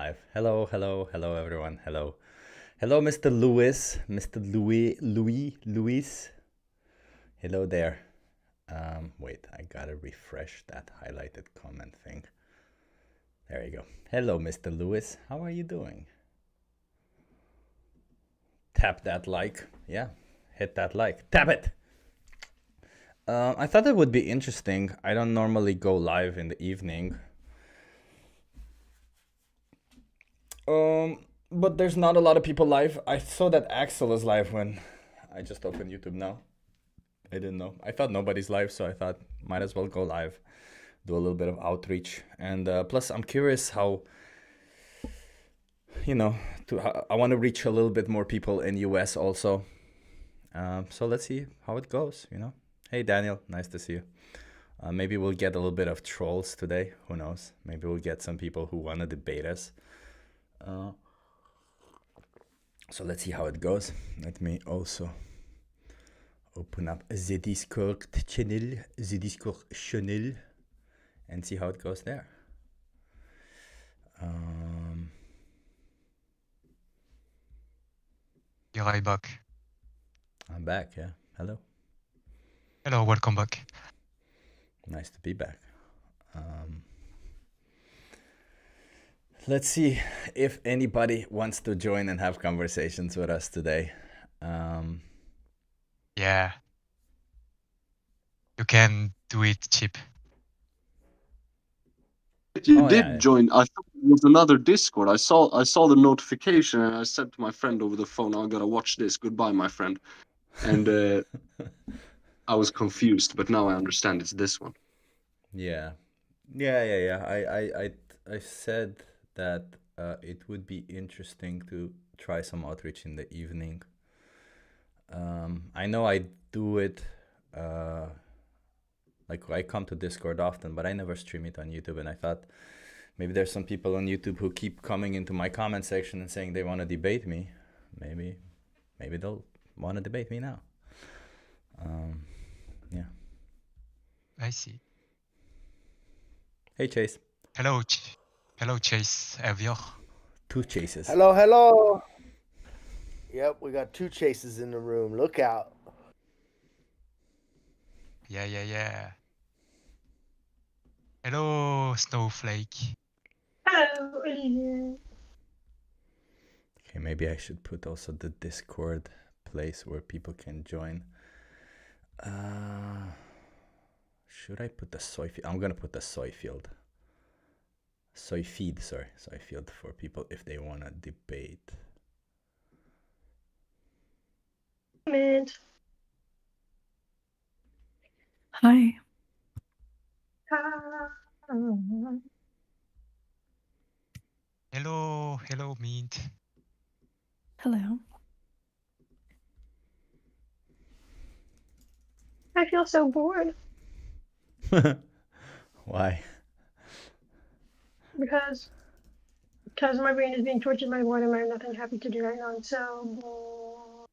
live. Hello, hello, hello, everyone. Hello. Hello, Mr. Lewis. Mr. Louis. Hello there. Wait, I gotta refresh that highlighted comment thing. There you go. Hello, Mr. Lewis. How are you doing? Tap that like. Yeah, hit that like. Tap it! I thought it would be interesting. I don't normally go live in the evening. But there's not a lot of people live. I saw that Axel is live when I just opened YouTube now. I didn't know. I thought nobody's live, so I thought might as well go live, do a little bit of outreach, and plus I'm curious how, I want to reach a little bit more people in US also. So let's see how it goes. Hey Daniel, nice to see you. Maybe we'll get a little bit of trolls today. Who knows? Maybe we'll get some people who want to debate us. So let's see how it goes. Let me also open up the Discord channel, and see how it goes there. You're right back. I'm back, yeah. Hello. Hello, welcome back. Nice to be back. Let's see if anybody wants to join and have conversations with us today. Yeah. You can do it cheap. You did join. I thought it was another Discord. I saw the notification and I said to my friend over the phone, "I gotta watch this. Goodbye, my friend." And I was confused, but now I understand it's this one. Yeah. I said that it would be interesting to try some outreach in the evening. I know I do it. Like I come to Discord often, but I never stream it on YouTube. And I thought maybe there's some people on YouTube who keep coming into my comment section and saying they want to debate me. Maybe they'll want to debate me now. Yeah. I see. Hey Chase. Hello, hello Chase. Evio. Two Chases. Hello. Yep, we got two Chases in the room. Look out. Yeah. Hello, Snowflake. Hello, Olivia. Okay, maybe I should put also the Discord place where people can join. Should I put the soy field? I'm gonna put the soy field. Soy feed for people if they wanna debate. Mint. Hi. Hello, Mint. Hello. I feel so bored. Why? Because my brain is being tortured by boredom. I have nothing happy to do right now. I'm so bored.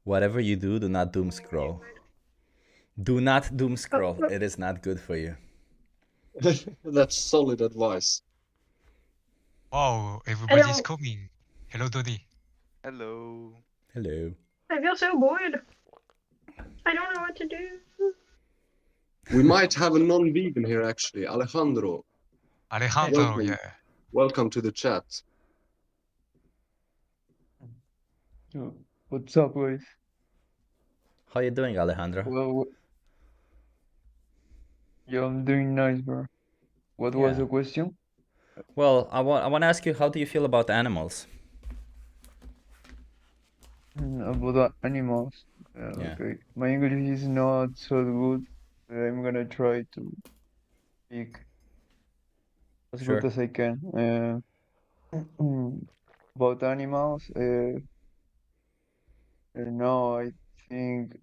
Whatever you do not doom scroll. Do not doom scroll. It is not good for you. That's solid advice. Wow, everybody's coming. Hello, Donny. Hello. Hello. I feel so bored. I don't know what to do. We might have a non-vegan here actually, Alejandro. Welcome. Yeah. Welcome to the chat. What's up, guys? How you doing, Alejandro? Well, yeah, I'm doing nice, bro. What was the question? Well, I want to ask you, how do you feel about animals? About animals. Okay. My English is not so good. I'm gonna try to speak as good as I can. About animals, no, I think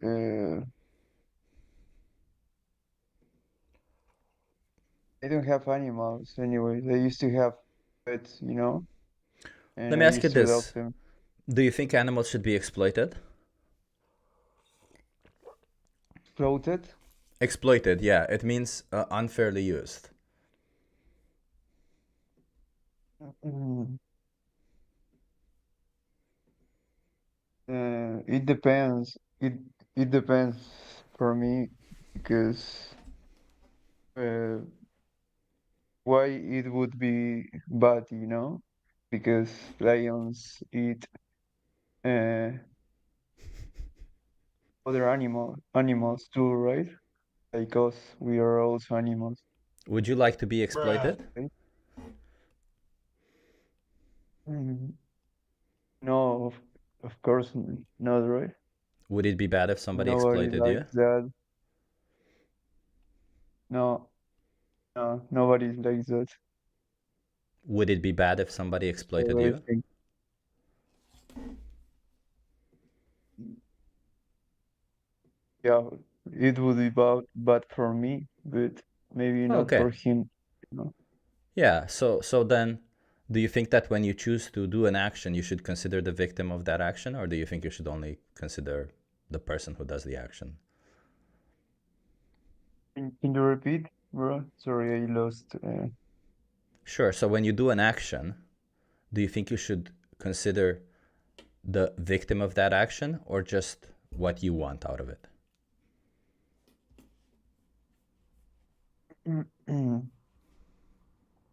I don't have animals anyways. I used to have pets, you know? And Let me ask you this. them. Do you think animals should be exploited? Exploited? Exploited, yeah. It means unfairly used. Mm, it depends. It depends for me because uh, why it would be bad, because lions eat uh, other animals too, right? Like us, we are also animals. Would you like to be exploited? Right? Mm, no, of course not, right? Would it be bad if somebody Nobody exploited you? likes that. No, no, nobody likes that. Would it be bad if somebody exploited So I you? think, yeah, it would be bad for me, but maybe not Okay. for him, you know. Yeah, so then do you think that when you choose to do an action, you should consider the victim of that action, or do you think you should only consider the person who does the action? Can you repeat, bro? Sorry, I lost. Sure. So when you do an action, do you think you should consider the victim of that action or just what you want out of it? Mm,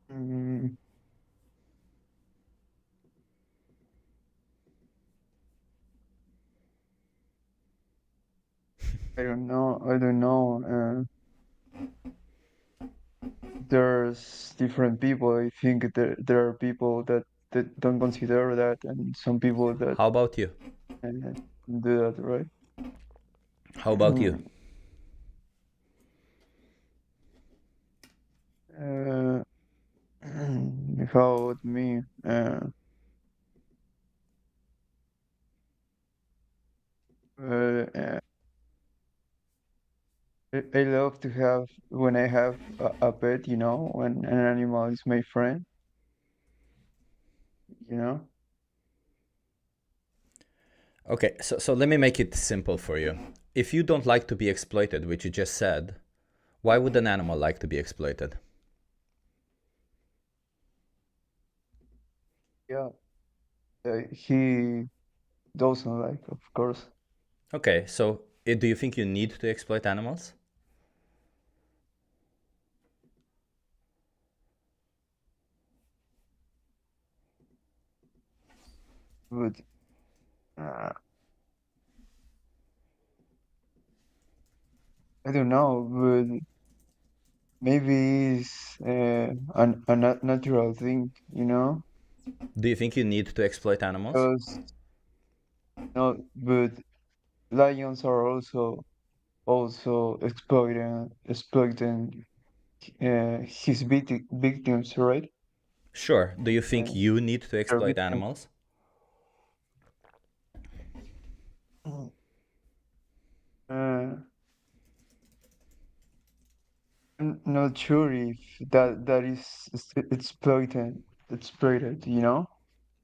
mm, I don't know. I don't know. There's different people. I think there are people that don't consider that, and some people that How about you? do that, right? How about you? Uh, how about me? Uh, I love to have when I have a pet, when an animal is my friend, you know. Okay, so let me make it simple for you. If you don't like to be exploited, which you just said, why would an animal like to be exploited? Yeah, he doesn't like, of course, Okay, so do you think you need to exploit animals? but uh, I don't know, but maybe it's a natural thing, Do you think you need to exploit animals? because no, but lions are also exploiting his victims, right? Sure. Do you think Uh, you need to their exploit victims. animals? Uh, I'm not sure if that is exploited,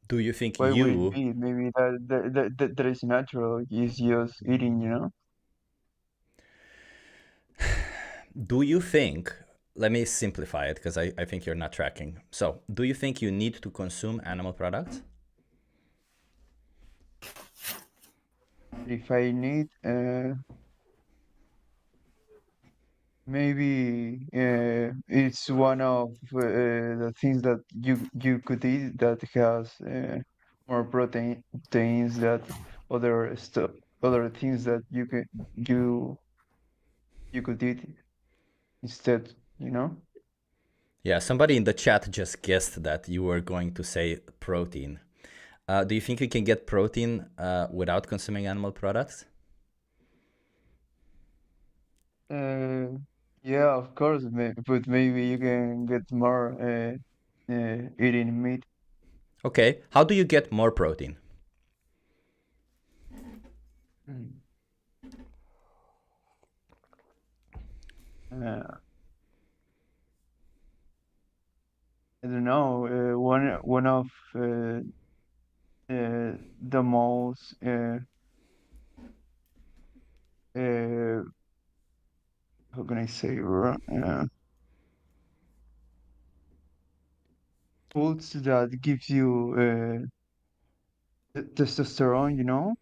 Do you think Why would it you be? Maybe that is natural. It's just eating. do you think let me simplify it because I think you're not tracking. So, do you think you need to consume animal products? If I need, maybe it's one of the things that you could eat that has more proteins that other stuff, other things that you you could eat instead, you know? Yeah, somebody in the chat just guessed that you were going to say protein. Do you think you can get protein without consuming animal products? Uh, yeah, of course, but maybe you can get more eating meat. Okay, how do you get more protein? Mm. Uh, I don't know. One of the most uh, how can I say, foods that gives you testosterone, you know,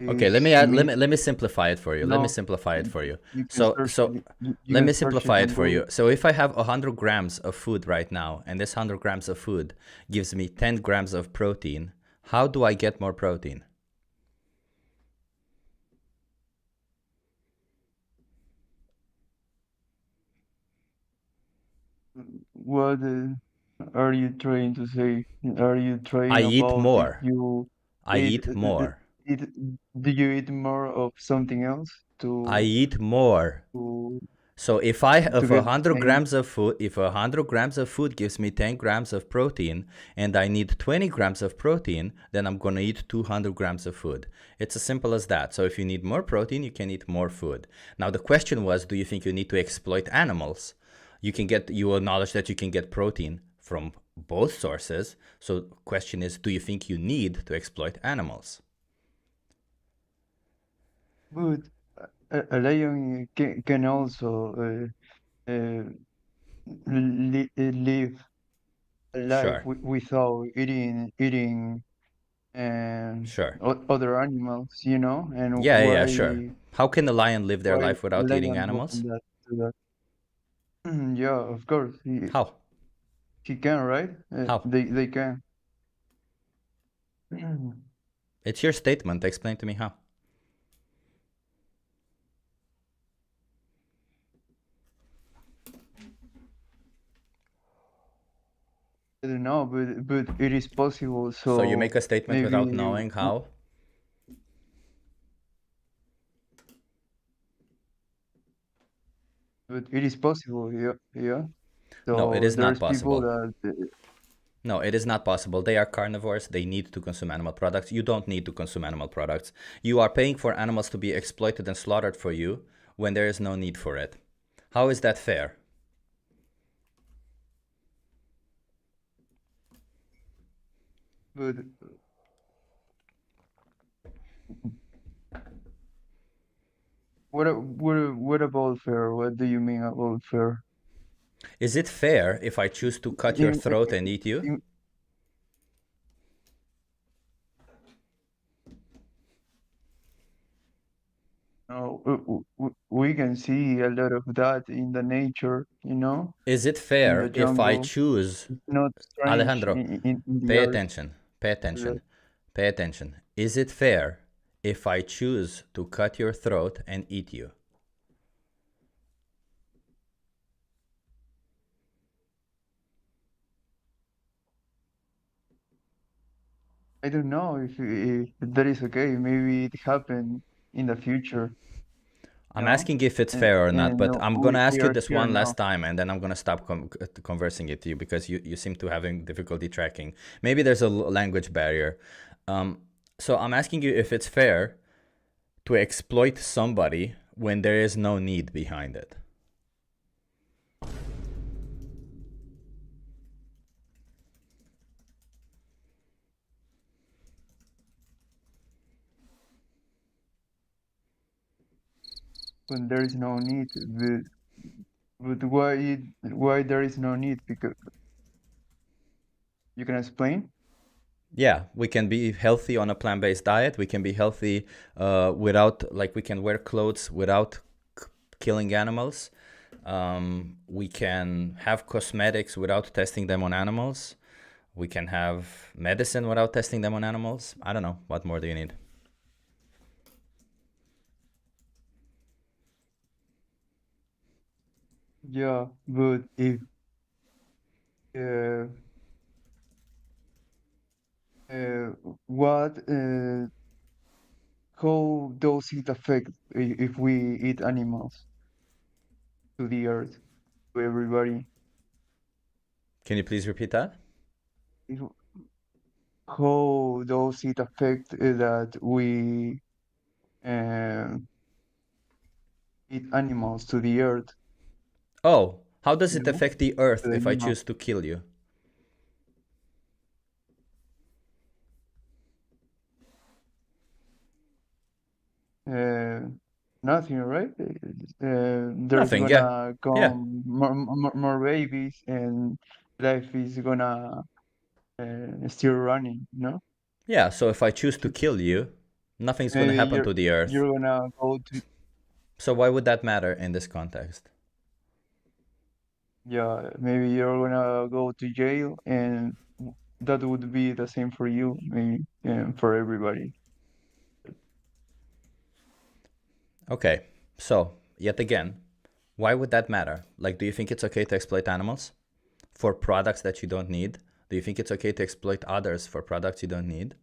Okay, let is me simplify it for you. Let me no, simplify it for you. you can So search so it. You let can me search it simplify it on for Google. you. So if I have 100 grams of food right now, and this 100 grams of food gives me 10 grams of protein, how do I get more protein? What are you trying to say? Are you trying I eat about if more. you I eat, eat more. eat, do you eat more of something else I to eat more. to So if to if get the 100 same? grams of food, if 100 grams of food gives me 10 grams of protein and I need 20 grams of protein, then I'm going to eat 200 grams of food. It's as simple as that. So if you need more protein, you can eat more food. Now the question was, do you think you need to exploit animals? You acknowledge that you can get protein from both sources. So the question is, do you think you need to exploit animals? But a lion can also live a life Sure, without eating sure. other animals, you know, and Yeah, sure. How can a lion live their why life without eating lion animals? doesn't that do that? Yeah, of course, How? he can, right? How? They can. It's your statement. Explain to me how. I don't know, but it is possible. So you So make a statement without maybe, knowing how? but it is possible. Yeah, yeah. No, it So is not there's people possible. that No, it is not possible. They are carnivores. They need to consume animal products. You don't need to consume animal products. You are paying for animals to be exploited and slaughtered for you when there is no need for it. How is that fair? but what about fair? What do you mean about fair? Is it fair if I choose to cut your In, throat and eat you? in, we can see a lot of that in the nature, you know, Is it in the fair if I jungle. choose, It's not strange Alejandro, in the pay earth. attention, pay That attention, pay attention. Is it fair if I choose to cut your throat and eat you? I don't know if that is okay. Maybe it happened in the future, you I'm know, asking if it's fair or not, and but I'm gonna we ask you are this here one now. last time, and then I'm gonna stop conversing with you because you seem to having difficulty tracking. Maybe there's a language barrier. Um, so I'm asking you if it's fair to exploit somebody when there is no need behind it. When there is no need, but why there is no need? Because you can explain. Yeah, we can be healthy on a plant-based diet. We can be healthy without, like, we can wear clothes without killing animals. We can have cosmetics without testing them on animals. We can have medicine without testing them on animals. I don't know. What more do you need? Yeah, but if uh, uh, what how does it affect if we eat animals to the earth, to everybody? Can you please repeat that? If- How does it affect that we uh, eat animals to the earth, Oh, how does you it know, affect the earth to the if I animal? choose to kill you? Uh, Nothing, right? There's Nothing, yeah. gonna Yeah. come more babies, and life is gonna still running, no? Yeah, so if I choose to kill you, nothing's going to Maybe happen to the earth. you're gonna go to. So why would that matter in this context? Yeah, maybe you're gonna go to jail, and that would be the same for you, maybe, and for everybody. Okay, so yet again, why would that matter? Like, do you think it's okay to exploit animals for products that you don't need? Do you think it's okay to exploit others for products you don't need?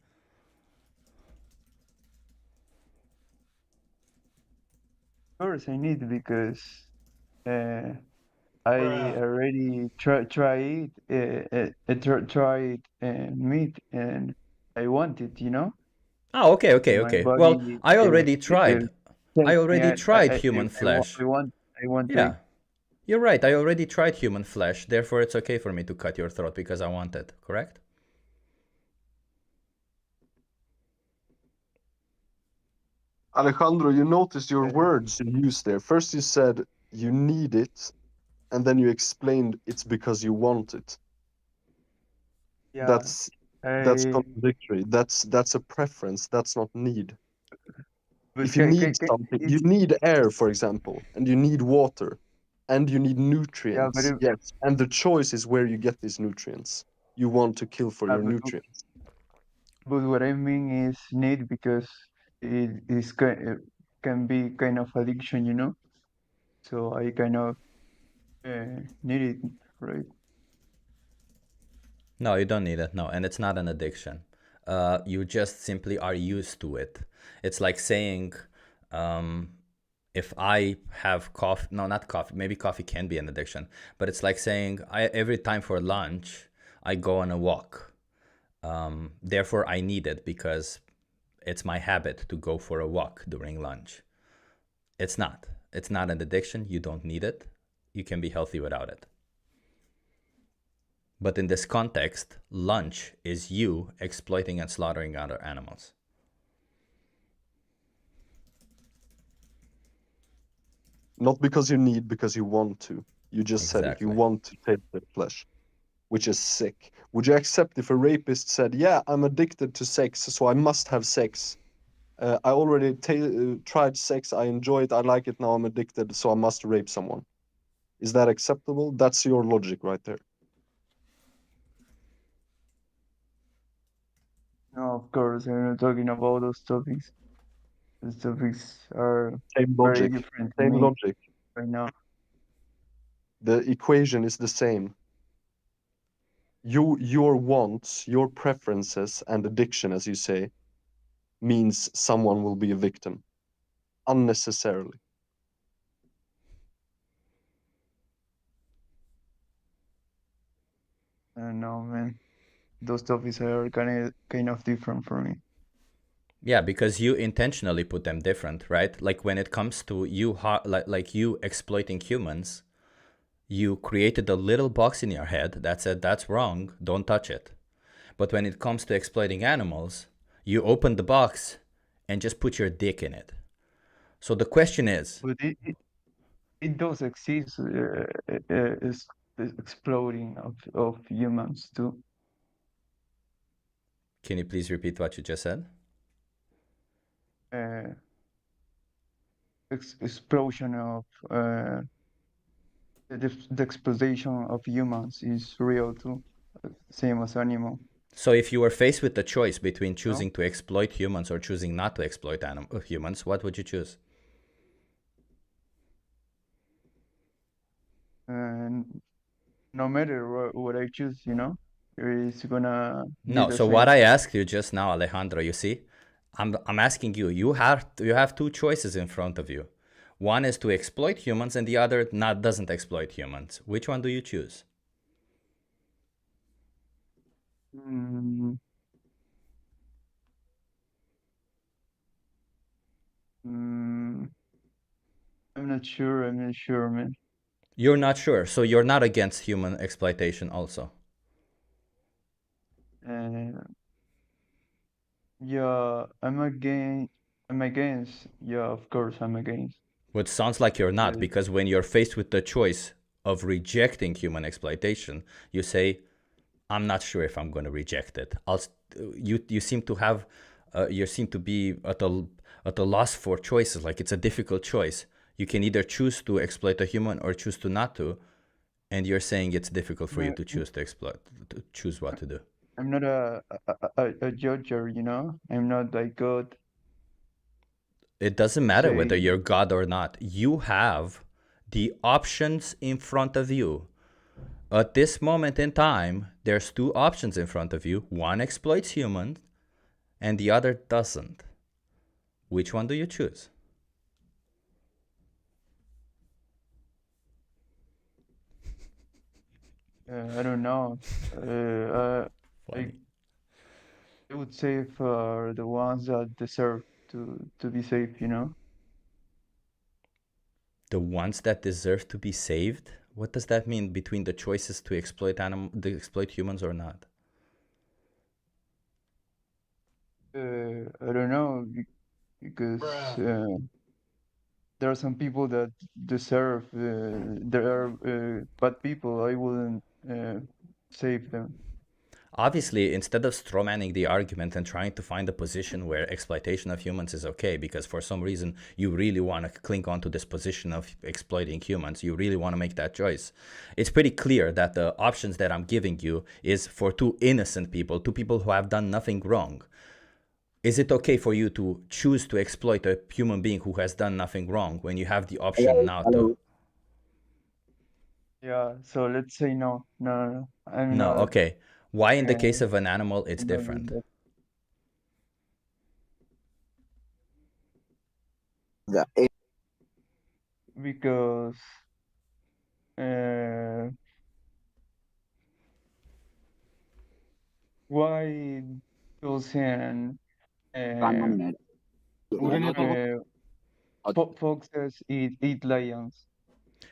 Of course, I need, because I already tried meat, and I want it, you know? Oh, okay, And okay, my okay. Well, body I already tried. I tells me already tried human flesh. I want to eat. Yeah, you're right. I already tried human flesh. Therefore, it's okay for me to cut your throat because I want it, correct? Alejandro, you noticed your words you used there. First you said you need it, and then you explained it's because you want it. Yeah, That's contradictory. That's a preference. That's not need. If you need something, you need air, for example, and you need water, and you need nutrients. Yes, and the choice is where you get these nutrients. You want to kill for your nutrients. But what I mean is need, because it can be kind of addiction, you know? So I kind of need it, right? No, you don't need it. No, and it's not an addiction. You just simply are used to it. It's like saying, if I have coffee, no, not coffee, maybe coffee can be an addiction, but it's like saying every time for lunch, I go on a walk. Therefore, I need it because it's my habit to go for a walk during lunch. It's not. It's not an addiction. You don't need it. You can be healthy without it. But in this context, lunch is you exploiting and slaughtering other animals. Not because you need, because you want to. You just said it. You want to take their flesh, which is sick. Would you accept if a rapist said, yeah, I'm addicted to sex, so I must have sex? I already tried sex, I enjoy it, I like it, now I'm addicted, so I must rape someone. Is that acceptable? That's your logic right there. No, of course, I'm not talking about those topics. Those topics are Same very logic. different to Same me logic. right now. The equation is the same. Your wants, your preferences, and addiction, as you say, means someone will be a victim unnecessarily. No, man, those topics are kind of different for me. Yeah, because you intentionally put them different, right? Like when it comes to you, like you exploiting humans, you created a little box in your head that said that's wrong, don't touch it. But when it comes to exploiting animals, you open the box and just put your dick in it. So the question is, but it does exist, is exploding of humans too. Can you please repeat what you just said? Explosion of the exploitation of humans is real too, same as animal. So if you were faced with the choice between choosing to exploit humans or choosing not to exploit humans, what would you choose? And no matter what I choose, it's gonna be No, the so same. what I asked you just now, Alejandro, you see, I'm asking you, you have two choices in front of you. One is to exploit humans and the other doesn't exploit humans. Which one do you choose? I'm not sure, man. You're not sure, so you're not against human exploitation also? Yeah, I'm against. Yeah, of course, I'm against. Which sounds like you're not, because when you're faced with the choice of rejecting human exploitation, you say, I'm not sure if I'm going to reject it. You seem to have, you seem to be at a loss for choices. Like it's a difficult choice. You can either choose to exploit a human or choose to not to, and you're saying it's difficult for you to choose to exploit, to choose what to do. I'm not a judger, you know. I'm not like God. It doesn't matter whether you're God or not. You have the options in front of you. At this moment in time, there's two options in front of you. One exploits humans and the other doesn't. Which one do you choose? I don't know. I would say for the ones that deserve to be safe, you know? The ones that deserve to be saved? What does that mean between the choices to exploit humans or not? I don't know, because there are some people that deserve. There are bad people. I wouldn't save them. Obviously, instead of strawmanning the argument and trying to find a position where exploitation of humans is okay, because for some reason you really want to cling on to this position of exploiting humans, you really want to make that choice. It's pretty clear that the options that I'm giving you is for two innocent people, two people who have done nothing wrong. Is it okay for you to choose to exploit a human being who has done nothing wrong when you have the option now to? Yeah, so let's say no. No. I'm No, not. okay. Why in the case of an animal it's different? Because why doesn't foxes eat lions?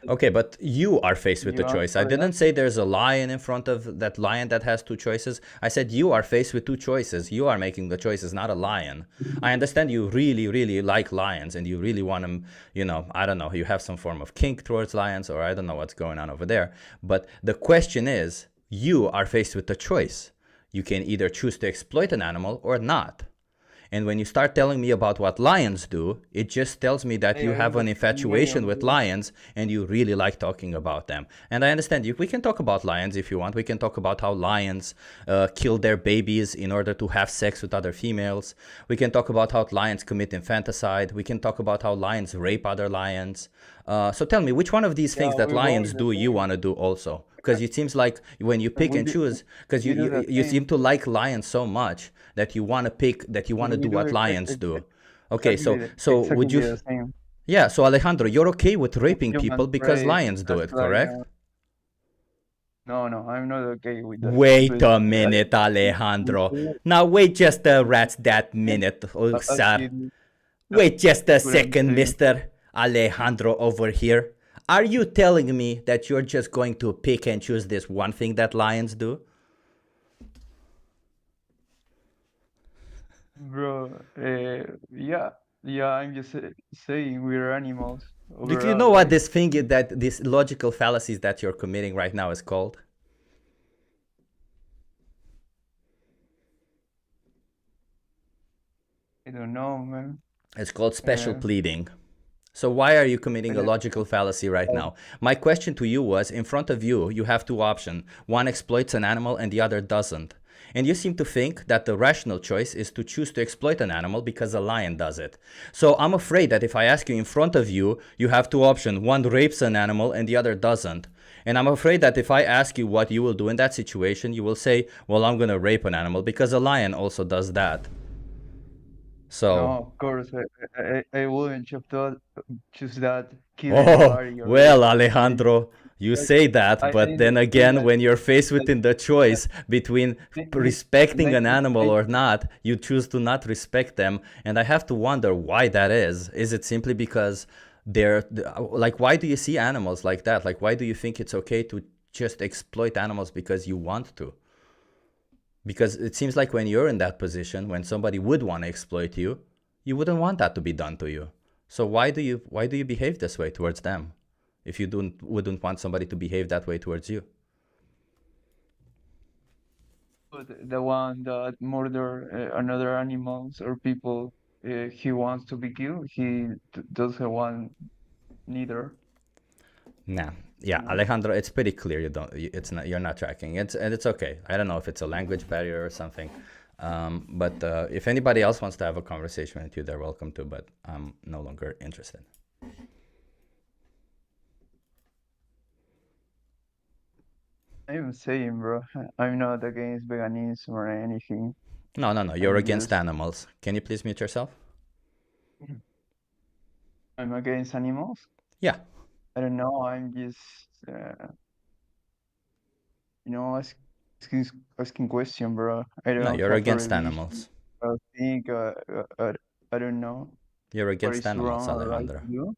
Okay, but you are faced with the choice. I didn't say there's a lion in front of that lion that has two choices. I said you are faced with two choices. You are making the choices, not a lion. I understand you really, really like lions and you really want them, you know, I don't know, you have some form of kink towards lions or I don't know what's going on over there. But the question is, you are faced with the choice. You can either choose to exploit an animal or not. And when you start telling me about what lions do, it just tells me that you have an infatuation with lions and you really like talking about them. And I understand you. We can talk about lions if you want. We can talk about how lions kill their babies in order to have sex with other females. We can talk about how lions commit infanticide. We can talk about how lions rape other lions. So tell me, which one of these things that lions do you want to do also? Because it seems like when you pick and choose, because you seem to like lions so much that you want to pick, that you want to do what lions do. Okay, so would you? Yeah, so Alejandro, you're okay with raping people because lions do it, correct? No, I'm not okay with that. Wait a minute, Alejandro. Now wait just a rat's that minute, sir. Wait just a second, Mr. Alejandro over here. Are you telling me that you're just going to pick and choose this one thing that lions do? Bro, yeah, I'm just saying we're animals. Do you know what this thing is, that this logical fallacies that you're committing right now is called? I don't know, man. It's called special pleading. So why are you committing a logical fallacy right now? My question to you was, in front of you, you have two options. One exploits an animal and the other doesn't. And you seem to think that the rational choice is to choose to exploit an animal because a lion does it. So I'm afraid that if I ask you in front of you, you have two options. One rapes an animal and the other doesn't. And I'm afraid that if I ask you what you will do in that situation, you will say, well, I'm going to rape an animal because a lion also does that. So no, of course, I wouldn't choose that. Well, Alejandro, you say that, but then again, when you're faced within the choice between respecting an animal or not, you choose to not respect them. And I have to wonder why that is. Is it simply because they're like, why do you see animals like that? Like, why do you think it's okay to just exploit animals because you want to? Because it seems like when you're in that position, when somebody would want to exploit you, you wouldn't want that to be done to you. So why do you behave this way towards them if you wouldn't want somebody to behave that way towards you? But the one that murder another animals or people, he wants to be killed. He doesn't want neither. Nah. Yeah, No. Alejandro, it's pretty clear it's not, you're not tracking. And it's okay. I don't know if it's a language barrier or something. But if anybody else wants to have a conversation with you, they're welcome to, but I'm no longer interested. I'm saying, bro, I'm not against veganism or anything. No, you're against animals. Can you please mute yourself? I'm against animals? Yeah. I don't know, I'm just, asking question, bro. I don't No, you're have against a religion. animals. I think, I don't know. You're against what is animals, wrong or right Alejandro. to do.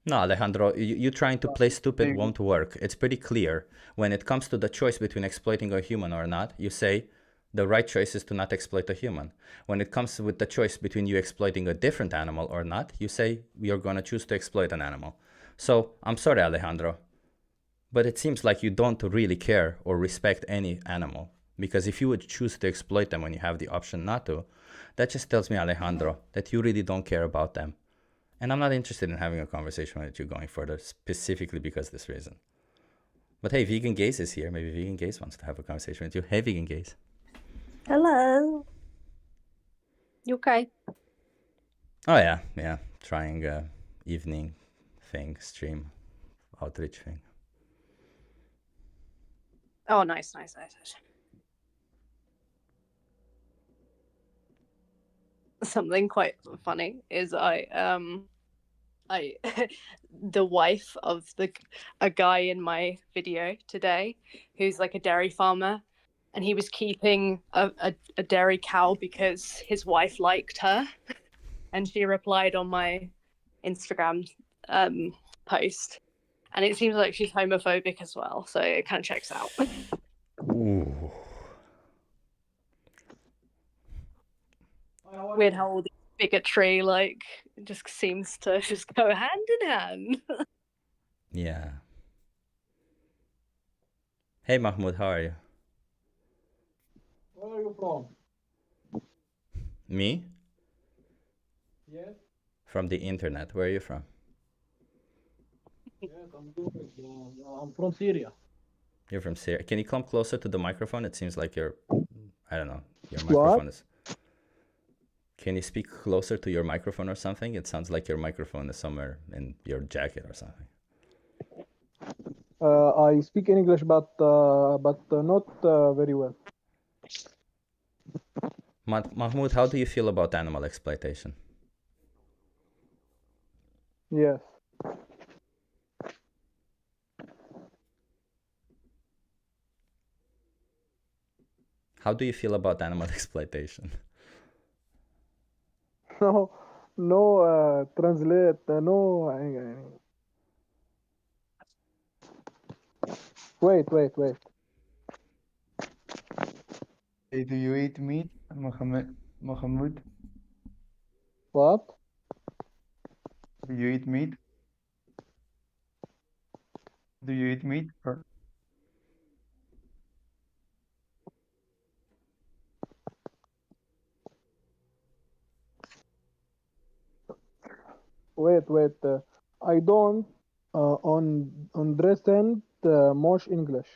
No, Alejandro, you trying to play stupid won't work. It's pretty clear. When it comes to the choice between exploiting a human or not, you say the right choice is to not exploit a human. When it comes with the choice between you exploiting a different animal or not, you say you're going to choose to exploit an animal. So, I'm sorry, Alejandro, but it seems like you don't really care or respect any animal. Because if you would choose to exploit them when you have the option not to, that just tells me, Alejandro, that you really don't care about them. And I'm not interested in having a conversation with you going further, specifically because of this reason. But hey, Vegan Gaze is here. Maybe Vegan Gaze wants to have a conversation with you. Hey, Vegan Gaze. Hello. You okay? Oh, yeah. Trying evening thing, stream, outreach thing. Oh, nice. Something quite funny is the wife of a guy in my video today who's like a dairy farmer, and he was keeping a dairy cow because his wife liked her, and she replied on my Instagram post, and it seems like she's homophobic as well, so it kind of checks out. Ooh. Weird how all the bigotry just seems to just go hand in hand. Yeah. Hey, Mahmoud, how are you? Where are you from? Me? Yes. From the internet. Where are you from? Yes, I'm good. I'm from Syria. You're from Syria. Can you come closer to the microphone? It seems like I don't know, your microphone is... Can you speak closer to your microphone or something? It sounds like your microphone is somewhere in your jacket or something. I speak English, but not very well. Mahmoud, how do you feel about animal exploitation? Yes. How do you feel about animal exploitation? No, translate. No. Wait. Hey, do you eat meat, Mohammed? What? Do you eat meat? Do you eat meat? Or... Wait. I don't understand much English.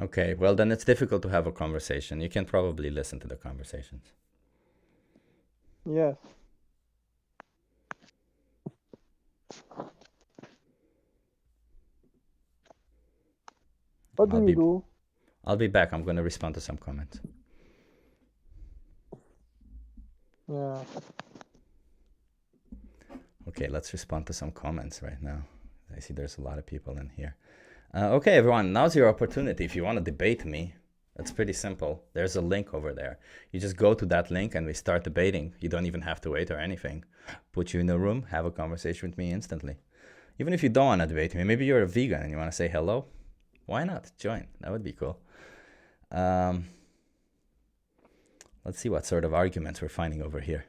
Okay, well then it's difficult to have a conversation. You can probably listen to the conversations. Yes. What do you do? I'll be back. I'm going to respond to some comments. Yeah. Okay, let's respond to some comments right now. I see there's a lot of people in here. Okay, everyone, now's your opportunity. If you want to debate me, it's pretty simple. There's a link over there. You just go to that link and we start debating. You don't even have to wait or anything. Put you in a room, have a conversation with me instantly. Even if you don't want to debate me, maybe you're a vegan and you want to say hello, why not? Join. That would be cool. Let's see what sort of arguments we're finding over here.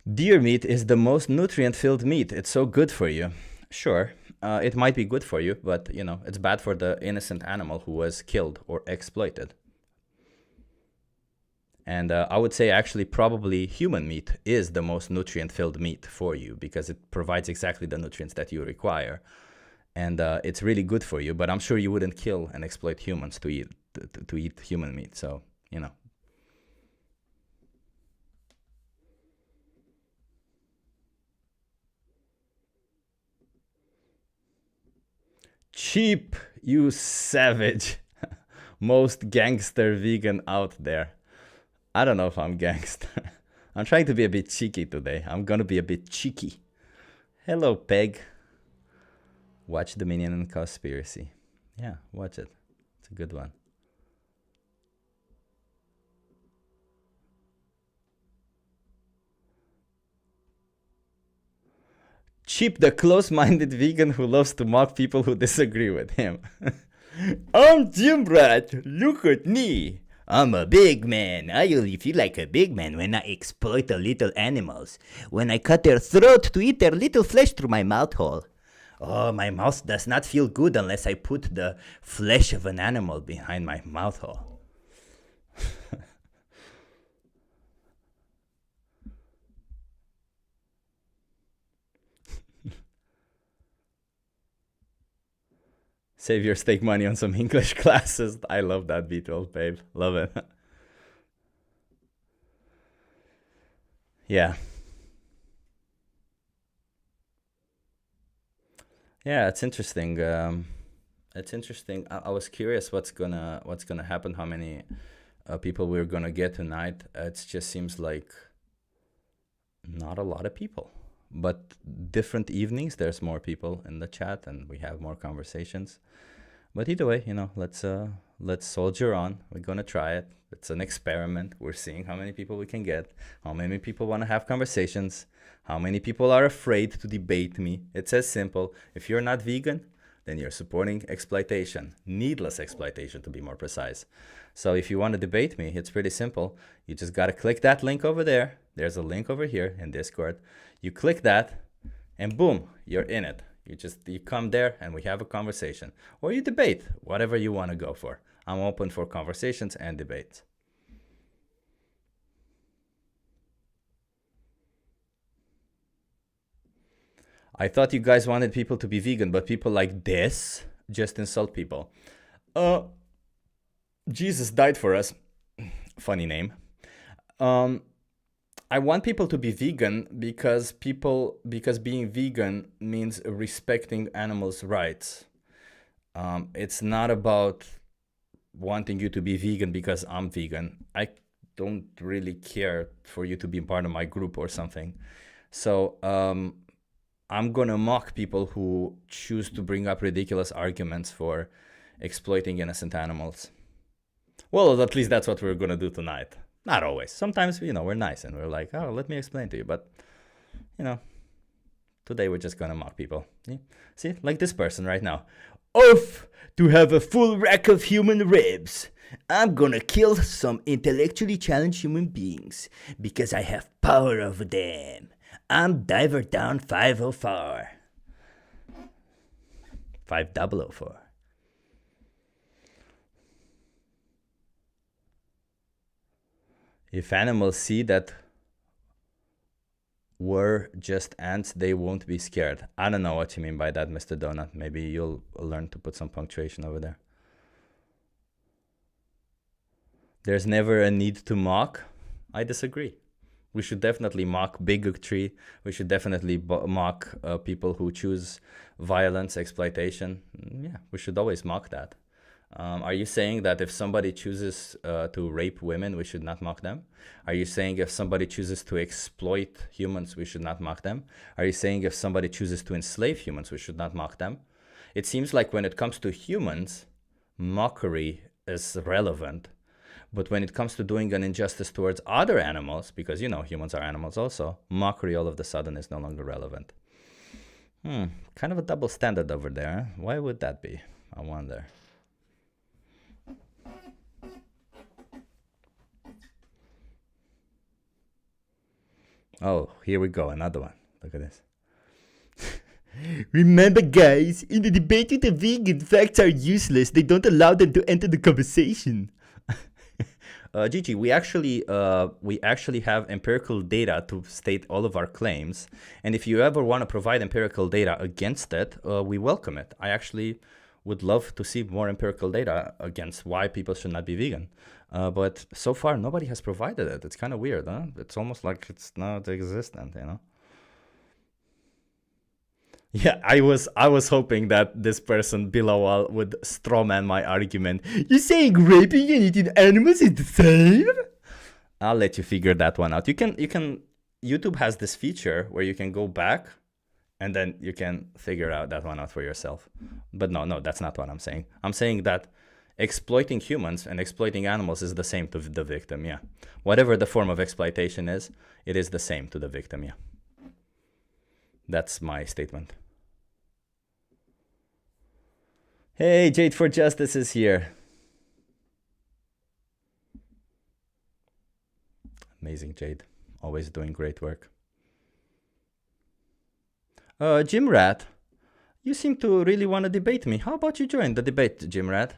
Deer meat is the most nutrient-filled meat. It's so good for you. Sure. it might be good for you, but you know, it's bad for the innocent animal who was killed or exploited. And I would say actually probably human meat is the most nutrient-filled meat for you because it provides exactly the nutrients that you require. And it's really good for you, but I'm sure you wouldn't kill and exploit humans to eat human meat. So, you know. Cheap, you savage. Most gangster vegan out there. I don't know if I'm gangster. I'm trying to be a bit cheeky today. I'm gonna be a bit cheeky. Hello, Peg. Watch Dominion and Conspiracy. Yeah, watch it. It's a good one. Cheap, the close-minded vegan who loves to mock people who disagree with him. I'm Jim Rat. Look at me. I'm a big man. I only feel like a big man when I exploit the little animals. When I cut their throat to eat their little flesh through my mouth hole. Oh, my mouth does not feel good unless I put the flesh of an animal behind my mouth hole. Save your steak money on some English classes. I love that Beatles, babe. Love it. Yeah. Yeah, it's interesting. It's interesting. I was curious what's gonna happen. How many people we're gonna get tonight? It just seems like not a lot of people. But different evenings, there's more people in the chat, and we have more conversations. But either way, you know, let's soldier on. We're gonna try it. It's an experiment. We're seeing how many people we can get, how many people want to have conversations, how many people are afraid to debate me. It's as simple. If you're not vegan, then you're supporting exploitation, needless exploitation to be more precise. So if you want to debate me, it's pretty simple. You just got to click that link over there. There's a link over here in Discord. You click that and boom, you're in it. You come there and we have a conversation, or you debate, whatever you want to go for. I'm open for conversations and debates. I thought you guys wanted people to be vegan, but people like this just insult people. Jesus died for us. Funny name. I want people to be vegan because being vegan means respecting animals' rights. It's not about wanting you to be vegan because I'm vegan. I don't really care for you to be part of my group or something. So I'm gonna mock people who choose to bring up ridiculous arguments for exploiting innocent animals. Well, at least that's what we're gonna do tonight. Not always. Sometimes, you know, we're nice and we're like, oh, let me explain to you. But, you know, today we're just gonna mock people. See, like this person right now. Off to have a full rack of human ribs. I'm gonna kill some intellectually challenged human beings because I have power over them. I'm Diver Down 504. 5004. If animals see that we're just ants, they won't be scared. I don't know what you mean by that, Mr. Donut. Maybe you'll learn to put some punctuation over there. There's never a need to mock. I disagree. We should definitely mock bigotry. We should definitely mock people who choose violence, exploitation. Yeah, we should always mock that. Are you saying that if somebody chooses to rape women, we should not mock them? Are you saying if somebody chooses to exploit humans, we should not mock them? Are you saying if somebody chooses to enslave humans, we should not mock them? It seems like when it comes to humans, mockery is relevant. But when it comes to doing an injustice towards other animals, because, you know, humans are animals also, mockery all of a sudden is no longer relevant. Kind of a double standard over there. Why would that be? I wonder. Oh, here we go. Another one. Look at this. Remember, guys, in the debate with the vegan, facts are useless. They don't allow them to enter the conversation. Gigi, we actually have empirical data to state all of our claims, and if you ever want to provide empirical data against it, we welcome it. I actually would love to see more empirical data against why people should not be vegan. But so far, nobody has provided it. It's kind of weird, huh? It's almost like it's not existent, you know? Yeah, I was hoping that this person below would strawman my argument. You're saying raping and eating animals is the same? I'll let you figure that one out. YouTube has this feature where you can go back and then you can figure out that one out for yourself. But no, that's not what I'm saying. I'm saying that exploiting humans and exploiting animals is the same to the victim, yeah. Whatever the form of exploitation is, it is the same to the victim, yeah. That's my statement. Hey, Jade for Justice is here. Amazing, Jade. Always doing great work. Jim Rat, you seem to really want to debate me. How about you join the debate, Jim Rat?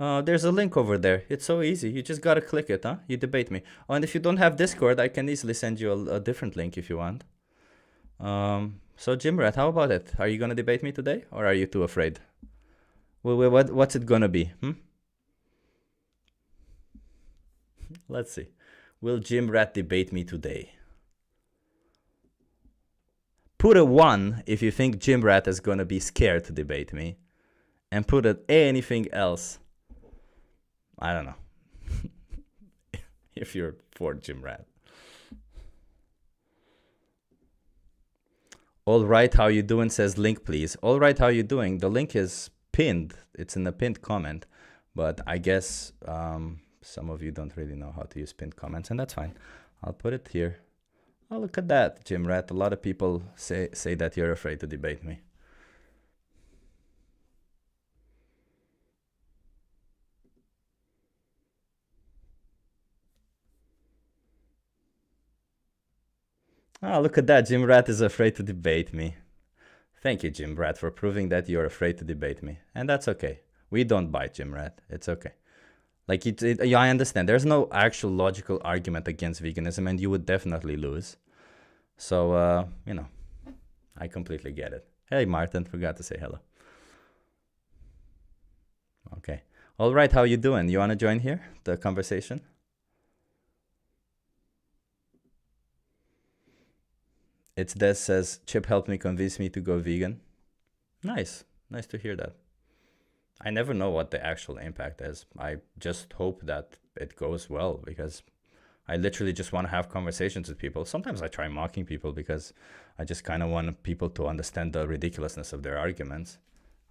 There's a link over there. It's so easy. You just gotta click it, huh? You debate me. Oh, and if you don't have Discord, I can easily send you a different link if you want. So Jim Rat, how about it? Are you gonna debate me today, or are you too afraid? What's it gonna be? Let's see. Will Jim Rat debate me today? Put a 1 if you think Jim Rat is gonna be scared to debate me, and put anything else. I don't know. If you're for Jim Rat. All right, how you doing? Says link, please. All right, how you doing? The link is pinned. It's in the pinned comment, but I guess some of you don't really know how to use pinned comments, and that's fine. I'll put it here. Oh, look at that, Jim Rat. A lot of people say that you're afraid to debate me. Oh, look at that. Jim Rat is afraid to debate me. Thank you, Jim Rat, for proving that you're afraid to debate me. And that's okay. We don't bite, Jim Rat. It's okay. Like, yeah, I understand. There's no actual logical argument against veganism, and you would definitely lose. So, you know, I completely get it. Hey, Martin, forgot to say hello. Okay. All right, how you doing? You want to join here, the conversation? It's Des says, Chip helped me convince me to go vegan. Nice. Nice to hear that. I never know what the actual impact is. I just hope that it goes well, because I literally just want to have conversations with people. Sometimes I try mocking people because I just kind of want people to understand the ridiculousness of their arguments.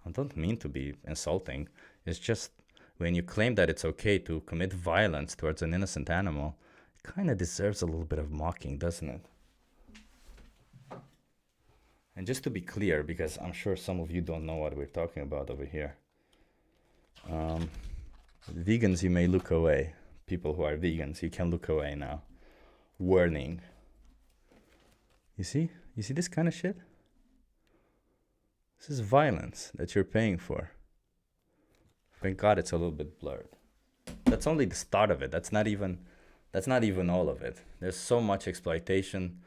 I don't mean to be insulting. It's just when you claim that it's okay to commit violence towards an innocent animal, it kind of deserves a little bit of mocking, doesn't it? And just to be clear, because I'm sure some of you don't know what we're talking about over here. Vegans, you may look away. People who are vegans, you can look away now. Warning. You see? You see this kind of shit? This is violence that you're paying for. Thank God it's a little bit blurred. That's only the start of it. That's not even all of it. There's so much exploitation,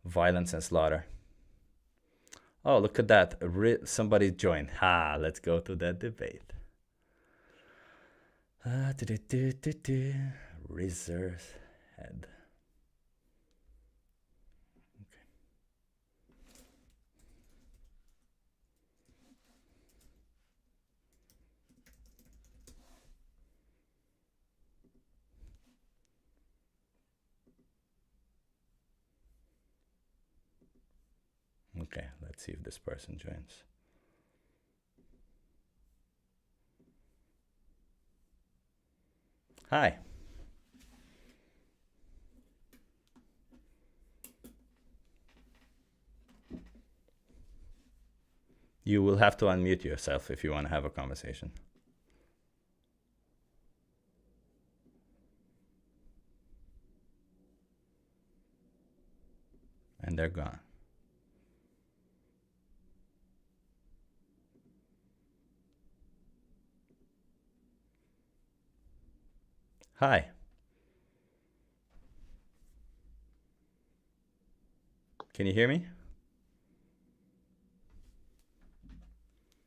violence, and slaughter. Oh, look at that. Somebody joined. Ha, let's go to that debate. Reserve head. Okay, let's see if this person joins. Hi. You will have to unmute yourself if you want to have a conversation. And they're gone. Hi. Can you hear me?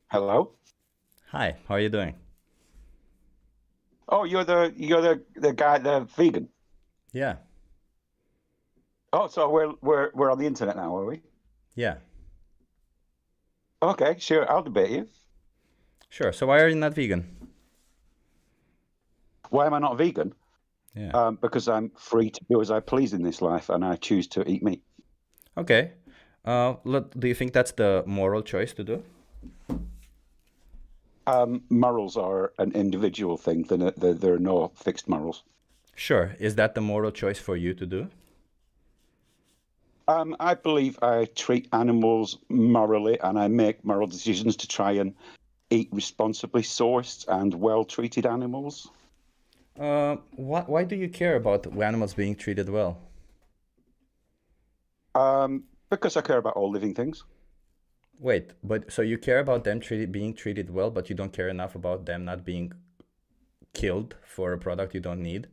Hello. Hi. How are you doing? Oh, you're the guy, the vegan. Yeah. Oh, so we're on the internet now, are we? Yeah. Okay, sure. I'll debate you. Sure. So why are you not vegan? Why am I not vegan? Yeah. Because I'm free to do as I please in this life, and I choose to eat meat. Okay. Do you think that's the moral choice to do? Morals are an individual thing. There are no fixed morals. Sure. Is that the moral choice for you to do? I believe I treat animals morally, and I make moral decisions to try and eat responsibly sourced and well-treated animals. Why do you care about animals being treated well? Because I care about all living things. Wait, but so you care about them being treated well, but you don't care enough about them not being killed for a product you don't need,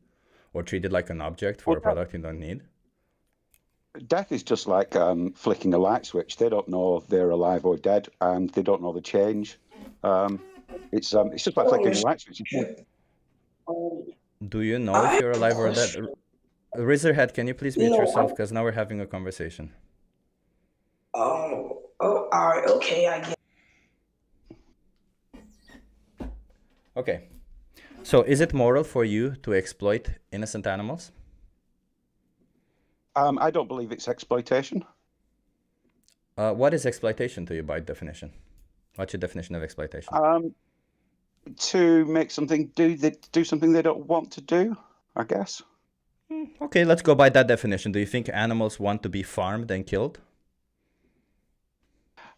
or treated like an object for a product you don't need? Death is just like flicking a light switch. They don't know if they're alive or dead, and they don't know the change. It's just like flicking a light switch. Do you know if you're alive or dead? Razorhead, can you please mute yourself? Because now we're having a conversation. Oh, all right, okay, I get. Okay. So is it moral for you to exploit innocent animals? I don't believe it's exploitation. What is exploitation to you by definition? What's your definition of exploitation? To make something do something they don't want to do, I guess. Okay, let's go by that definition. Do you think animals want to be farmed and killed?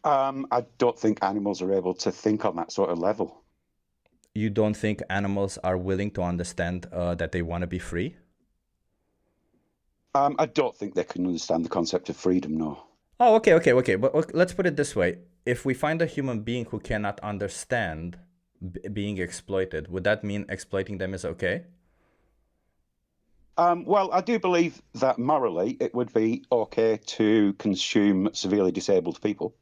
I don't think animals are able to think on that sort of level. You don't think animals are willing to understand that they want to be free? I don't think they can understand the concept of freedom, no. Oh, okay. But let's put it this way. If we find a human being who cannot understand being exploited, would that mean exploiting them is okay? Well, I do believe that morally it would be okay to consume severely disabled people.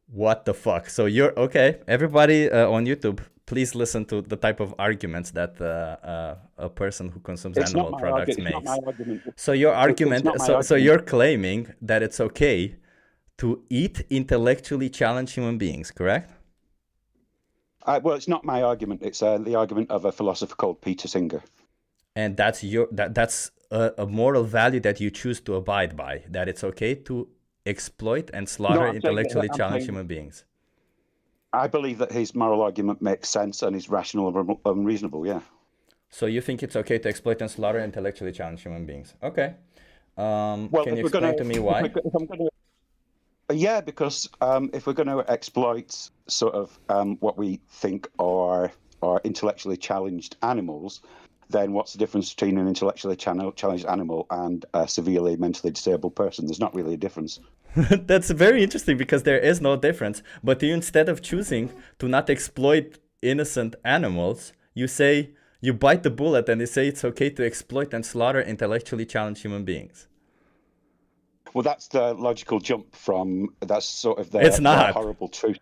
What the fuck? So you're okay. Everybody on YouTube, please listen to the type of arguments that a person who consumes animal products makes. So your argument, so you're claiming that it's okay to eat intellectually challenged human beings, correct? Well, it's not my argument. It's the argument of a philosopher called Peter Singer. And that's that's a moral value that you choose to abide by, that it's okay to exploit and slaughter intellectually challenged human beings. I believe that his moral argument makes sense and is rational and reasonable, yeah. So you think it's okay to exploit and slaughter intellectually challenged human beings? Okay. Well, can you explain to me why? Yeah, because if we're going to exploit sort of what we think are intellectually challenged animals, then what's the difference between an intellectually challenged animal and a severely mentally disabled person? There's not really a difference. That's very interesting because there is no difference. But you, instead of choosing to not exploit innocent animals, you say, you bite the bullet and you say it's okay to exploit and slaughter intellectually challenged human beings. Well, that's the logical jump from, that's sort of the horrible truth.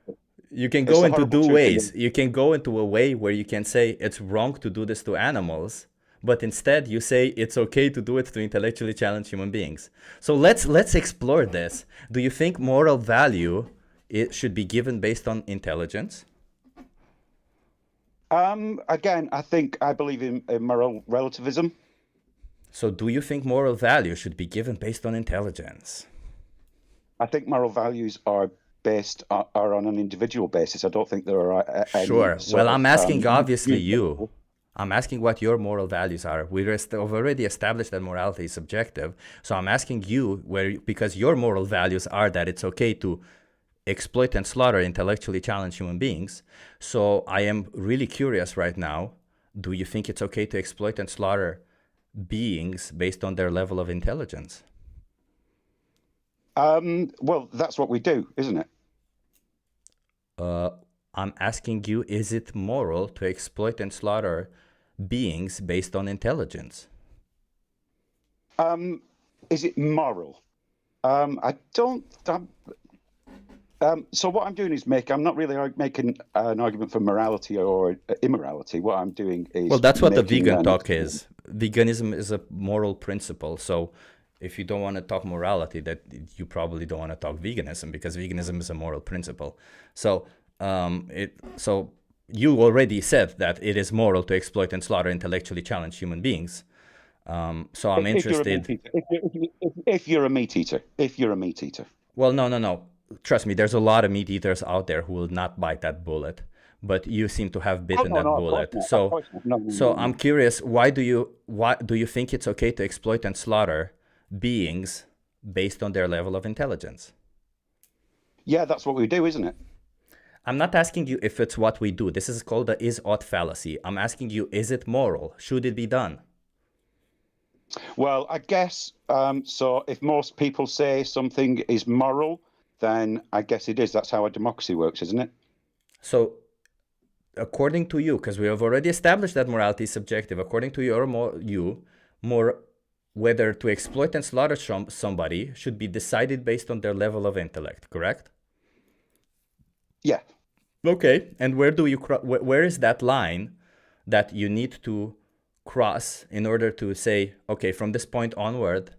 You can go into two ways. You can go into a way where you can say it's wrong to do this to animals, but instead you say it's okay to do it to intellectually challenged human beings. So let's explore this. Do you think moral value should be given based on intelligence? Again, I believe in moral relativism. So do you think moral value should be given based on intelligence? I think moral values are on an individual basis. I don't think there are any. Sure. Well, I'm asking obviously you. I'm asking what your moral values are. We've already established that morality is subjective. So I'm asking you because your moral values are that it's okay to exploit and slaughter intellectually challenged human beings. So I am really curious right now. Do you think it's okay to exploit and slaughter beings based on their level of intelligence? Well, that's what we do, isn't it? I'm asking you, is it moral to exploit and slaughter beings based on intelligence. Is it moral? I don't. So what I'm doing is I'm not really making an argument for morality or immorality. What I'm doing is well, that's what the vegan talk is. Veganism is a moral principle. So if you don't want to talk morality, that you probably don't want to talk veganism, because veganism is a moral principle. So so you already said that it is moral to exploit and slaughter intellectually challenged human beings. So I'm interested. If you're a meat eater. Well, no. Trust me, there's a lot of meat eaters out there who will not bite that bullet, but you seem to have bitten that bullet. So I'm curious, why do you think it's okay to exploit and slaughter beings based on their level of intelligence? Yeah, that's what we do, isn't it? I'm not asking you if it's what we do. This is called the is-ought fallacy. I'm asking you, is it moral? Should it be done? Well, I guess so. If most people say something is moral, then I guess it is. That's how a democracy works, isn't it? So, according to you, because we have already established that morality is subjective, according to whether to exploit and slaughter somebody should be decided based on their level of intellect, correct? Yeah. Okay, and where is that line that you need to cross in order to say, okay, from this point onward,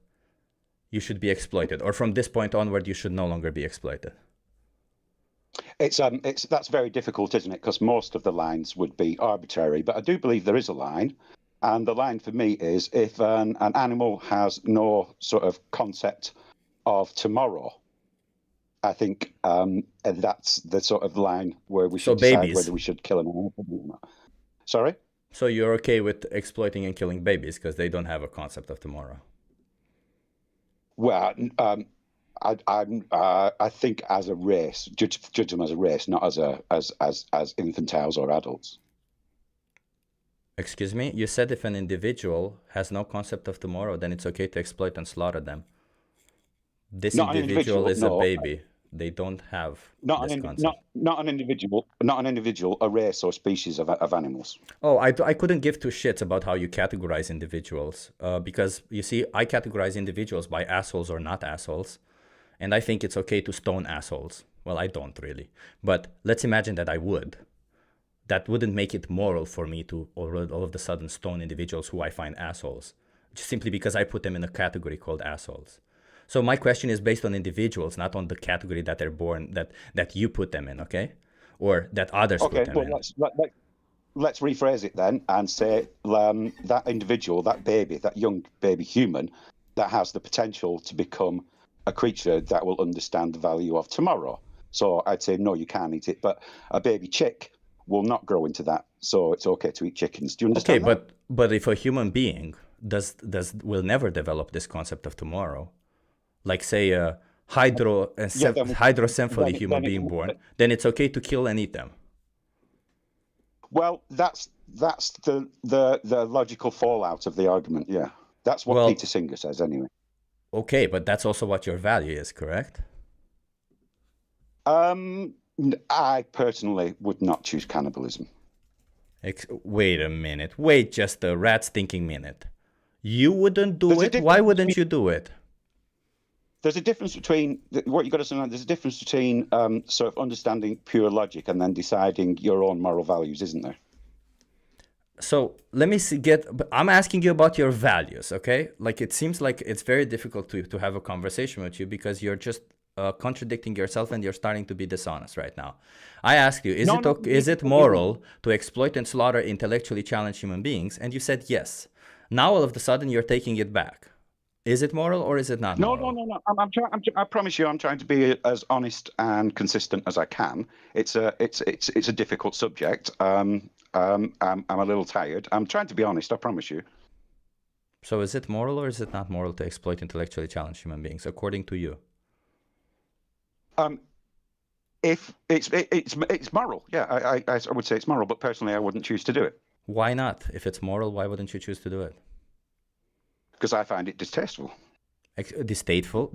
you should be exploited, or from this point onward, you should no longer be exploited? That's very difficult, isn't it? Because most of the lines would be arbitrary, but I do believe there is a line, and the line for me is if an animal has no sort of concept of tomorrow, I think that's the sort of line where we should decide whether we should kill an animal or not. Sorry? So you're okay with exploiting and killing babies because they don't have a concept of tomorrow? Well, I think as a race, judge them as a race, not as infantiles or adults. Excuse me? You said if an individual has no concept of tomorrow, then it's okay to exploit and slaughter them. This individual is a baby. They don't have this concept. Not an individual, a race or species of animals. Oh, I couldn't give two shits about how you categorize individuals because, you see, I categorize individuals by assholes or not assholes, and I think it's okay to stone assholes. Well, I don't really, but let's imagine that I would. That wouldn't make it moral for me to all of a sudden stone individuals who I find assholes, just simply because I put them in a category called assholes. So my question is based on individuals, not on the category that they're born, that you put them in, okay? Or that others put them in. Let's rephrase it then and say that individual, that baby, that young baby human, that has the potential to become a creature that will understand the value of tomorrow. So I'd say, no, you can't eat it. But a baby chick will not grow into that. So it's okay to eat chickens. Do you understand that? Okay, but if a human being will never develop this concept of tomorrow, like say a hydrocephaly human being born, then it's okay to kill and eat them. Well, that's the logical fallout of the argument. Yeah, that's what Peter Singer says anyway. Okay, but that's also what your value is, correct? I personally would not choose cannibalism. Wait a minute. Wait just a rat-stinking minute. You wouldn't do it? Why wouldn't you do it? There's a difference between what you got to understand. There's a difference between sort of understanding pure logic and then deciding your own moral values, isn't there? So let me I'm asking you about your values, okay? Like it seems like it's very difficult to have a conversation with you because you're just contradicting yourself and you're starting to be dishonest right now. I asked you, is it moral to exploit and slaughter intellectually challenged human beings? And you said yes. Now all of a sudden you're taking it back. Is it moral or is it not moral? No. I promise you, I'm trying to be as honest and consistent as I can. It's a difficult subject. I'm a little tired. I'm trying to be honest. I promise you. So is it moral or is it not moral to exploit intellectually challenged human beings, according to you? If it's moral, yeah, I would say it's moral. But personally, I wouldn't choose to do it. Why not? If it's moral, why wouldn't you choose to do it? Because I find it distasteful. Distasteful?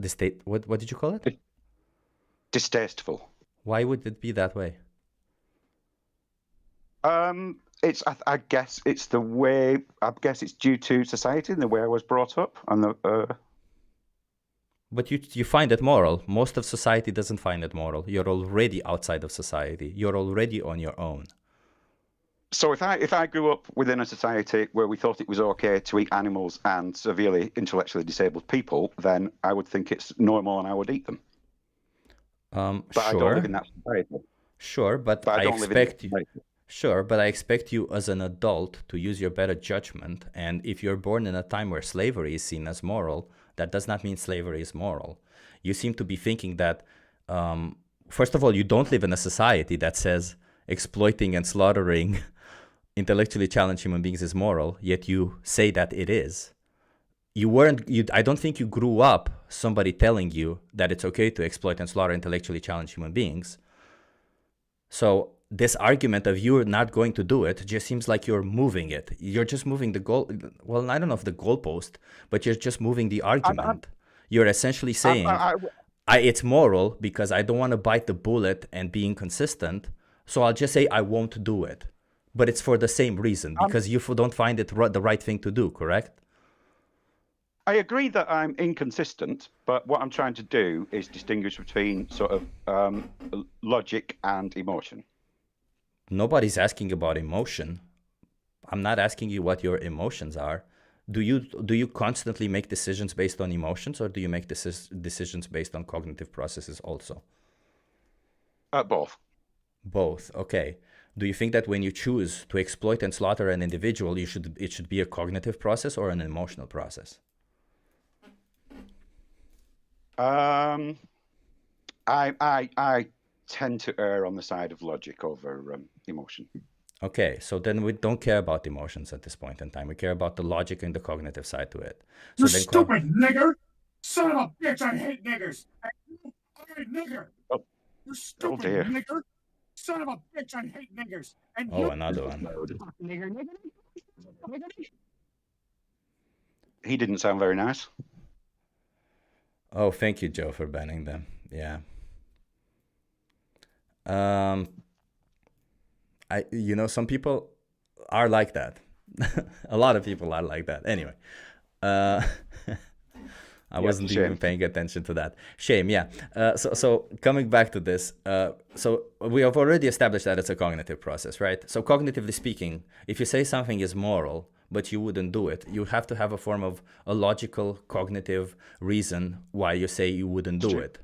What did you call it? Distasteful. Why would it be that way? It's I guess it's the way. I guess it's due to society and the way I was brought up, and the. But you find it moral. Most of society doesn't find it moral. You're already outside of society. You're already on your own. So if I grew up within a society where we thought it was okay to eat animals and severely intellectually disabled people, then I would think it's normal and I would eat them. But sure. I don't live in that society. Sure, but I expect you. Sure, but I expect you as an adult to use your better judgment. And if you're born in a time where slavery is seen as moral, that does not mean slavery is moral. You seem to be thinking that, first of all, you don't live in a society that says exploiting and slaughtering intellectually challenged human beings is moral, yet you say that it is. I don't think you grew up somebody telling you that it's okay to exploit and slaughter intellectually challenged human beings. So this argument of you're not going to do it just seems like you're moving it. You're just moving the goal. Well, I don't know if the goalpost, but you're just moving the argument. You're essentially saying it's moral because I don't want to bite the bullet and be inconsistent. So I'll just say I won't do it. But it's for the same reason, because you don't find it the right thing to do, correct? I agree that I'm inconsistent, but what I'm trying to do is distinguish between sort of logic and emotion. Nobody's asking about emotion. I'm not asking you what your emotions are. Do you constantly make decisions based on emotions, or do you make decisions based on cognitive processes also? Both. Both. Okay. Do you think that when you choose to exploit and slaughter an individual, it should be a cognitive process or an emotional process? I tend to err on the side of logic over emotion. Okay, so then we don't care about emotions at this point in time. We care about the logic and the cognitive side to it. So you stupid nigger! Son of a bitch, I hate niggers! You are a nigger! Oh. You stupid nigger! Son of a bitch, I hate niggers! And oh, another one. He didn't sound very nice. Oh, thank you, Joe, for banning them. Yeah. Some people are like that. A lot of people are like that. Anyway, I wasn't even paying attention to that. Shame, yeah. So coming back to this, so we have already established that it's a cognitive process, right? So cognitively speaking, if you say something is moral, but you wouldn't do it, you have to have a form of a logical cognitive reason why you say you wouldn't do it.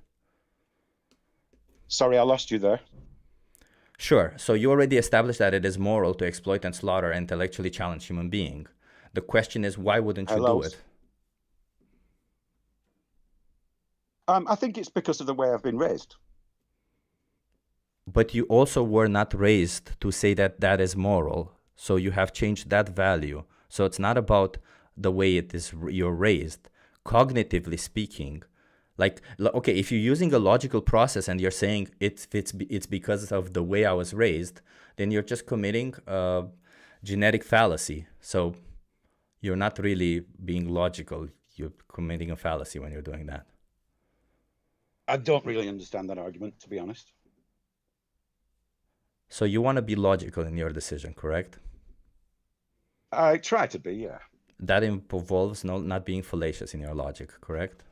Sorry, I lost you there. Sure. So you already established that it is moral to exploit and slaughter an intellectually challenged human being. The question is, why wouldn't you do it? I think it's because of the way I've been raised. But you also were not raised to say that that is moral. So you have changed that value. So it's not about the way it is you're raised. Cognitively speaking, like, okay, if you're using a logical process and you're saying it's because of the way I was raised, then you're just committing a genetic fallacy. So you're not really being logical. You're committing a fallacy when you're doing that. I don't really understand that argument, to be honest. So you want to be logical in your decision, correct? I try to be, yeah. That involves not being fallacious in your logic, correct?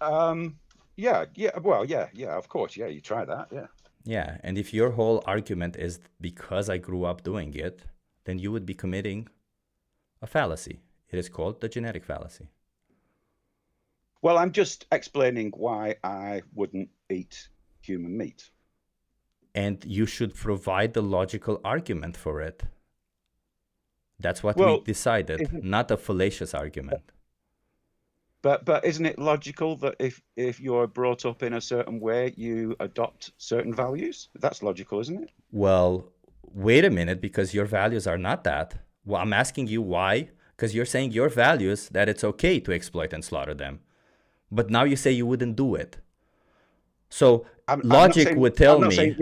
Yeah, well, yeah, of course, yeah, you try that, yeah. Yeah, and if your whole argument is because I grew up doing it, then you would be committing a fallacy. It is called the genetic fallacy. Well, I'm just explaining why I wouldn't eat human meat. And you should provide the logical argument for it. That's what we decided, not a fallacious argument. But isn't it logical that if you're brought up in a certain way, you adopt certain values? That's logical, isn't it? Well, wait a minute, because your values are not that. Well, I'm asking you why, because you're saying your values, that it's okay to exploit and slaughter them. But now you say you wouldn't do it. So logic would tell me...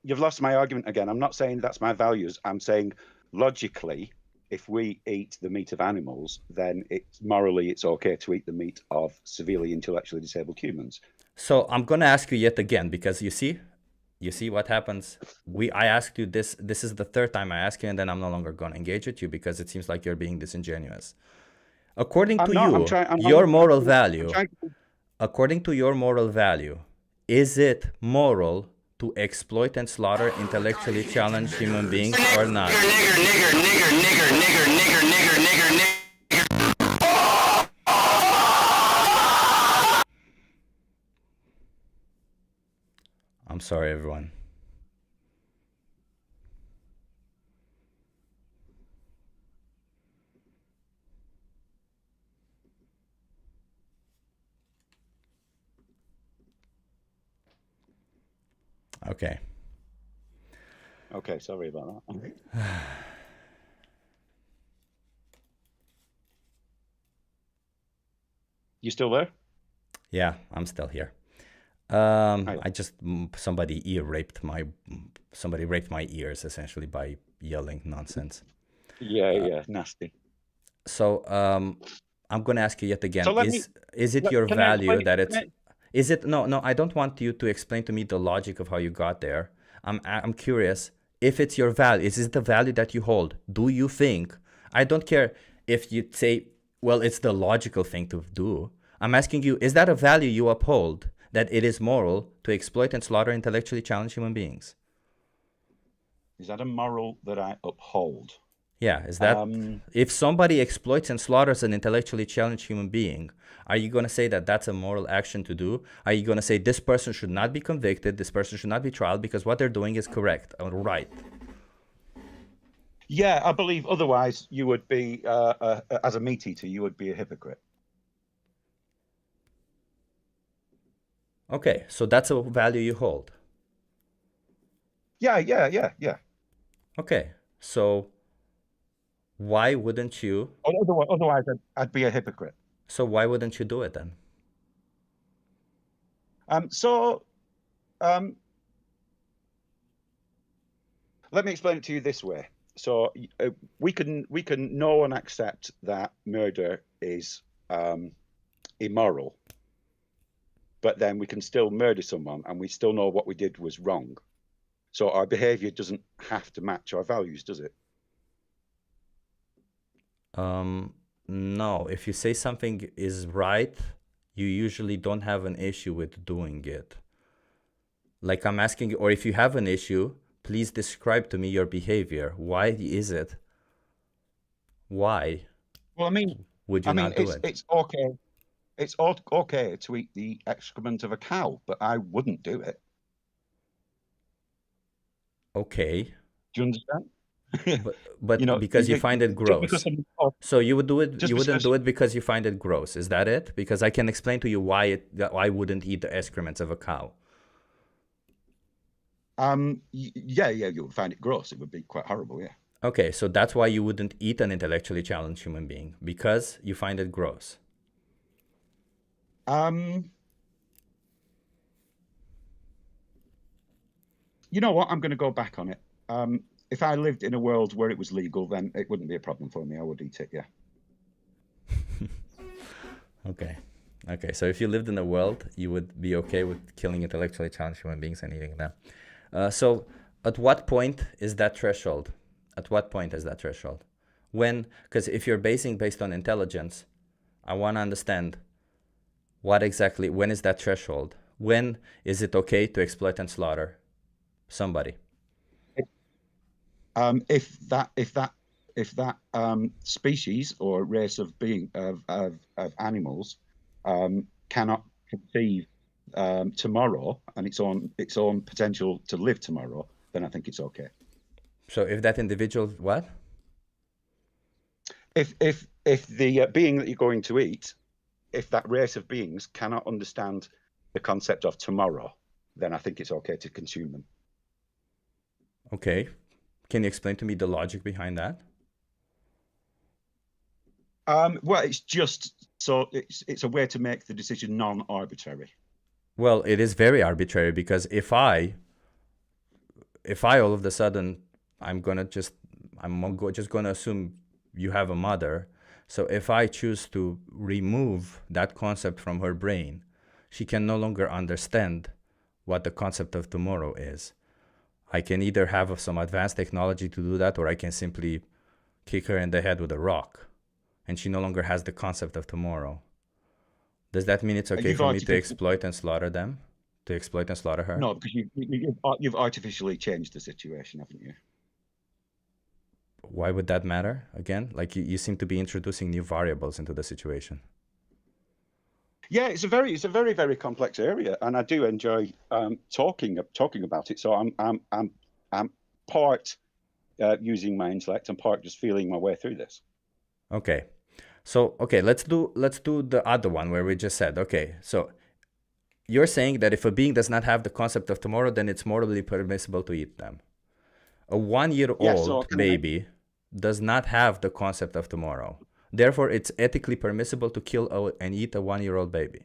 You've lost my argument again. I'm not saying that's my values. I'm saying logically, if we eat the meat of animals, then it's okay to eat the meat of severely intellectually disabled humans. So I'm going to ask you yet again, because you see, You see what happens? I asked you this. This is the third time I ask you, and then I'm no longer going to engage with you because it seems like you're being disingenuous. According to you, your moral value, according to your moral value, is it moral to exploit and slaughter intellectually challenged human beings or not? I'm sorry, everyone. Okay. Okay, sorry about that. You still there? Yeah, I'm still here. I just somebody raped my ears essentially by yelling nonsense. Yeah, nasty. So I'm gonna ask you yet again: so is it your value that it's? Is it no? I don't want you to explain to me the logic of how you got there. I'm curious if it's your value. Is it the value that you hold? Do you think? I don't care if you say, well, it's the logical thing to do. I'm asking you: is that a value you uphold? That it is moral to exploit and slaughter intellectually challenged human beings? Is that a moral that I uphold? Yeah, is that if somebody exploits and slaughters an intellectually challenged human being, are you going to say that that's a moral action to do? Are you going to say this person should not be convicted, this person should not be tried because what they're doing is correct or right? Yeah, I believe otherwise you would be, as a meat eater, you would be a hypocrite. Okay, so that's a value you hold. Yeah. Okay, so why wouldn't you? Otherwise, I'd be a hypocrite. So why wouldn't you do it then? Let me explain it to you this way. So we can know and accept that murder is immoral, but then we can still murder someone and we still know what we did was wrong. So our behavior doesn't have to match our values, does it? No. If you say something is right, you usually don't have an issue with doing it. Like I'm asking you, or if you have an issue, please describe to me your behavior. Why is it? Why? Well, I mean, would you not do it? It's okay. It's okay to eat the excrement of a cow, but I wouldn't do it. Okay. Do you understand? But because you find it gross. So you would do it. You wouldn't do it because you find it gross. Is that it? Because I can explain to you why I wouldn't eat the excrements of a cow. Yeah, you would find it gross. It would be quite horrible. Yeah. Okay, so that's why you wouldn't eat an intellectually challenged human being, because you find it gross. You know what? I'm going to go back on it. If I lived in a world where it was legal, then it wouldn't be a problem for me. I would eat it, yeah. Okay. So if you lived in a world, you would be okay with killing intellectually challenged human beings and eating them. So at what point is that threshold? At what point is that threshold? When, because if you're based on intelligence, I want to understand when is that threshold? When is it okay to exploit and slaughter somebody? If that species or race of animals cannot conceive tomorrow and its own potential to live tomorrow, then I think it's okay. So if that individual, what? If the being that you're going to eat, if that race of beings cannot understand the concept of tomorrow, then I think it's okay to consume them. Okay. Can you explain to me the logic behind that? Well, it's just so it's a way to make the decision non-arbitrary. Well, it is very arbitrary, because if I all of a sudden I'm just going to assume you have a mother. So if I choose to remove that concept from her brain, she can no longer understand what the concept of tomorrow is. I can either have some advanced technology to do that, or I can simply kick her in the head with a rock, and she no longer has the concept of tomorrow. Does that mean it's okay for me to exploit and slaughter them? To exploit and slaughter her? No, because you've artificially changed the situation, haven't you? Why would that matter? Again, like you seem to be introducing new variables into the situation. Yeah, it's a very, very complex area, and I do enjoy talking about it. So I'm part using my intellect and part just feeling my way through this. Okay, so let's do the other one where we just said, okay, so you're saying that if a being does not have the concept of tomorrow, then it's morally permissible to eat them. A 1-year-old baby does not have the concept of tomorrow. Therefore, it's ethically permissible to kill and eat a 1-year-old baby.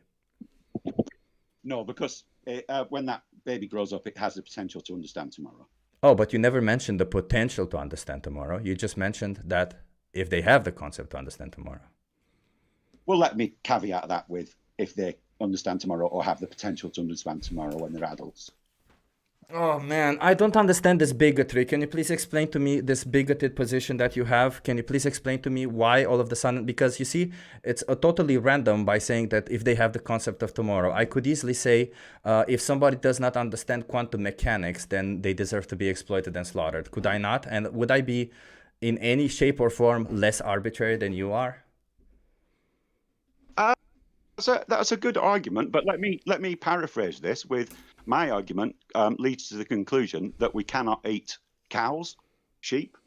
No, because when that baby grows up, it has the potential to understand tomorrow. Oh, but you never mentioned the potential to understand tomorrow. You just mentioned that if they have the concept to understand tomorrow. Well, let me caveat that with if they understand tomorrow or have the potential to understand tomorrow when they're adults. Oh man, I don't understand this bigotry. Can you please explain to me this bigoted position that you have? Can you please explain to me why all of the sudden? Because you see, it's a totally random by saying that if they have the concept of tomorrow. I could easily say if somebody does not understand quantum mechanics, then they deserve to be exploited and slaughtered. Could I not? And would I be in any shape or form less arbitrary than you are? That's a good argument, but let me paraphrase this with my argument leads to the conclusion that we cannot eat cows, sheep.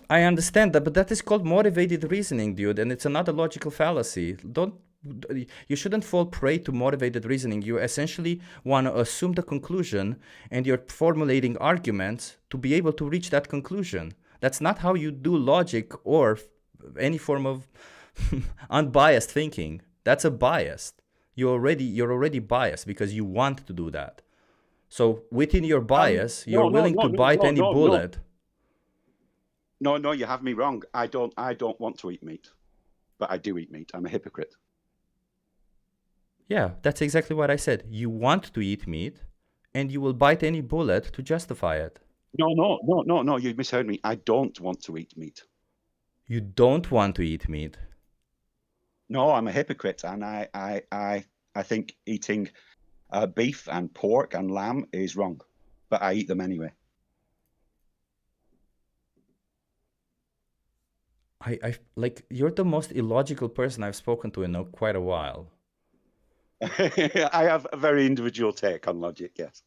I understand that, but that is called motivated reasoning, dude, and it's another logical fallacy. You shouldn't fall prey to motivated reasoning. You essentially want to assume the conclusion, and you're formulating arguments to be able to reach that conclusion. That's not how you do logic or any form of unbiased thinking. That's a bias. You're already biased because you want to do that. So within your bias, you're willing to bite any bullet. No, you have me wrong. I don't want to eat meat, but I do eat meat. I'm a hypocrite. Yeah, that's exactly what I said. You want to eat meat, and you will bite any bullet to justify it. No, you misheard me. I don't want to eat meat. You don't want to eat meat? No, I'm a hypocrite, and I think eating beef and pork and lamb is wrong, but I eat them anyway. I like, you're the most illogical person I've spoken to in quite a while. I have a very individual take on logic, yes.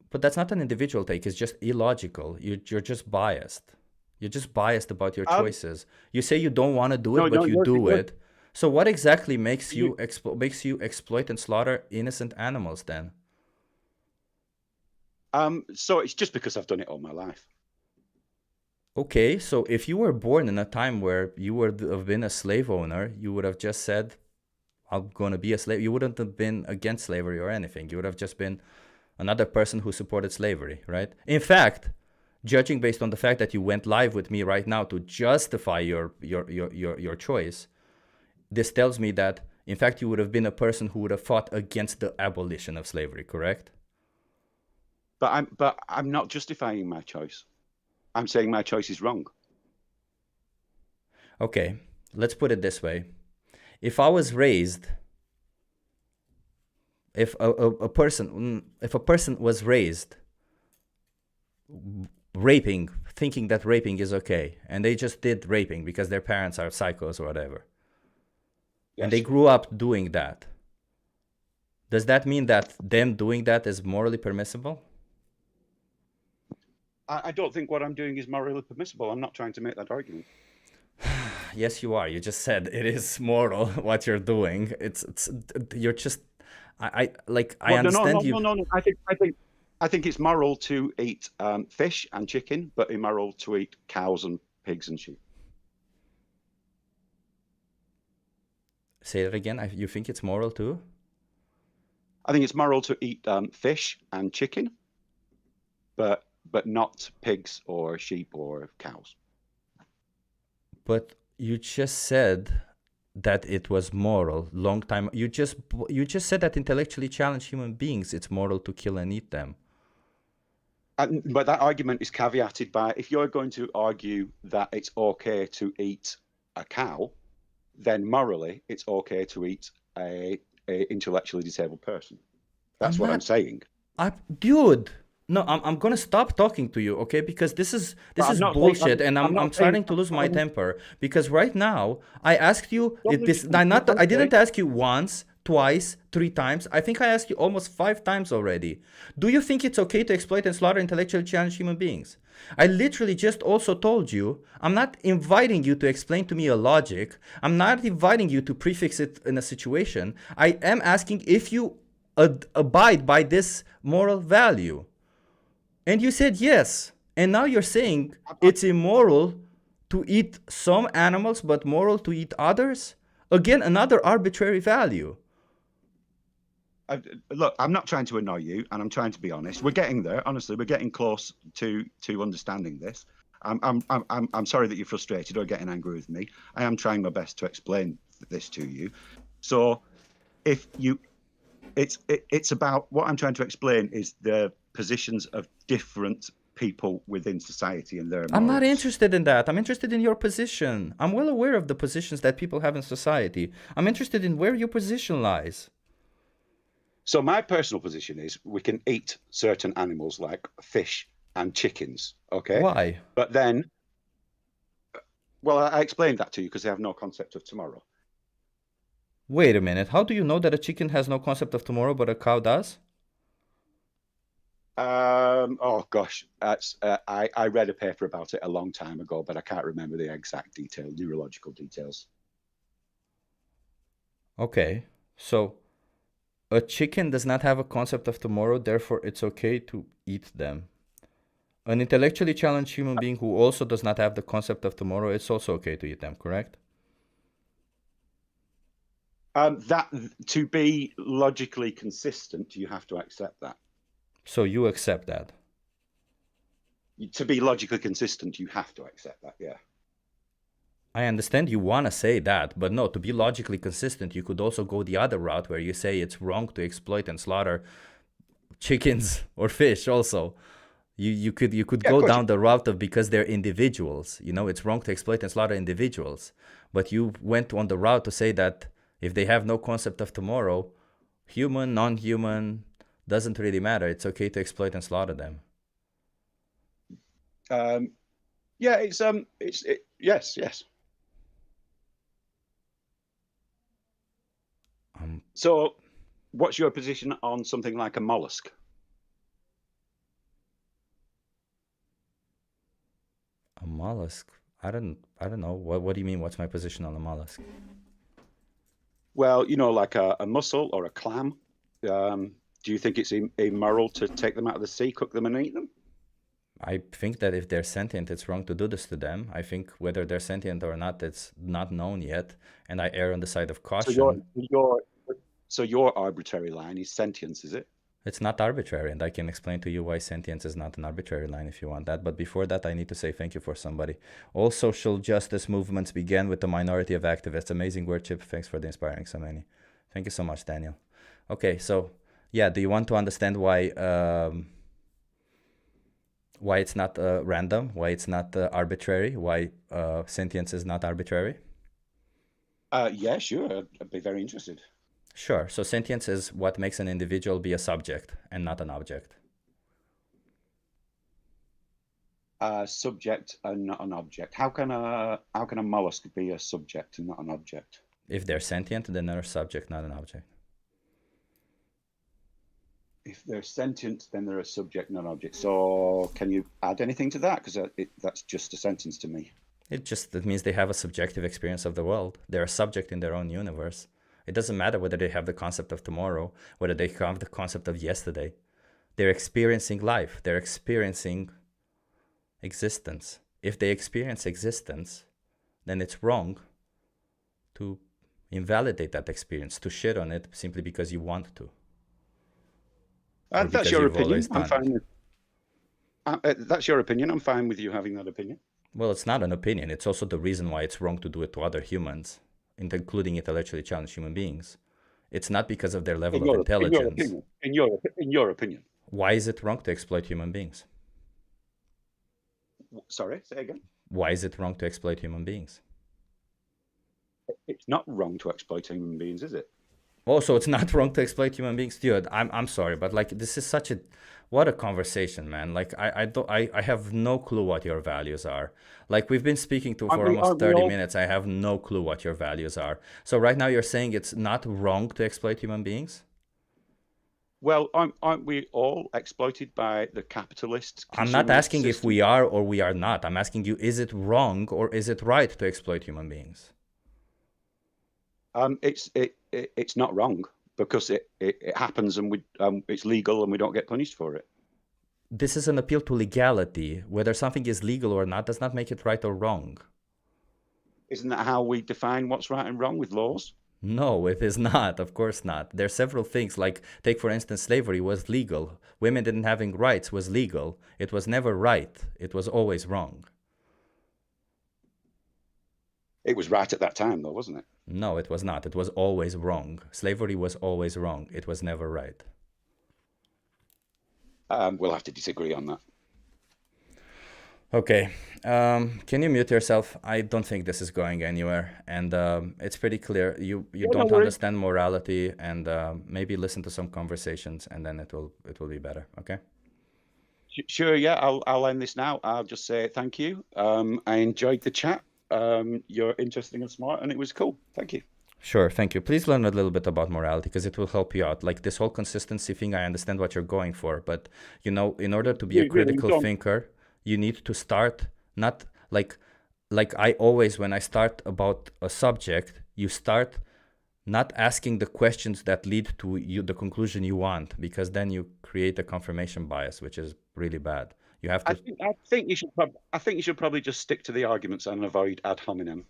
But that's not an individual take. It's just illogical. You're just biased. You're just biased about your choices. You say you don't want to do it, but you do it. So what exactly makes you exploit and slaughter innocent animals then? So it's just because I've done it all my life. Okay, so if you were born in a time where you would have been a slave owner, you would have just said, I'm going to be a slave. You wouldn't have been against slavery or anything. You would have just been another person who supported slavery, right? In fact, judging based on the fact that you went live with me right now to justify your choice, this tells me that, in fact, you would have been a person who would have fought against the abolition of slavery, correct? But I'm not justifying my choice. I'm saying my choice is wrong. Okay, let's put it this way. If I was raised, if a person was raised raping, thinking that raping is okay, and they just did raping because their parents are psychos or whatever, and they grew up doing that, does that mean that them doing that is morally permissible? I don't think what I'm doing is morally permissible. I'm not trying to make that argument. Yes, you are. You just said it is moral what you're doing. You're just I understand you. No. I think it's moral to eat fish and chicken, but immoral to eat cows and pigs and sheep. Say that again. You think it's moral too? I think it's moral to eat fish and chicken, but not pigs or sheep or cows. But you just said that it was moral long time. You just said that intellectually challenged human beings, it's moral to kill and eat them. But that argument is caveated by, if you're going to argue that it's okay to eat a cow, then morally it's okay to eat a intellectually disabled person. That's what I'm saying. Dude, no, I'm gonna stop talking to you, okay? Because this is bullshit, and I'm starting to lose my temper. Because right now I asked you I didn't ask you once, twice, 3 times. I think I asked you almost 5 times already. Do you think it's okay to exploit and slaughter intellectually challenged human beings? I literally just also told you, I'm not inviting you to explain to me a logic. I'm not inviting you to prefix it in a situation. I am asking if you abide by this moral value. And you said yes. And now you're saying it's immoral to eat some animals, but moral to eat others? Again, another arbitrary value. Look, I'm not trying to annoy you, and I'm trying to be honest. We're getting there. Honestly, we're getting close to understanding this. I'm sorry that you're frustrated or getting angry with me. I am trying my best to explain this to you. So, if you, it's about what I'm trying to explain is the positions of different people within society and their morals. I'm not interested in that. I'm interested in your position. I'm well aware of the positions that people have in society. I'm interested in where your position lies. So my personal position is we can eat certain animals like fish and chickens, okay? Why? But then, well, I explained that to you because they have no concept of tomorrow. Wait a minute. How do you know that a chicken has no concept of tomorrow, but a cow does? Oh gosh, I read a paper about it a long time ago, but I can't remember the exact neurological details. Okay, so a chicken does not have a concept of tomorrow, therefore it's okay to eat them. An intellectually challenged human being who also does not have the concept of tomorrow, it's also okay to eat them, correct? That to be logically consistent, you have to accept that. So you accept that? To be logically consistent, you have to accept that, yeah. I understand you want to say that, but no, to be logically consistent, you could also go the other route where you say it's wrong to exploit and slaughter chickens or fish also. You could go down the route of because they're individuals. You know, it's wrong to exploit and slaughter individuals. But you went on the route to say that if they have no concept of tomorrow, human, non-human, doesn't really matter. It's okay to exploit and slaughter them. Yeah, yes. So, what's your position on something like a mollusk? A mollusk? I don't know. What do you mean? What's my position on a mollusk? Well, you know, like a mussel or a clam. Do you think it's immoral to take them out of the sea, cook them and eat them? I think that if they're sentient, it's wrong to do this to them. I think whether they're sentient or not, it's not known yet. And I err on the side of caution. So your arbitrary line is sentience, is it? It's not arbitrary, and I can explain to you why sentience is not an arbitrary line if you want that. But before that, I need to say thank you for somebody. All social justice movements began with a minority of activists. Amazing word, Chip. Thanks for the inspiring so many. Thank you so much, Daniel. Okay, so yeah, do you want to understand why it's not random, why it's not arbitrary, why sentience is not arbitrary? Yeah, sure. I'd be very interested. Sure. So sentience is what makes an individual be a subject and not an object. Subject and not an object. How can a mollusk be a subject and not an object? If they're sentient, then they're a subject, not an object. If they're sentient, then they're a subject, not an object. So can you add anything to that? Because that's just a sentence to me. It means they have a subjective experience of the world. They're a subject in their own universe. It doesn't matter whether they have the concept of tomorrow, whether they have the concept of yesterday. They're experiencing life. They're experiencing existence. If they experience existence, then it's wrong to invalidate that experience, to shit on it simply because you want to. That's your opinion. I'm fine with that's your opinion. I'm fine with you having that opinion. Well, it's not an opinion. It's also the reason why it's wrong to do it to other humans. including intellectually challenged human beings, it's not because of their level of intelligence. In your opinion. Why is it wrong to exploit human beings? Sorry, say again. Why is it wrong to exploit human beings? It's not wrong to exploit human beings, is it? Oh, so it's not wrong to exploit human beings, dude. I'm sorry, but like this is such a what a conversation, man. Like I have no clue what your values are. Like we've been speaking for almost 30 minutes. I have no clue what your values are. So right now you're saying it's not wrong to exploit human beings? Well, aren't we all exploited by the capitalist? I'm not asking if we are or we are not. I'm asking you, is it wrong or is it right to exploit human beings? It's not wrong because it happens and it's legal and we don't get punished for it. This is an appeal to legality. Whether something is legal or not does not make it right or wrong. Isn't that how we define what's right and wrong with laws? No, it is not. Of course not. There are several things, like take for instance, slavery was legal. Women didn't having rights was legal. It was never right. It was always wrong. It was right at that time, though, wasn't it? No, it was not. It was always wrong. Slavery was always wrong. It was never right. We'll have to disagree on that. Okay. Can you mute yourself? I don't think this is going anywhere. And it's pretty clear. You don't understand morality, and maybe listen to some conversations, and then it will be better. Okay? Sure, yeah. I'll end this now. I'll just say thank you. I enjoyed the chat. You're interesting and smart, and it was cool. Thank you. Sure, thank you. Please learn a little bit about morality because it will help you out. Like this whole consistency thing, I understand what you're going for, but you know, in order to be a critical thinker, you need to start not like I always, when I start about a subject, you start not asking the questions that lead to the conclusion you want, because then you create a confirmation bias, which is really bad. You have to. I think you should probably just stick to the arguments and avoid ad hominem.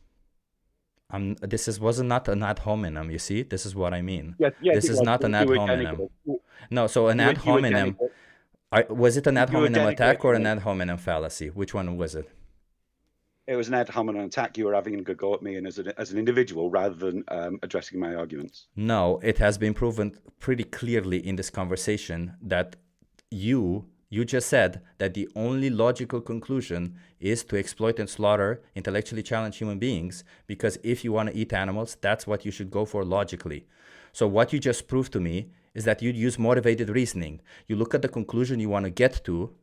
This wasn't not an ad hominem. You see, this is what I mean. Yes, this is not an ad hominem. No, so an ad hominem. Was it an ad hominem attack or an ad hominem fallacy? Which one was it? It was an ad hominem attack. You were having a go at me and as an individual rather than addressing my arguments. No, it has been proven pretty clearly in this conversation that you just said that the only logical conclusion is to exploit and slaughter intellectually challenged human beings, because if you want to eat animals, that's what you should go for logically. So what you just proved to me is that you use motivated reasoning. You look at the conclusion you want to get to,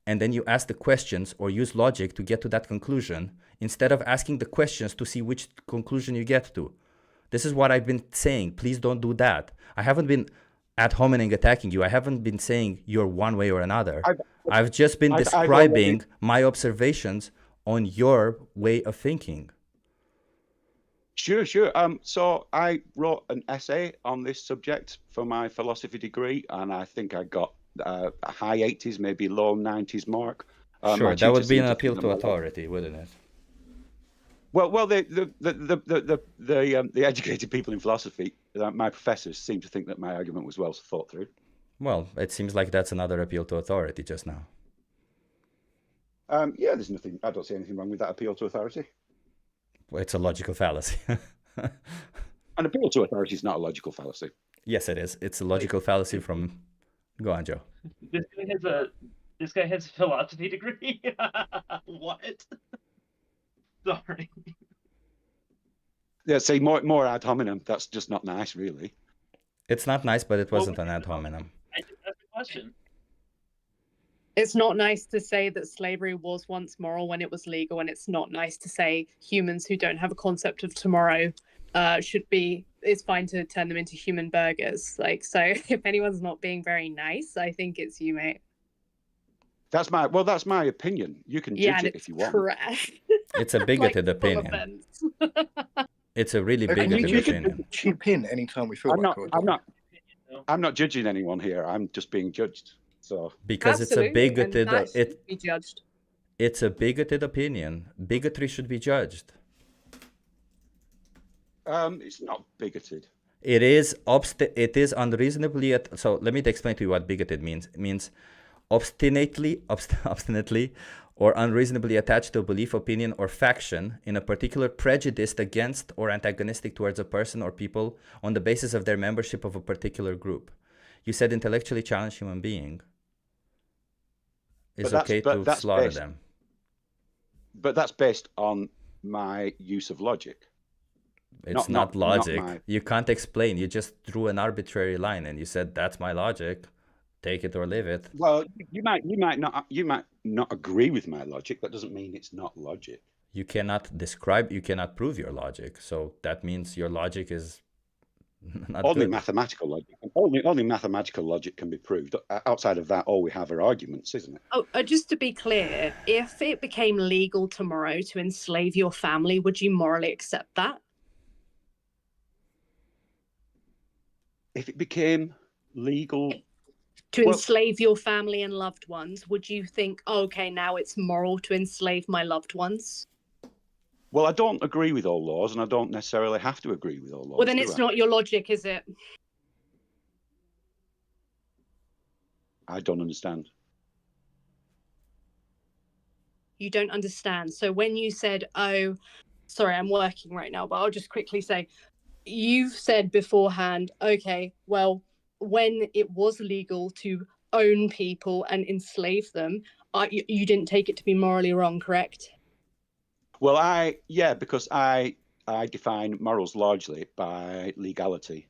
and then you ask the questions or use logic to get to that conclusion, instead of asking the questions to see which conclusion you get to. This is what I've been saying. Please don't do that. I haven't been ad hominem attacking you. I haven't been saying you're one way or another. I've just been describing my observations on your way of thinking. Sure. So I wrote an essay on this subject for my philosophy degree, and I think I got a high 80s, maybe low 90s mark. Sure, that would be an appeal to authority, wouldn't it? Well, the educated people in philosophy, my professors, seem to think that my argument was well thought through. Well, it seems like that's another appeal to authority just now. Yeah, there's nothing. I don't see anything wrong with that appeal to authority. Well, it's a logical fallacy. An appeal to authority is not a logical fallacy. Yes, it is. It's a logical fallacy from. Go on, Joe. This guy has a philosophy degree. What? Sorry. Yeah, say more ad hominem. That's just not nice, really. It's not nice, but it wasn't an ad hominem. I just asked a question. It's not nice to say that slavery was once moral when it was legal, and it's not nice to say humans who don't have a concept of tomorrow it's fine to turn them into human burgers. Like, so if anyone's not being very nice, I think it's you, mate. That's my opinion. You can judge it if you want. Trash. It's a bigoted opinion. It's a really bigoted opinion. We can chip in anytime we feel I'm not judging anyone here. I'm just being judged. So because absolutely, it's a bigoted be judged. It's a bigoted opinion. Bigotry should be judged. It's not bigoted. It is unreasonably. So let me explain to you what bigoted means. It means obstinately or unreasonably attached to a belief, opinion, or faction in a particular prejudiced against or antagonistic towards a person or people on the basis of their membership of a particular group. You said intellectually challenged human being is okay to slaughter them. But that's based on my use of logic. It's not logic. You can't explain. You just drew an arbitrary line and you said, that's my logic. Take it or leave it. Well, you might not agree with my logic. That doesn't mean it's not logic. You cannot describe, you cannot prove your logic. So that means your logic is not only good. Mathematical logic. Only mathematical logic can be proved. Outside of that, all we have are arguments, isn't it? Oh, just to be clear, if it became legal tomorrow to enslave your family, would you morally accept that? If it became legal to enslave your family and loved ones, would you think, oh, okay, now it's moral to enslave my loved ones? Well, I don't agree with all laws, and I don't necessarily have to agree with all laws. Well, then it's not your logic, is it? I don't understand. You don't understand. So when you said, oh, sorry, I'm working right now, but I'll just quickly say, you've said beforehand, okay, well, when it was legal to own people and enslave them, you didn't take it to be morally wrong, correct? Well, because I define morals largely by legality.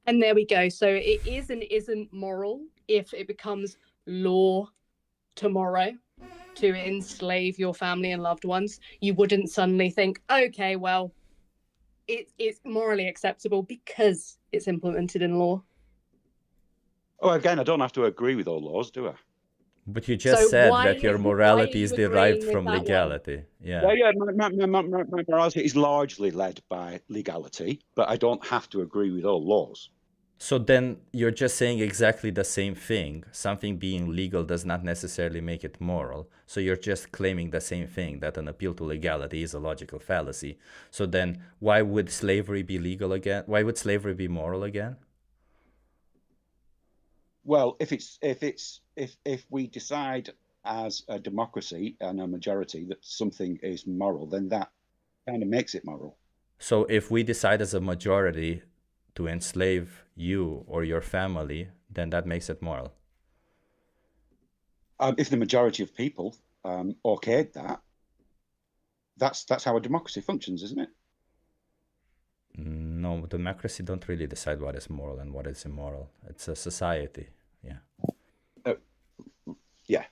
And there we go. So it is and isn't moral if it becomes law tomorrow to enslave your family and loved ones. You wouldn't suddenly think, okay, well, it's morally acceptable because it's implemented in law. Oh, again, I don't have to agree with all laws, do I? But you just said that your morality is derived from legality. Yeah. My morality is largely led by legality, but I don't have to agree with all laws. So then you're just saying exactly the same thing. Something being legal does not necessarily make it moral. So you're just claiming the same thing, that an appeal to legality is a logical fallacy. So then why would slavery be legal again? Why would slavery be moral again? Well, if we decide as a democracy and a majority that something is moral, then that kind of makes it moral. So if we decide as a majority to enslave you or your family, then that makes it moral. If the majority of people okayed that, that's how a democracy functions, isn't it? No, democracy don't really decide what is moral and what is immoral. It's a society, yeah. Yeah,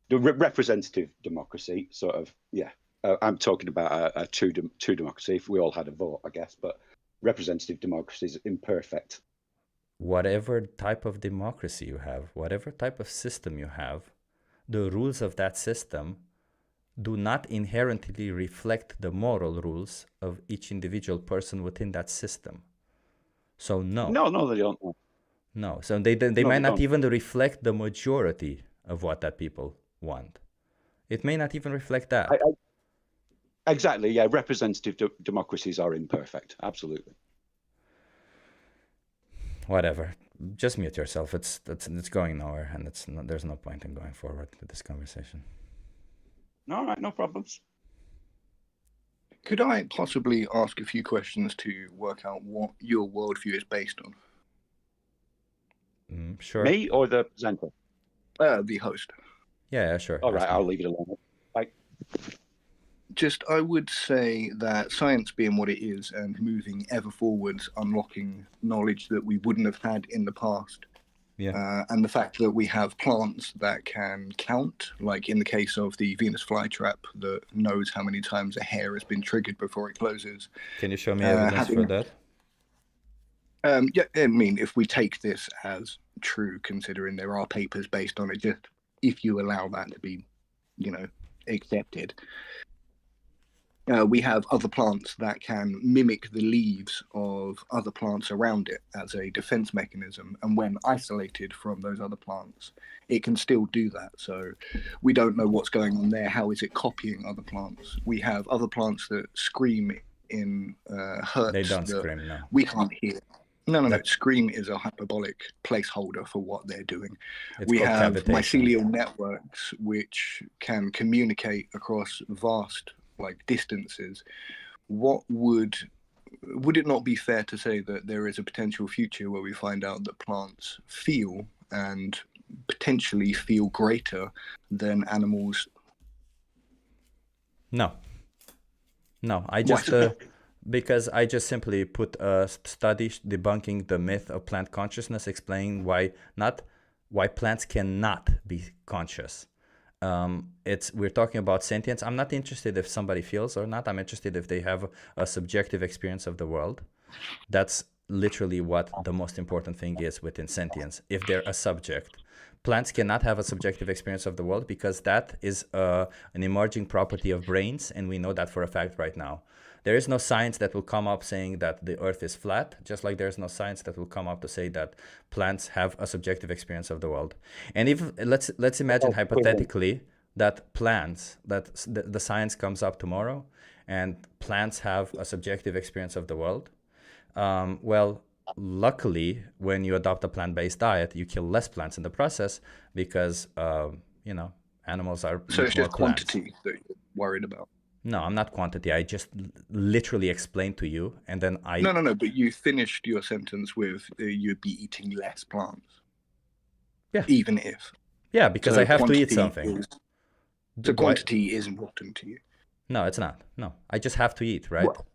the representative democracy, sort of, yeah. I'm talking about a true democracy, if we all had a vote, I guess, but representative democracy is imperfect. Whatever type of democracy you have, whatever type of system you have, the rules of that system do not inherently reflect the moral rules of each individual person within that system. So no. No, they don't. No, so they might not even reflect the majority of what that people want. It may not even reflect that. Exactly, yeah. Representative democracies are imperfect, absolutely. Whatever. Just mute yourself. It's going nowhere, and there's no point in going forward with this conversation. All right, no problems. Could I possibly ask a few questions to work out what your worldview is based on? Sure. Me or the presenter? The host. Yeah, sure. All right, I'll leave it alone. Bye. Just, I would say that science being what it is and moving ever forwards, unlocking knowledge that we wouldn't have had in the past. Yeah. And the fact that we have plants that can count, like in the case of the Venus flytrap that knows how many times a hair has been triggered before it closes. Can you show me evidence for that? Yeah, I mean, if we take this as true, considering there are papers based on it, just if you allow that to be, accepted. We have other plants that can mimic the leaves of other plants around it as a defense mechanism. And when isolated from those other plants, it can still do that. So we don't know what's going on there. How is it copying other plants? We have other plants that scream in hertz. They don't scream, no. We can't hear. No. Scream is a hyperbolic placeholder for what they're doing. It's We called have cavitation. mycelial networks which can communicate across vast distances. Would it not be fair to say that there is a potential future where we find out that plants feel and potentially feel greater than animals? No, I just because I just simply put a study debunking the myth of plant consciousness, explaining why plants cannot be conscious. We're talking about sentience. I'm not interested if somebody feels or not. I'm interested if they have a subjective experience of the world. That's literally what the most important thing is within sentience. If they're a subject, plants cannot have a subjective experience of the world because that is an emerging property of brains, and we know that for a fact right now. There is no science that will come up saying that the earth is flat, just like there's no science that will come up to say that plants have a subjective experience of the world. And if let's imagine hypothetically that plants, that the science comes up tomorrow and plants have a subjective experience of the world, well, luckily, when you adopt a plant-based diet, you kill less plants in the process because, animals are So it's just plants. quantity that you're worried about? No, I'm not quantity. I just literally explained to you, and then I... No, but you finished your sentence with you'd be eating less plants. Yeah. Even if. Yeah, because I have to eat something. So quantity is important to you? No, it's not. No, I just have to eat, right? Well,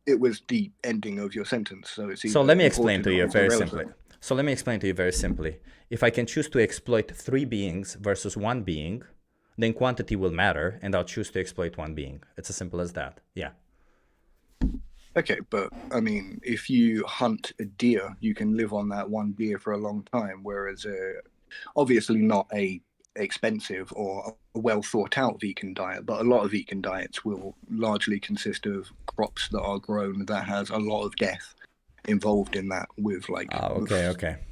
it was the ending of your sentence, so it's So let me explain to you very simply. If I can choose to exploit 3 beings versus 1 being, then quantity will matter, and I'll choose to exploit 1 being. It's as simple as that. Yeah. Okay, but I mean, if you hunt a deer, you can live on that 1 deer for a long time, whereas obviously not a expensive or a well thought out vegan diet, but a lot of vegan diets will largely consist of crops that are grown that has a lot of death involved in that with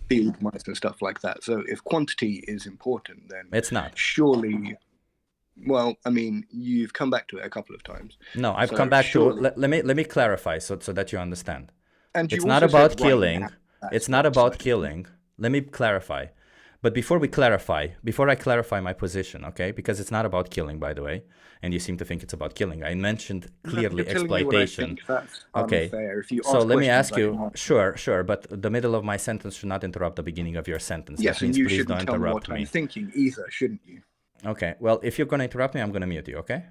field mice and stuff like that. So if quantity is important, then it's not. Surely, well, I mean, you've come back to it a couple of times. No, I've come back to it. Let me clarify so that you understand. And it's not about killing. It's not about killing. Let me clarify. But before I clarify my position, okay? Because it's not about killing, by the way, and you seem to think it's about killing. I mentioned clearly exploitation. Okay. So let me ask you. Sure, but the middle of my sentence should not interrupt the beginning of your sentence. Yes, that means and you please shouldn't don't tell me interrupt what me. I'm thinking either, shouldn't you? Okay. Well, if you're going to interrupt me, I'm going to mute you. Okay.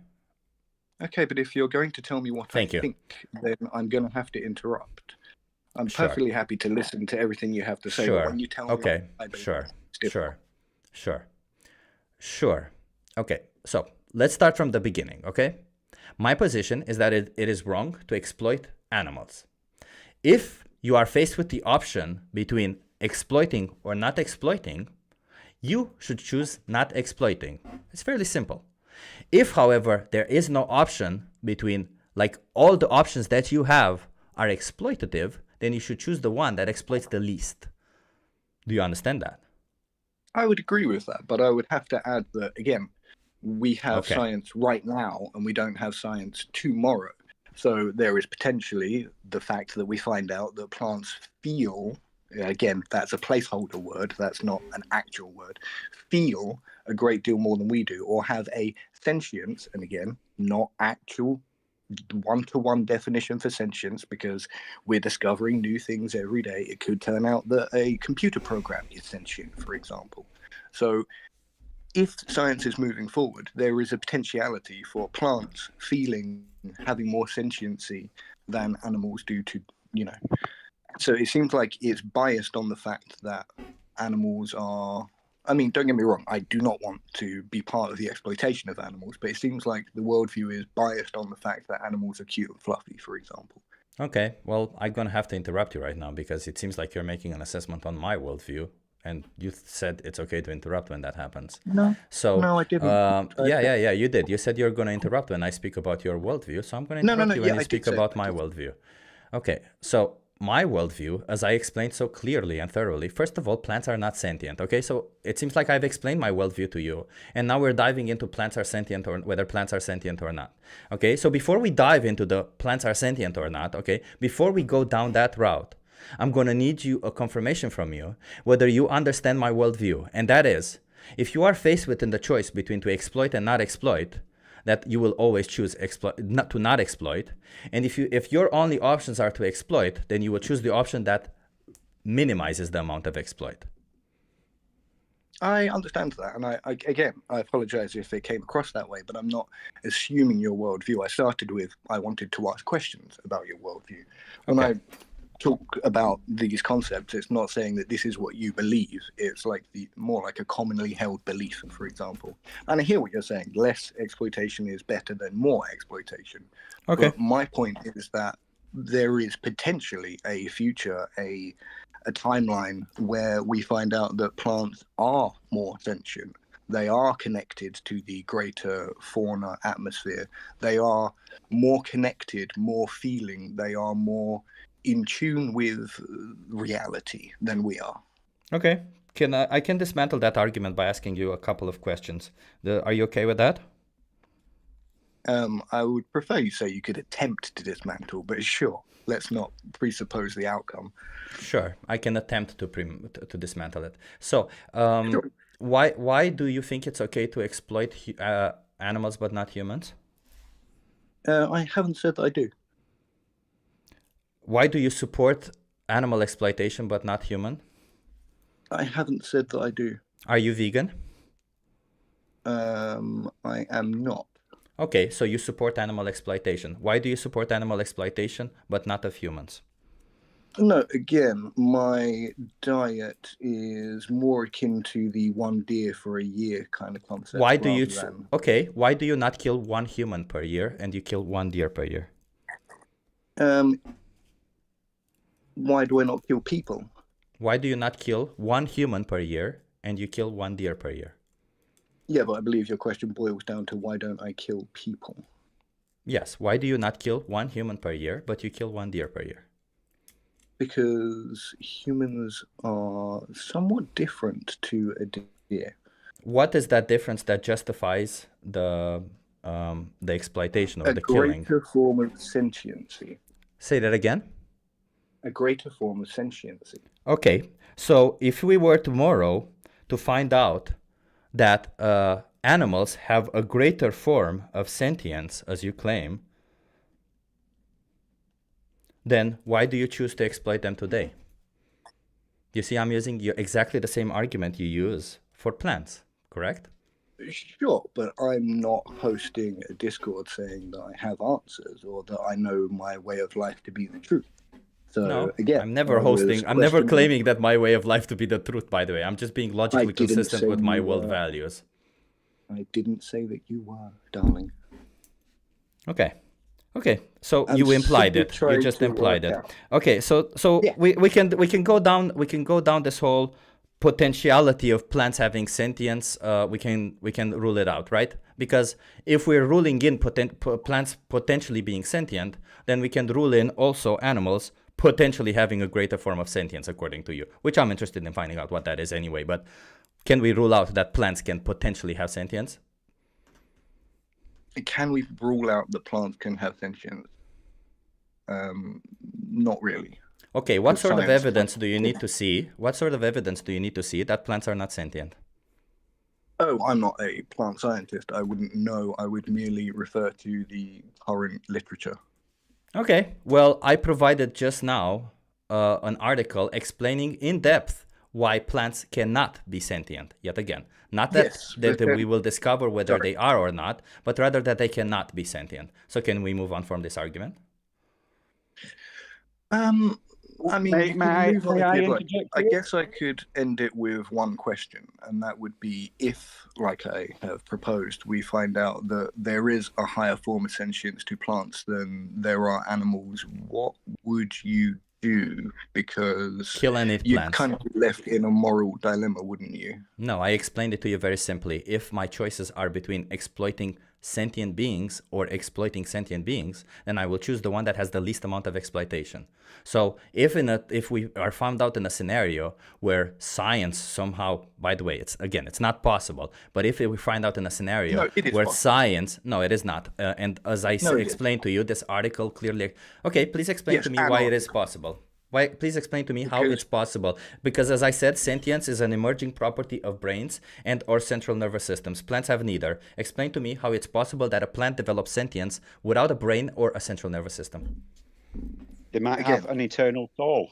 Okay, but if you're going to tell me what I think, then I'm going to have to interrupt. I'm perfectly happy to listen to everything you have to say. Sure. But when you tell me, Sure. Okay. So let's start from the beginning. Okay. My position is that it is wrong to exploit animals. If you are faced with the option between exploiting or not exploiting, you should choose not exploiting. It's fairly simple. If, however, there is no option between, all the options that you have are exploitative, then you should choose the one that exploits the least. Do you understand that? I would agree with that, but I would have to add that, again, we have science right now and we don't have science tomorrow. So there is potentially the fact that we find out that plants feel, again, that's a placeholder word, that's not an actual word, feel a great deal more than we do, or have a sentience, and again, not actual one-to-one definition for sentience, because we're discovering new things every day. It could turn out that a computer program is sentient, for example. So if science is moving forward, there is a potentiality for plants feeling, having more sentiency than animals do to, So it seems like it's biased on the fact that animals are... I mean, don't get me wrong, I do not want to be part of the exploitation of animals, but it seems like the worldview is biased on the fact that animals are cute and fluffy, for example. Okay, well, I'm going to have to interrupt you right now because it seems like you're making an assessment on my worldview, and you said it's okay to interrupt when that happens. No, I didn't. Yeah, you did. You said you're going to interrupt when I speak about your worldview, so I'm going to interrupt you when you speak about my worldview. Okay, so... my worldview, as I explained so clearly and thoroughly, first of all, plants are not sentient. Okay, so it seems like I've explained my worldview to you, and now we're diving into plants are sentient or whether plants are sentient or not. Okay, so before we dive into the plants are sentient or not, okay, before we go down that route, I'm going to need a confirmation from you whether you understand my worldview. And that is, if you are faced with the choice between to exploit and not exploit, that you will always choose not exploit. And if your only options are to exploit, then you will choose the option that minimizes the amount of exploit. I understand that, and I apologize if it came across that way, but I'm not assuming your worldview. I started with I wanted to ask questions about your worldview. When I talk about these concepts, it's not saying that this is what you believe. It's like more like a commonly held belief, for example. And I hear what you're saying. Less exploitation is better than more exploitation. Okay. But my point is that there is potentially a future, a timeline where we find out that plants are more sentient. They are connected to the greater fauna atmosphere. They are more connected, more feeling. They are more in tune with reality than we are. Okay. I can dismantle that argument by asking you a couple of questions. Are you okay with that? I would prefer you say you could attempt to dismantle, but sure, let's not presuppose the outcome. Sure, I can attempt to dismantle it. So, sure. Why do you think it's okay to exploit animals but not humans? I haven't said that I do. Why do you support animal exploitation but not human? I haven't said that I do. Are you vegan? I am not. Okay, so you support animal exploitation. Why do you support animal exploitation but not of humans? No, again, my diet is more akin to the one deer for a year kind of concept. Why do you why do you not kill one human per year and you kill one deer per year? Why do I not kill people? Why do you not kill one human per year and you kill one deer per year? Yeah, but I believe your question boils down to why don't I kill people? Yes, why do you not kill one human per year, but you kill one deer per year? Because humans are somewhat different to a deer. What is that difference that justifies the exploitation or the killing? A greater form of sentiency. Say that again? A greater form of sentiency. Okay, so if we were tomorrow to find out that animals have a greater form of sentience, as you claim, then why do you choose to exploit them today? You see, I'm using exactly the same argument you use for plants, correct? Sure, but I'm not hosting a Discord saying that I have answers or that I know my way of life to be the truth. So no, again, I'm never claiming that my way of life to be the truth, by the way. I'm just being logically consistent with my world values. I didn't say that you were, darling. Okay. Okay, so you implied it. You just implied it. Okay, so yeah. we can go down this whole potentiality of plants having sentience. We can rule it out, right? Because if we're ruling in plants potentially being sentient, then we can rule in also animals potentially having a greater form of sentience, according to you, which I'm interested in finding out what that is anyway. But can we rule out that plants can potentially have sentience? Can we rule out that plants can have sentience? Not really. Okay, what sort of evidence do you need to see? What sort of evidence do you need to see that plants are not sentient? Oh, I'm not a plant scientist. I wouldn't know. I would merely refer to the current literature. Okay, well, I provided just now an article explaining in depth why plants cannot be sentient, yet again. Not that, that we will discover whether they are or not, but rather that they cannot be sentient. So can we move on from this argument? I mean, I guess I could end it with one question, and that would be if, like I have proposed, we find out that there is a higher form of sentience to plants than there are animals, what would you do? Because kill any you'd plants. kind of be left in a moral dilemma, wouldn't you? No, I explained it to you very simply. If my choices are between exploiting sentient beings or exploiting sentient beings, then I will choose the one that has the least amount of exploitation. So if we are found out in a scenario where science somehow, by the way, it's not possible, but if we find out in a scenario where science, no, it is not. And as I explained to you, this article clearly, okay, please explain to me why it is possible. Why? Please explain to me how it's possible. Because as I said, sentience is an emerging property of brains and or central nervous systems. Plants have neither. Explain to me how it's possible that a plant develops sentience without a brain or a central nervous system. They might have an internal soul.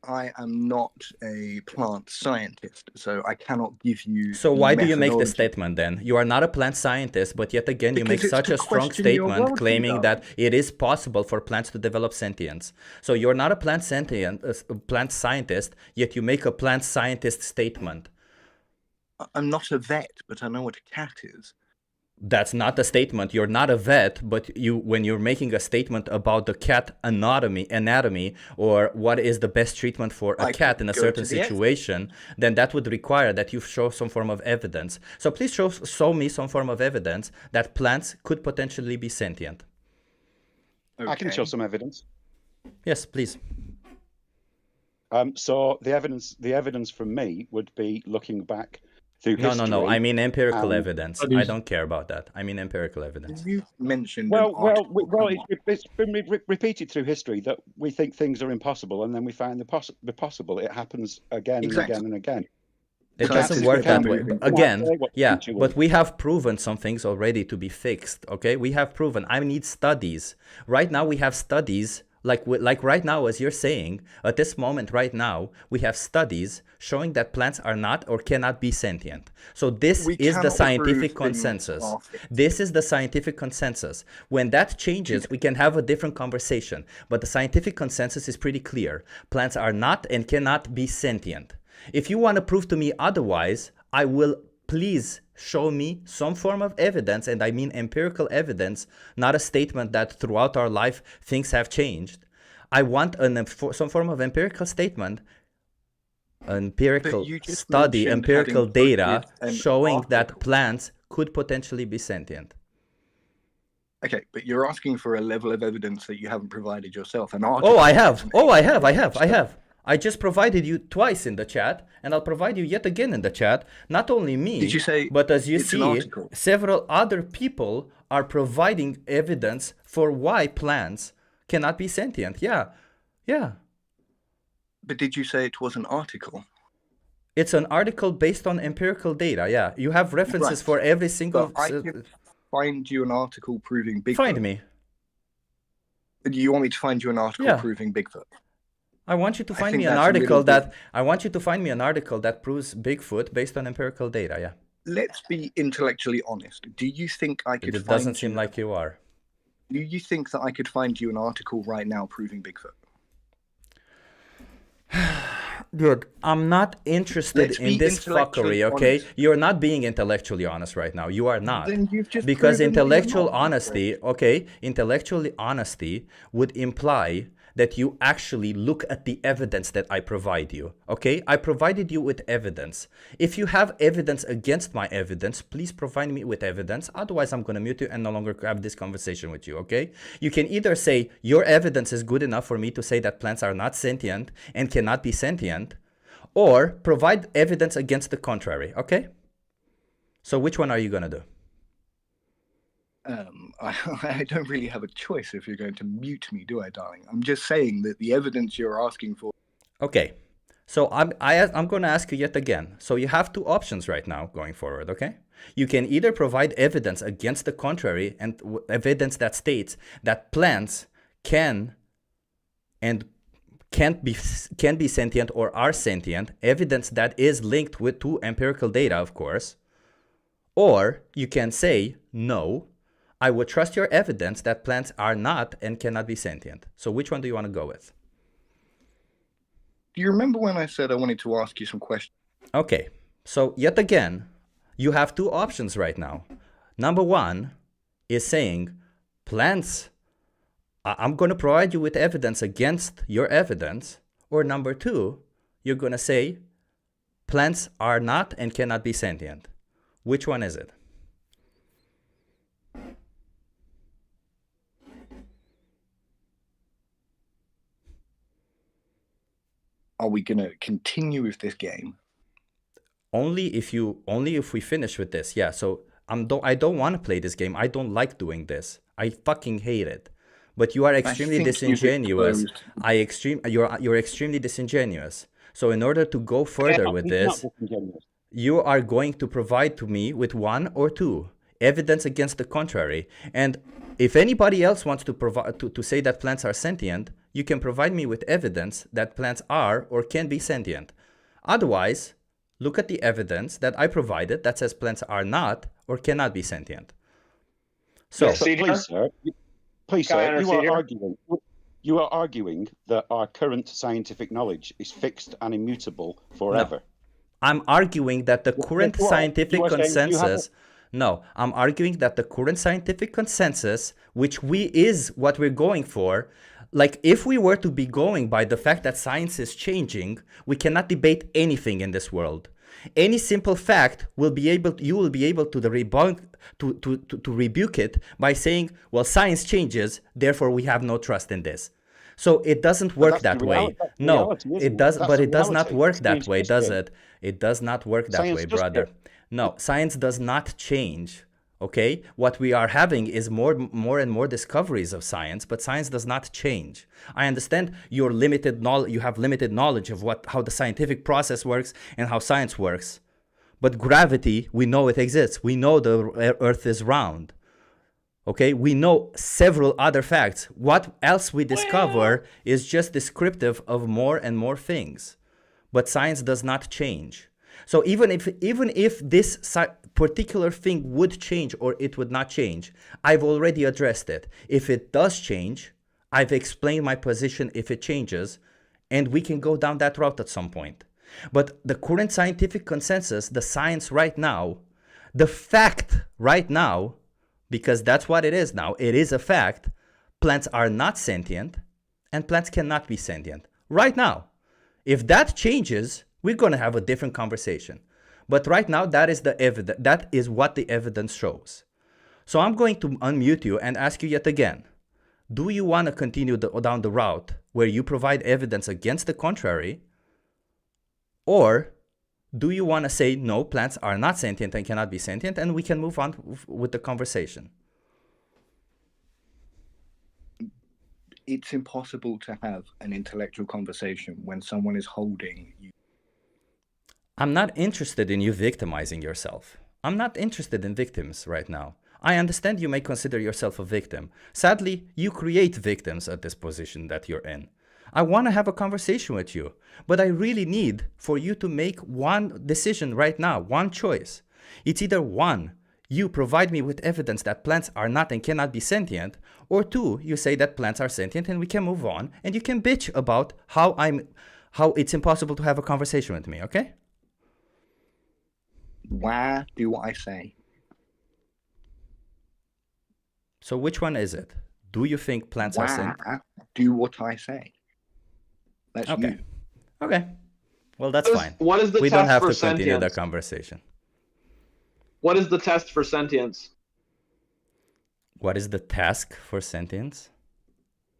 I am not a plant scientist, so I cannot give you. So why do you make this statement then? You are not a plant scientist, but yet again you make such a strong statement claiming that it is possible for plants to develop sentience. So you're not a plant scientist, yet you make a plant scientist statement. I'm not a vet, but I know what a cat is. That's not a statement. You're not a vet, but when you're making a statement about the cat anatomy, or what is the best treatment for a cat in a certain situation, then that would require that you show some form of evidence. So please show me some form of evidence that plants could potentially be sentient. Okay. I can show some evidence. Yes, please. So the evidence from me would be looking back through history. No. I mean empirical evidence. I don't care about that. I mean empirical evidence. You mentioned it's been repeated through history that we think things are impossible, and then we find the possible. It happens again and again and again. It doesn't work that way. Again, yeah, but we have proven some things already to be fixed. Okay, we have proven. I need studies. Right now, we have studies. Like right now, as you're saying, at this moment right now, we have studies showing that plants are not or cannot be sentient. So this is the scientific consensus. This is the scientific consensus. When that changes, we can have a different conversation. But the scientific consensus is pretty clear. Plants are not and cannot be sentient. If you want to prove to me otherwise, I will. Please show me some form of evidence, and I mean empirical evidence, not a statement that throughout our life things have changed. I want some form of empirical statement, empirical study, empirical data showing that plants could potentially be sentient. Okay, but you're asking for a level of evidence that you haven't provided yourself. I have. I just provided you twice in the chat, and I'll provide you yet again in the chat. Not only me, did you say but as you see, several other people are providing evidence for why plants cannot be sentient. Yeah. But did you say it was an article? It's an article based on empirical data. Yeah, you have references for every single. But I could find you an article proving Bigfoot. Find me. Do you want me to find you an article proving Bigfoot? I want you to find me an article that proves Bigfoot based on empirical data. Yeah. Let's be intellectually honest. Do you think I could? It doesn't seem like you are. Do you think that I could find you an article right now proving Bigfoot? Dude, I'm not interested in this fuckery, okay? Honest. You're not being intellectually honest right now. You are not. Then you've just because intellectual honesty, okay? Intellectual honesty would imply that you actually look at the evidence that I provide you, okay? I provided you with evidence. If you have evidence against my evidence, please provide me with evidence. Otherwise, I'm gonna mute you and no longer have this conversation with you, okay? You can either say your evidence is good enough for me to say that plants are not sentient and cannot be sentient, or provide evidence against the contrary, okay? So which one are you gonna do? I don't really have a choice if you're going to mute me, do I, darling? I'm just saying that the evidence you're asking for. Okay, so I'm going to ask you yet again. So you have two options right now going forward, okay? You can either provide evidence against the contrary and evidence that states that plants can be sentient or are sentient, evidence that is linked to empirical data, of course. Or you can say, no, I would trust your evidence that plants are not and cannot be sentient. So which one do you want to go with? Do you remember when I said I wanted to ask you some questions? Okay, so yet again, you have two options right now. Number one is saying plants, I'm going to provide you with evidence against your evidence. Or number two, you're going to say plants are not and cannot be sentient. Which one is it? Are we going to continue with this game? Only if we finish with this. Yeah, so I don't want to play this game. I don't like doing this. I fucking hate it. But you are extremely disingenuous. Exposed. You're extremely disingenuous. So in order to go further with this, you are going to provide to me with 1 or 2 evidence against the contrary. And if anybody else wants to provide to say that plants are sentient, you can provide me with evidence that plants are or can be sentient. Otherwise, look at the evidence that I provided that says plants are not or cannot be sentient. So, please, sir, you are arguing that our current scientific knowledge is fixed and immutable forever. No. I'm arguing that the current scientific consensus... No, I'm arguing that the current scientific consensus, which is what we're going for, like if we were to be going by the fact that science is changing, we cannot debate anything in this world. Any simple fact you will be able to rebuke it by saying, well, science changes, therefore we have no trust in this. So it doesn't work that way. No, it does, but it does not work that way, does it? It does not work that way, brother. No, science does not change. Okay, what we are having is more and more discoveries of science, but science does not change. I understand you have limited knowledge of how the scientific process works and how science works. But gravity, we know it exists. We know the Earth is round. Okay, we know several other facts. What else we discover is just descriptive of more and more things. But science does not change. So even if this particular thing would change or it would not change, I've already addressed it. If it does change, I've explained my position if it changes, and we can go down that route at some point. But the current scientific consensus, the science right now, the fact right now, because that's what it is now, it is a fact, plants are not sentient and plants cannot be sentient right now. If that changes, we're going to have a different conversation. But right now, that is the evidence. That is what the evidence shows. So I'm going to unmute you and ask you yet again, do you want to continue down the route where you provide evidence against the contrary? Or do you want to say, no, plants are not sentient and cannot be sentient, and we can move on with the conversation? It's impossible to have an intellectual conversation when someone is holding you. I'm not interested in you victimizing yourself. I'm not interested in victims right now. I understand you may consider yourself a victim. Sadly, you create victims at this position that you're in. I want to have a conversation with you, but I really need for you to make one decision right now, one choice. It's either 1, you provide me with evidence that plants are not and cannot be sentient, or 2, you say that plants are sentient and we can move on, and you can bitch about how it's impossible to have a conversation with me, okay? Why do what I say? So which one is it? Do you think plants are sentient? Do what I say. That's okay. You. Okay. Well, that's fine. What is the we test don't have for to continue sentience? the conversation. What is the test for sentience? What is the task for sentience?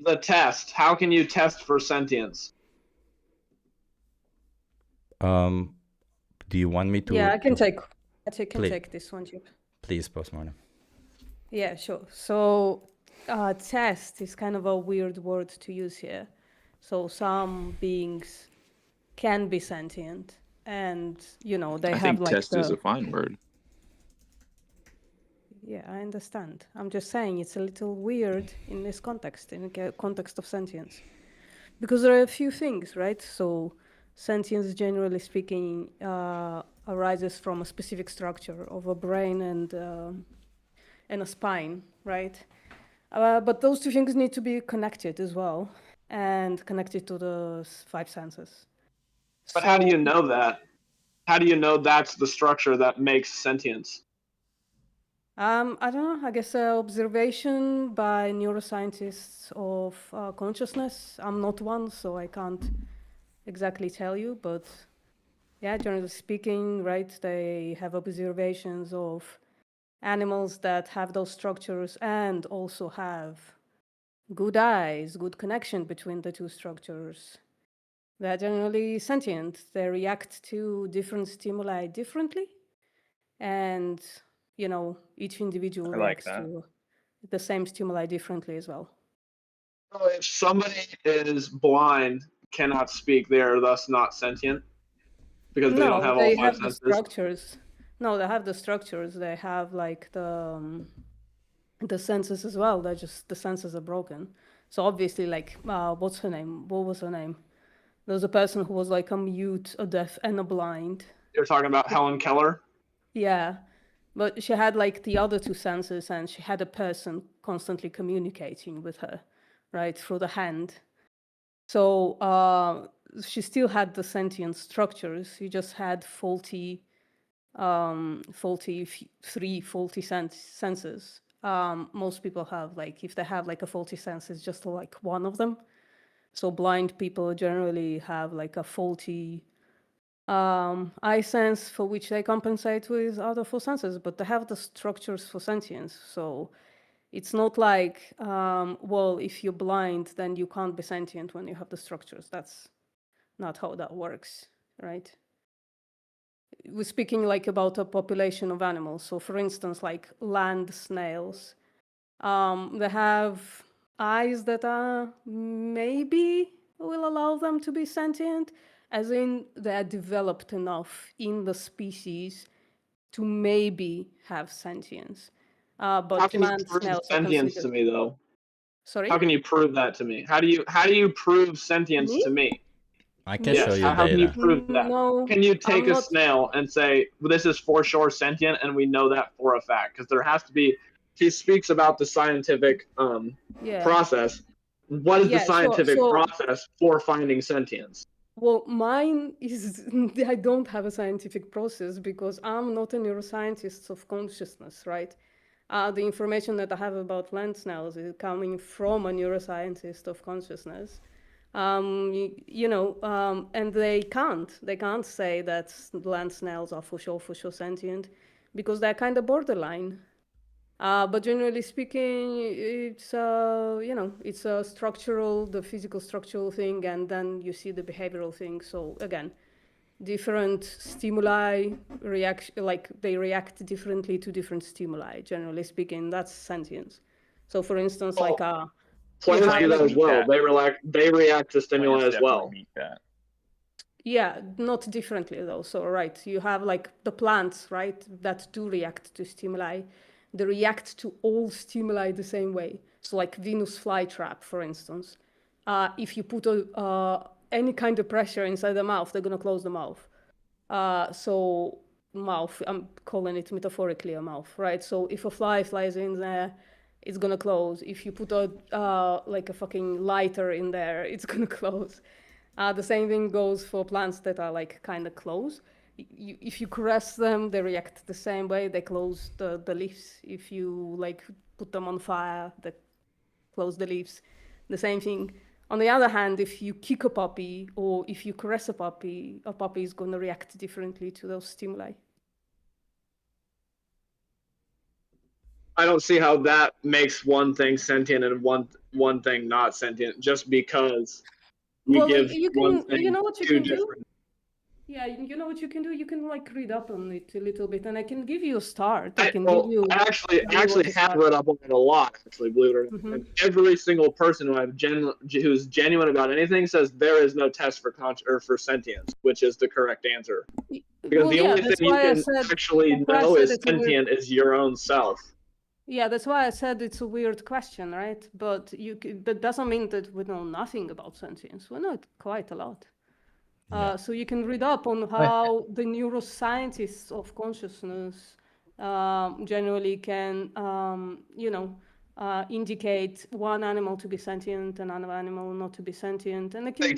The test. How can you test for sentience? Do you want me to? Yeah, I can take this one, Chip. Please, postmortem. Yeah, sure. So, test is kind of a weird word to use here. So some beings can be sentient, and they I have think like test is a fine word. Yeah, I understand. I'm just saying it's a little weird in this context, in the context of sentience, because there are a few things, right? So sentience, generally speaking, arises from a specific structure of a brain and a spine, right? But those two things need to be connected as well, and connected to the 5 senses. But how do you know that? How do you know that's the structure that makes sentience? I don't know, I guess observation by neuroscientists of consciousness. I'm not one, so I can't exactly tell you, but yeah, generally speaking, right, they have observations of animals that have those structures and also have good eyes, good connection between the two structures. They're generally sentient. They react to different stimuli differently, and each individual reacts to the same stimuli differently as well. So if somebody is blind, cannot speak, they are thus not sentient because they don't No, have all they five have the senses. structures. No, they have the structures. They have like the senses as well. They're just the senses are broken. So obviously, like, what's her name? What was her name? There was a person who was like a mute, a deaf, and a blind. You're talking about Helen Keller? Yeah, but she had like the other two senses, and she had a person constantly communicating with her, right, through the hand. So she still had the sentient structures. She just had faulty senses. Most people have, like, if they have like a faulty sense, it's just like one of them. So blind people generally have like a faulty eye sense for which they compensate with other four senses, but they have the structures for sentience. So it's not like, well, if you're blind, then you can't be sentient when you have the structures. That's not how that works, right? We're speaking like about a population of animals. So for instance, like land snails, they have eyes that are maybe will allow them to be sentient, as in they are developed enough in the species to maybe have sentience. How But can you land prove snails are sentience to considered... me, though? Sorry? How can you prove that to me? How do you prove sentience Me? to me? I can Yes. show you How can you data. prove that? No, Can you take I'm a not... snail and say, well, this is for sure sentient, and we know that for a fact? Because there has to be. He speaks about the scientific Yeah. process. What is the Yeah, sure. scientific So, process for finding sentience? well, mine is I don't have a scientific process because I'm not a neuroscientist of consciousness, right? The information that I have about land snails is coming from a neuroscientist of consciousness. And they can't say that land snails are for sure sentient because they're kind of borderline. But generally speaking, it's it's a structural, the physical structural thing, and then you see the behavioral thing. So again, different stimuli they react differently to different stimuli. Generally speaking, that's sentience. So for instance, like Plants do that as well. They react to stimuli Plants as well. definitely meet that. Yeah, not differently though. So right, you have like the plants, right, that do react to stimuli. They react to all stimuli the same way. So like Venus flytrap, for instance. If you put any kind of pressure inside the mouth, they're gonna close the mouth. So mouth, I'm calling it metaphorically a mouth, right? So if a fly flies in there, it's gonna close. If you put like a fucking lighter in there, it's gonna close. The same thing goes for plants that are like kind of close. If you caress them, they react the same way. They close the leaves. If you like put them on fire, they close the leaves. The same thing. On the other hand, if you kick a puppy or if you caress a puppy is going to react differently to those stimuli. I don't see how that makes one thing sentient and one thing not sentient just because Well, give you one can, thing you know what you two can do? different. Yeah, you know what you can do? You can like read up on it a little bit, and I can give you a start. I actually have read up on it a lot. Actually, believe it or not, and every single person who's genuine about anything says there is no test for sentience, which is the correct answer. Because the only thing you can actually know is sentient is your own self. Yeah, that's why I said it's a weird question, right? But that doesn't mean that we know nothing about sentience. We know quite a lot. So you can read up on how the neuroscientists of consciousness generally can, indicate one animal to be sentient, another animal not to be sentient, and I can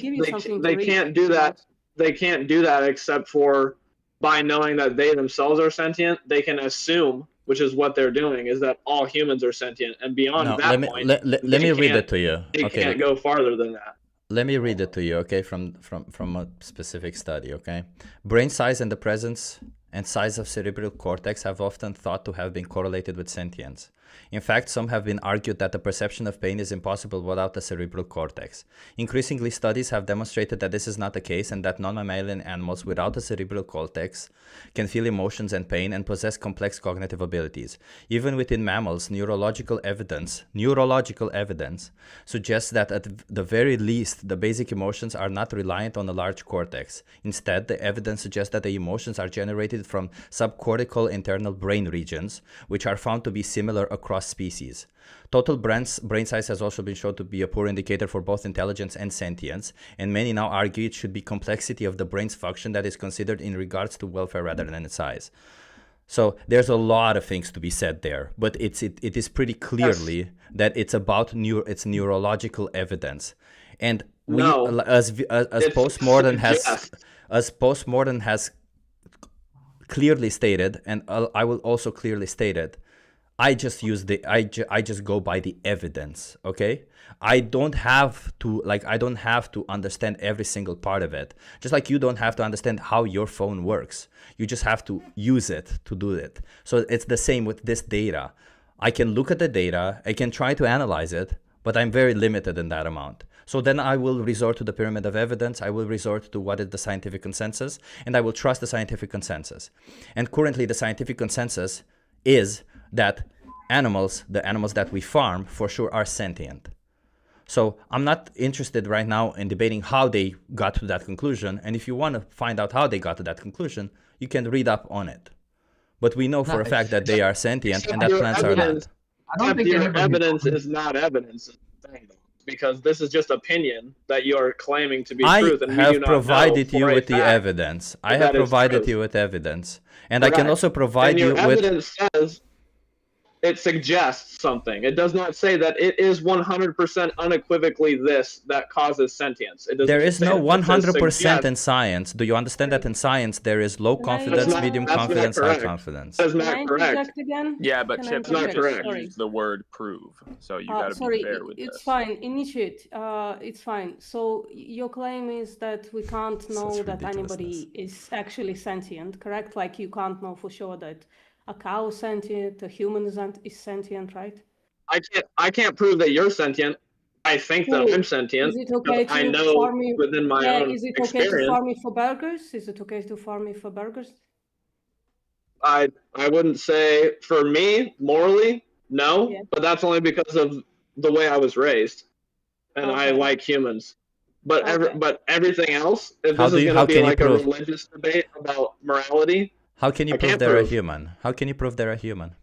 give you something to read. They can't do that. They can't do that except for by knowing that they themselves are sentient. They can assume, which is what they're doing, is that all humans are sentient, and beyond that point, let me read it to you. They can't go farther than that. Let me read it to you, okay, from a specific study, okay? Brain size and the presence and size of cerebral cortex have often thought to have been correlated with sentience. In fact, some have been argued that the perception of pain is impossible without the cerebral cortex. Increasingly, studies have demonstrated that this is not the case and that non-mammalian animals without the cerebral cortex can feel emotions and pain and possess complex cognitive abilities. Even within mammals, neurological evidence suggests that at the very least, the basic emotions are not reliant on a large cortex. Instead, the evidence suggests that the emotions are generated from subcortical internal brain regions, which are found to be similar across species. Total brain size has also been shown to be a poor indicator for both intelligence and sentience, and many now argue it should be complexity of the brain's function that is considered in regards to welfare rather than its size. So there's a lot of things to be said there, but it is pretty clearly that it's about it's neurological evidence, and we as postmortem has clearly stated, and I will also clearly state it. I just go by the evidence, okay? I don't have to understand every single part of it. Just like you don't have to understand how your phone works. You just have to use it to do it. So it's the same with this data. I can look at the data, I can try to analyze it, but I'm very limited in that amount. So then I will resort to the pyramid of evidence, I will resort to what is the scientific consensus, and I will trust the scientific consensus. And currently the scientific consensus is that the animals that we farm for sure are sentient. So I'm not interested right now in debating how they got to that conclusion. And if you want to find out how they got to that conclusion, you can read up on it. But we know for a fact that they are sentient and that plants are not. I don't think your evidence is not evidence, because this is just opinion that you are claiming to be truth, and I have provided you with the evidence. I have provided you with evidence, and I can also provide you with. Evidence says it suggests something. It does not say that it is 100% unequivocally this that causes sentience. There is no 100% in science. Do you understand that in science there is low confidence, medium confidence, high confidence? That's not correct. Again? Yeah, but Chip not correct. used the word prove, so you got to be fair with it's this. fine. Initiate. It's fine. So your claim is that we can't know that anybody is actually sentient, correct? Like you can't know for sure that a cow is sentient, a human is sentient, right? I can't prove that you're sentient. I think that I'm sentient. Is it okay to I know farm me within my own Is it experience. okay to farm me for burgers? Is it okay to farm me for burgers? I wouldn't say for me morally, no, but that's only because of the way I was raised, and I like humans. But but everything else, if this is going to be like a religious debate about morality. How can you prove they're a human? How can you prove they're a human?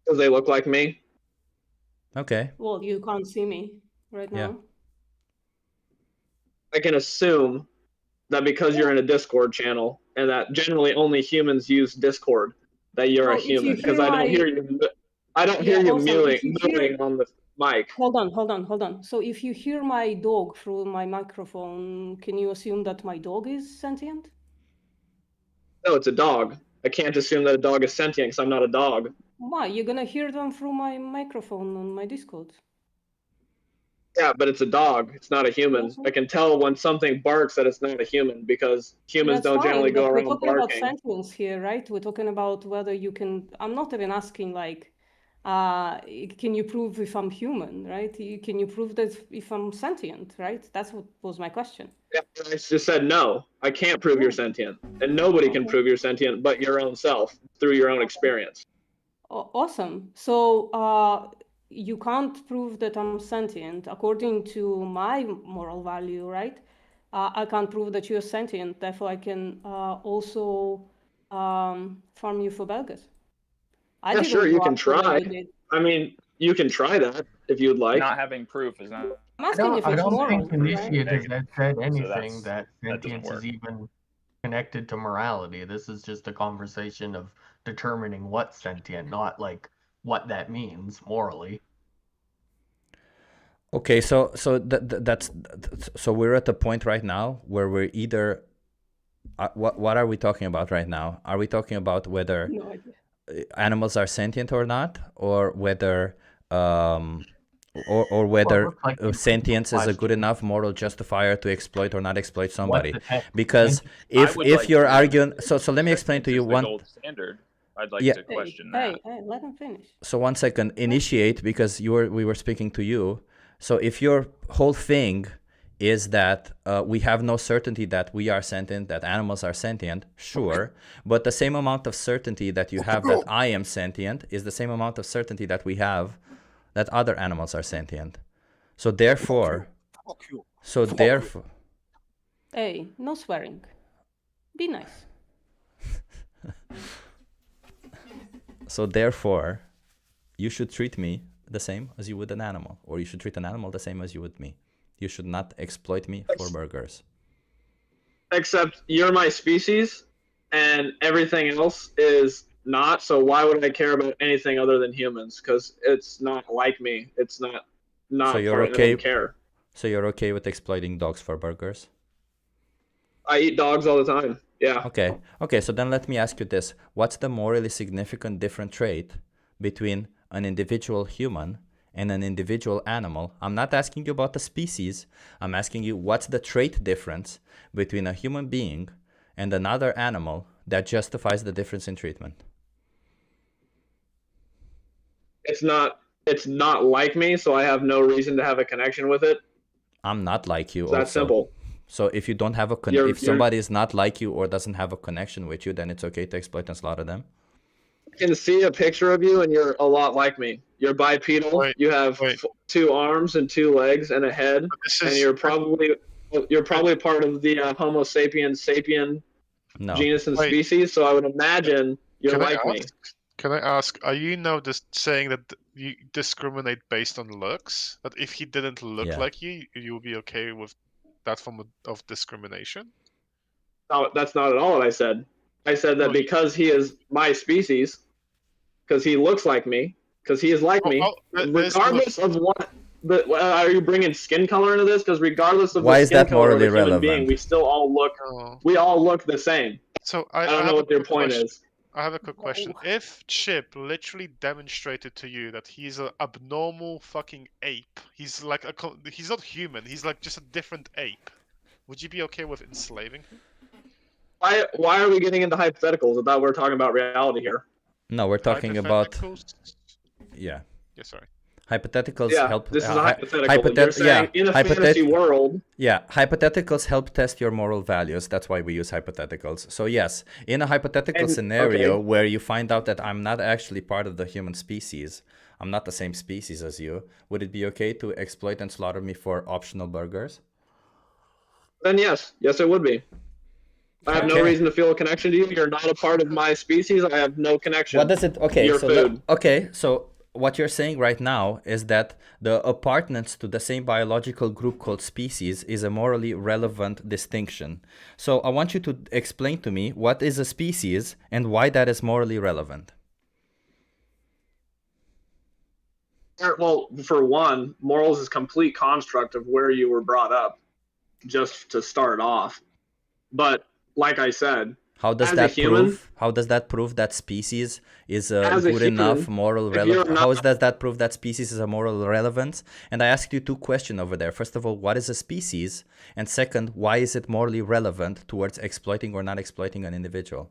Because they look like me. Okay. Well, you can't see me right now. I can assume that because you're in a Discord channel and that generally only humans use Discord, that you're a human. Because I don't hear you. I don't hear you mewing on the mic. Hold on. So if you hear my dog through my microphone, can you assume that my dog is sentient? No, it's a dog. I can't assume that a dog is sentient because I'm not a dog. Why? You're gonna hear them through my microphone on my Discord. Yeah, but it's a dog. It's not a human. I can tell when something barks that it's not a human because humans don't generally go around barking. We're talking about sentience here, right? We're talking about whether you can. I'm not even asking like, can you prove if I'm human, right? Can you prove that if I'm sentient, right? That's what was my question. Yeah, I just said no. I can't prove you're sentient, and nobody can prove you're sentient but your own self through your own experience. Awesome. So you can't prove that I'm sentient according to my moral value, right? I can't prove that you're sentient. Therefore, I can also farm you for burgers. Yeah, sure, you can try. I mean, you can try that if you'd like. Not having proof is not. I'm asking if I it's don't moral. think Initiate has said anything So that sentience is even connected to morality. This is just a conversation of determining what's sentient, not like what that means morally. Okay, so we're at the point right now where we're either what are we talking about right now? Are we talking about whether animals are sentient or not, or whether or whether sentience is a good enough moral justifier to exploit or not exploit somebody. Because if you're arguing, so let me explain to you the one. gold standard. I'd like to question that. Hey, let him finish. So 1 second, initiate, because we were speaking to you. So if your whole thing is that we have no certainty that we are sentient, that animals are sentient, sure, but the same amount of certainty that you have that I am sentient is the same amount of certainty that we have that other animals are sentient. So therefore, Hey, no swearing. Be nice. So therefore, you should treat me the same as you would an animal, or you should treat an animal the same as you would me. You should not exploit me for burgers. Except you're my species, and everything else is not. So why would I care about anything other than humans? Because it's not like me. It's not. So you're okay. I don't care. So you're okay with exploiting dogs for burgers? I eat dogs all the time. Yeah. Okay. Okay. So then let me ask you this: what's the morally significant different trait between an individual human and an individual animal? I'm not asking you about the species. I'm asking you what's the trait difference between a human being and another animal that justifies the difference in treatment. It's not like me, so I have no reason to have a connection with it. I'm not like you. It's that simple. So if you don't have a if somebody is not like you or doesn't have a connection with you, then it's okay to exploit and slaughter them. I can see a picture of you, and you're a lot like me. You're bipedal. You have 2 arms and 2 legs and a head, and you're probably part of the Homo sapiens sapien genus and species. So I would imagine you're like me. Can I ask? Are you now just saying that you discriminate based on looks? That if he didn't look like you, you would be okay with that form of discrimination? No, that's not at all what I said. I said that because he is my species, because he looks like me, because he is like me, regardless of what. But are you bringing skin color into this? Because regardless of the skin color of a human being, we still all look. We all look the same. So I don't know what your point is. I have a quick question. If Chip literally demonstrated to you that he's an abnormal fucking ape, he's like he's not human, he's like just a different ape, would you be okay with enslaving him? Why are we getting into hypotheticals? I thought we were talking about reality here. No, we're talking about. Yeah, sorry. Hypotheticals help. This is a hypothetical. You're saying in a fantasy world. Yeah, hypotheticals help test your moral values. That's why we use hypotheticals. So yes, in a hypothetical scenario where you find out that I'm not actually part of the human species, I'm not the same species as you, would it be okay to exploit and slaughter me for optional burgers? Then yes, it would be. I have no reason to feel a connection to you. You're not a part of my species. I have no connection. What does it? Okay, your food. So what you're saying right now is that the appartenance to the same biological group called species is a morally relevant distinction. So I want you to explain to me what is a species and why that is morally relevant. Well, for one, morals is a complete construct of where you were brought up, just to start off. But like I said, how does that prove that species is a good enough moral relevance? How does that prove that species is a moral relevance? And I asked you 2 questions over there. First of all, what is a species? And second, why is it morally relevant towards exploiting or not exploiting an individual?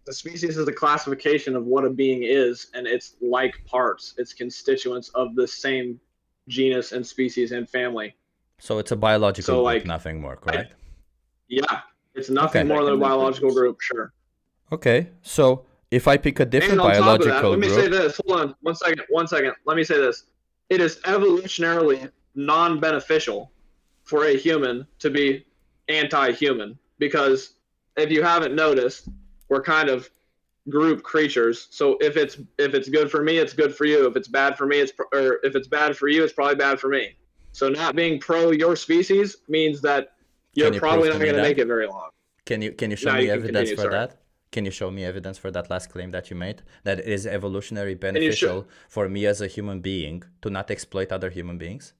The species is a classification of what a being is, and it's like parts. It's constituents of the same genus and species and family. So it's a biological group, nothing more, correct? Yeah. It's nothing more than a biological group, sure. Okay, so if I pick a different biological group... Let me say this, hold on, one second. Let me say this. It is evolutionarily non-beneficial for a human to be anti-human, because if you haven't noticed, we're kind of group creatures. So if it's good for me, it's good for you. If it's bad for me, if it's bad for you, it's probably bad for me. So not being pro your species means that you're probably not going to make it very long. Can you show me evidence for that? Can you show me evidence for that last claim that you made? That it is evolutionary beneficial for me as a human being to not exploit other human beings?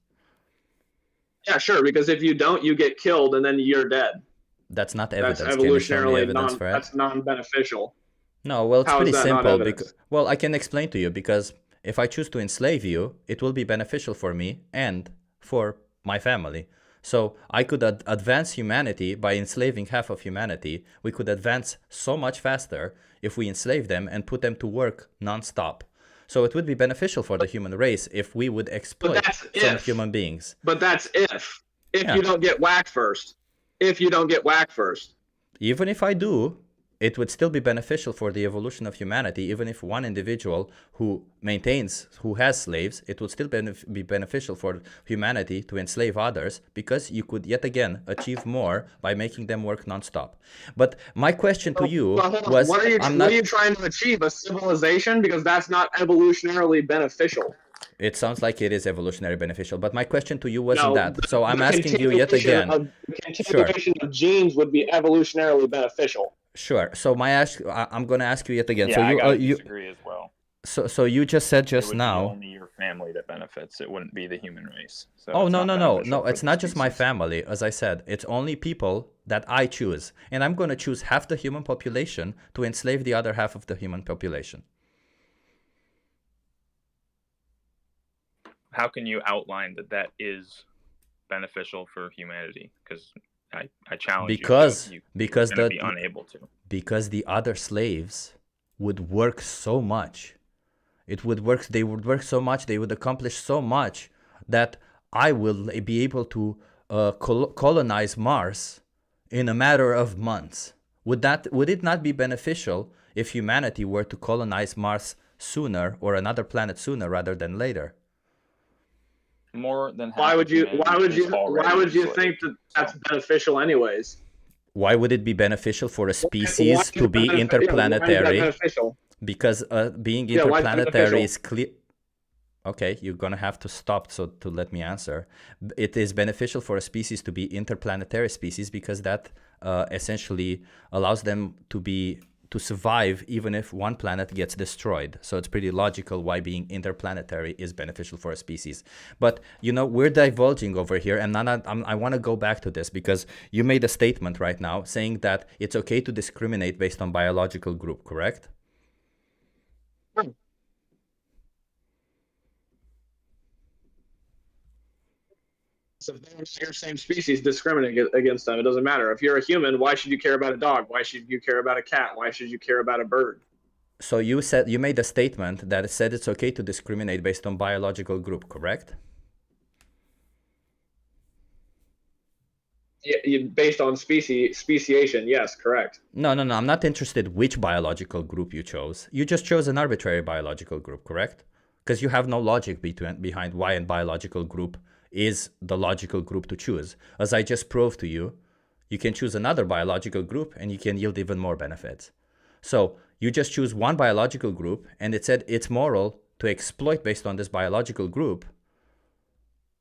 Yeah, sure. Because if you don't, you get killed and then you're dead. That's not evidence. That's evolutionarily that's non-beneficial. No, well, it's pretty simple. Well, I can explain to you because If I choose to enslave you, it will be beneficial for me and for my family. So I could advance humanity by enslaving half of humanity. We could advance so much faster if we enslave them and put them to work non-stop. So it would be beneficial for the human race if we would exploit some human beings. But that's if you don't get whacked first. If you don't get whacked first. Even if I do, it would still be beneficial for the evolution of humanity. Even if one individual who has slaves, it would still be beneficial for humanity to enslave others, because you could yet again achieve more by making them work nonstop. But my question to you was, what are you trying to achieve? A civilization? Because that's not evolutionarily beneficial. It sounds like it is evolutionary beneficial, but my question to you wasn't that. So I'm asking you yet again. The continuation of genes would be evolutionarily beneficial. Sure. So I'm going to ask you yet again. Yeah, so I gotta disagree as well. So you just said just it would now. Be only your family that benefits. It wouldn't be the human race. So oh no! It's not just my family. As I said, it's only people that I choose, and I'm going to choose half the human population to enslave the other half of the human population. How can you outline that is beneficial for humanity? Because I challenge you. Because be unable to. Because the other slaves would work so much. They would work so much. They would accomplish so much that I will be able to colonize Mars in a matter of months. Would it not be beneficial if humanity were to colonize Mars sooner, or another planet sooner rather than later? More than half. Why would you think that that's beneficial anyways? Why would it be beneficial for a species to be interplanetary? Because being interplanetary is clear. Okay, you're gonna have to stop to let me answer. It is beneficial for a species to be interplanetary species because that essentially allows them to survive even if one planet gets destroyed. So it's pretty logical why being interplanetary is beneficial for a species. But, we're divulging over here, and I want to go back to this because you made a statement right now saying that it's okay to discriminate based on biological group, correct? So if they're your same species, discriminate against them. It doesn't matter. If you're a human, why should you care about a dog? Why should you care about a cat? Why should you care about a bird? So you made a statement that said it's okay to discriminate based on biological group, correct? Yeah, based on speciation, yes, correct. No, I'm not interested which biological group you chose. You just chose an arbitrary biological group, correct? Because you have no logic behind why a biological group is the logical group to choose. As I just proved to you, you can choose another biological group and you can yield even more benefits. So you just choose one biological group and it said it's moral to exploit based on this biological group.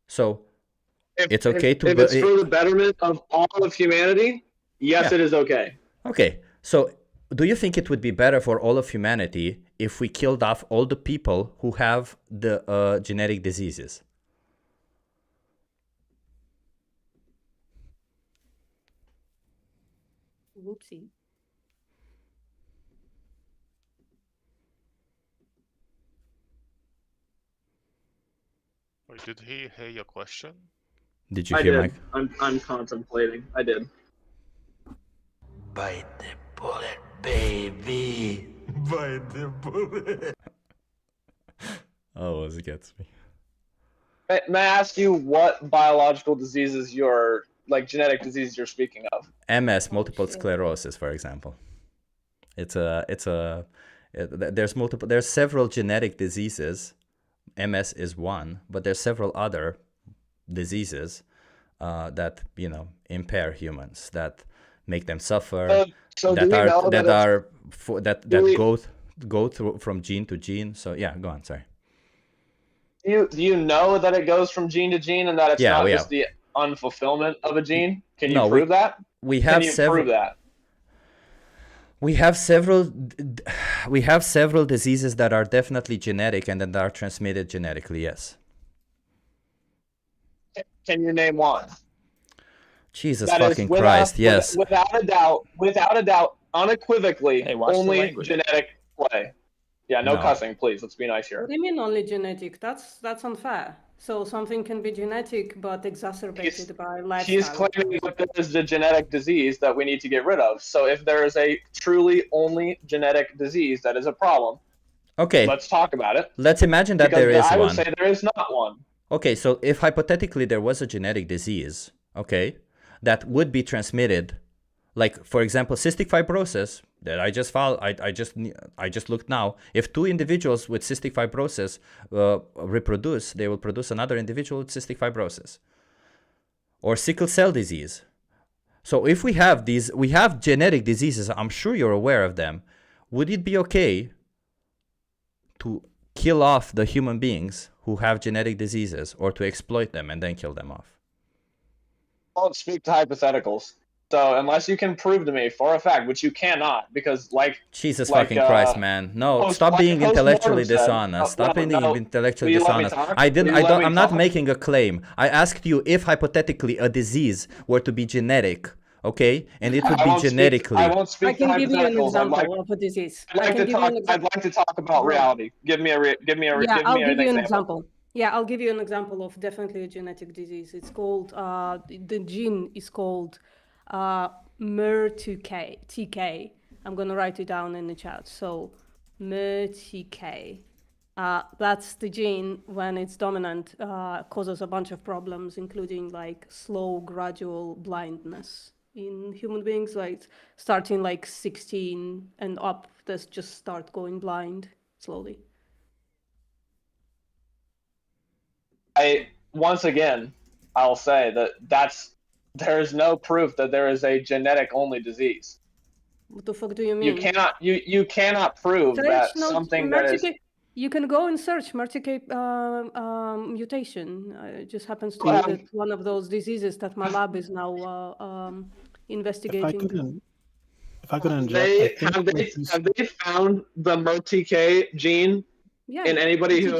So it's okay to... If it's for the betterment of all of humanity, yes, it is okay. Okay, so do you think it would be better for all of humanity if we killed off all the people who have the genetic diseases? Whoopsie. Wait, did he hear your question? Did you hear my... I'm contemplating. I did. Bite the bullet, baby. Bite the bullet. Oh, it gets me. May I ask you what biological diseases genetic diseases you're speaking of? MS, multiple sclerosis, for example. There's several genetic diseases. MS is one, but there's several other diseases that impair humans, that make them suffer, go through from gene to gene. So yeah, go on. Sorry. Do you know that it goes from gene to gene and that it's not just the unfulfillment of a gene? Can you prove that? We have prove that? We have several diseases that are definitely genetic and that are transmitted genetically. Yes. Can you name one? Jesus fucking Christ! Yes. Without a doubt, unequivocally, only genetic play. Yeah, no cussing, please. Let's be nice here. What do you mean only genetic? That's unfair. So something can be genetic but exacerbated by lifestyle. He's claiming that there is a genetic disease that we need to get rid of. So if there is a truly only genetic disease that is a problem, okay, let's talk about it. Let's imagine that because there is I would one. say there is not one. Okay, so if hypothetically there was a genetic disease, okay, that would be transmitted, like for example, cystic fibrosis that I just found, I just looked now. If two individuals with cystic fibrosis reproduce, they will produce another individual with cystic fibrosis, or sickle cell disease. So if we have these, we have genetic diseases. I'm sure you're aware of them. Would it be okay to kill off the human beings who have genetic diseases, or to exploit them and then kill them off? I won't speak to hypotheticals. So unless you can prove to me for a fact, which you cannot, because Jesus fucking Christ, man! No, stop being intellectually dishonest. Stop being intellectually dishonest. I'm not making a claim. I asked you if hypothetically a disease were to be genetic, okay, and it would be genetically. I won't speak I can give you an example of a disease. I'd like to talk about reality. Give me an example. Yeah, I'll give you an example of definitely a genetic disease. It's called the gene is called MER2K. I'm gonna write it down in the chat. So MER2K. That's the gene. When it's dominant, causes a bunch of problems, including like slow, gradual blindness in human beings, like starting like 16 and up. That just start going blind slowly. Once again, I'll say that there is no proof that there is a genetic only disease. What the fuck do you mean? You cannot prove that something that is. You can go and search MER2K mutation. It just happens to be that one of those diseases that my lab is now investigating. If I could inject, Have they found the MER2K gene in anybody who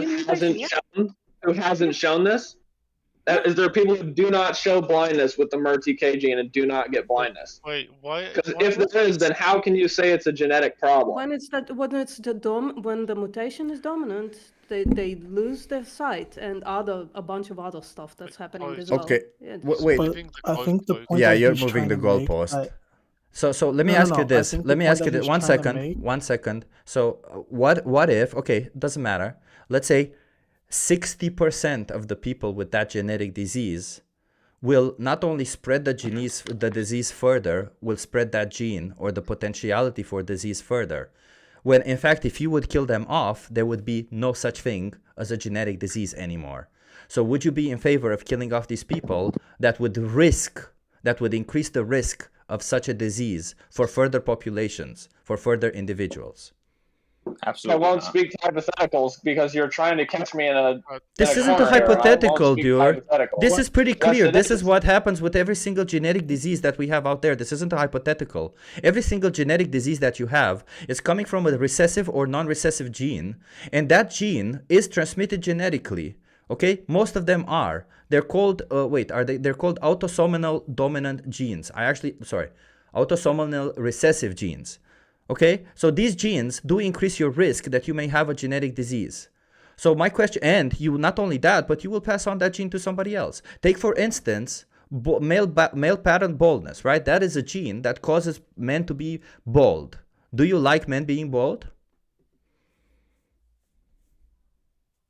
hasn't shown this? Is there people who do not show blindness with the MER2K gene and do not get blindness? Wait, why? Because if there is, then how can you say it's a genetic problem? When the mutation is dominant, they lose their sight and a bunch of other stuff that's happening as well. Okay, wait. I think the point. Yeah, you're moving the goalpost. So let me ask you this. Let me ask you this. 1 second. 1 second. So what if? Okay, doesn't matter. Let's say 60% of the people with that genetic disease will not only spread the disease further, will spread that gene or the potentiality for disease further. When in fact, if you would kill them off, there would be no such thing as a genetic disease anymore. So would you be in favor of killing off these people that would increase the risk of such a disease for further populations, for further individuals? Absolutely. I won't speak to hypotheticals because you're trying to catch me in a. This isn't a hypothetical, dude. This is pretty clear. This is what happens with every single genetic disease that we have out there. This isn't a hypothetical. Every single genetic disease that you have is coming from a recessive or non-recessive gene, and that gene is transmitted genetically. Okay, most of them are. They're called. They're called autosomal dominant genes. Autosomal recessive genes. Okay, so these genes do increase your risk that you may have a genetic disease. So my question, and you not only that, but you will pass on that gene to somebody else. Take for instance, male pattern baldness, right? That is a gene that causes men to be bald. Do you like men being bald?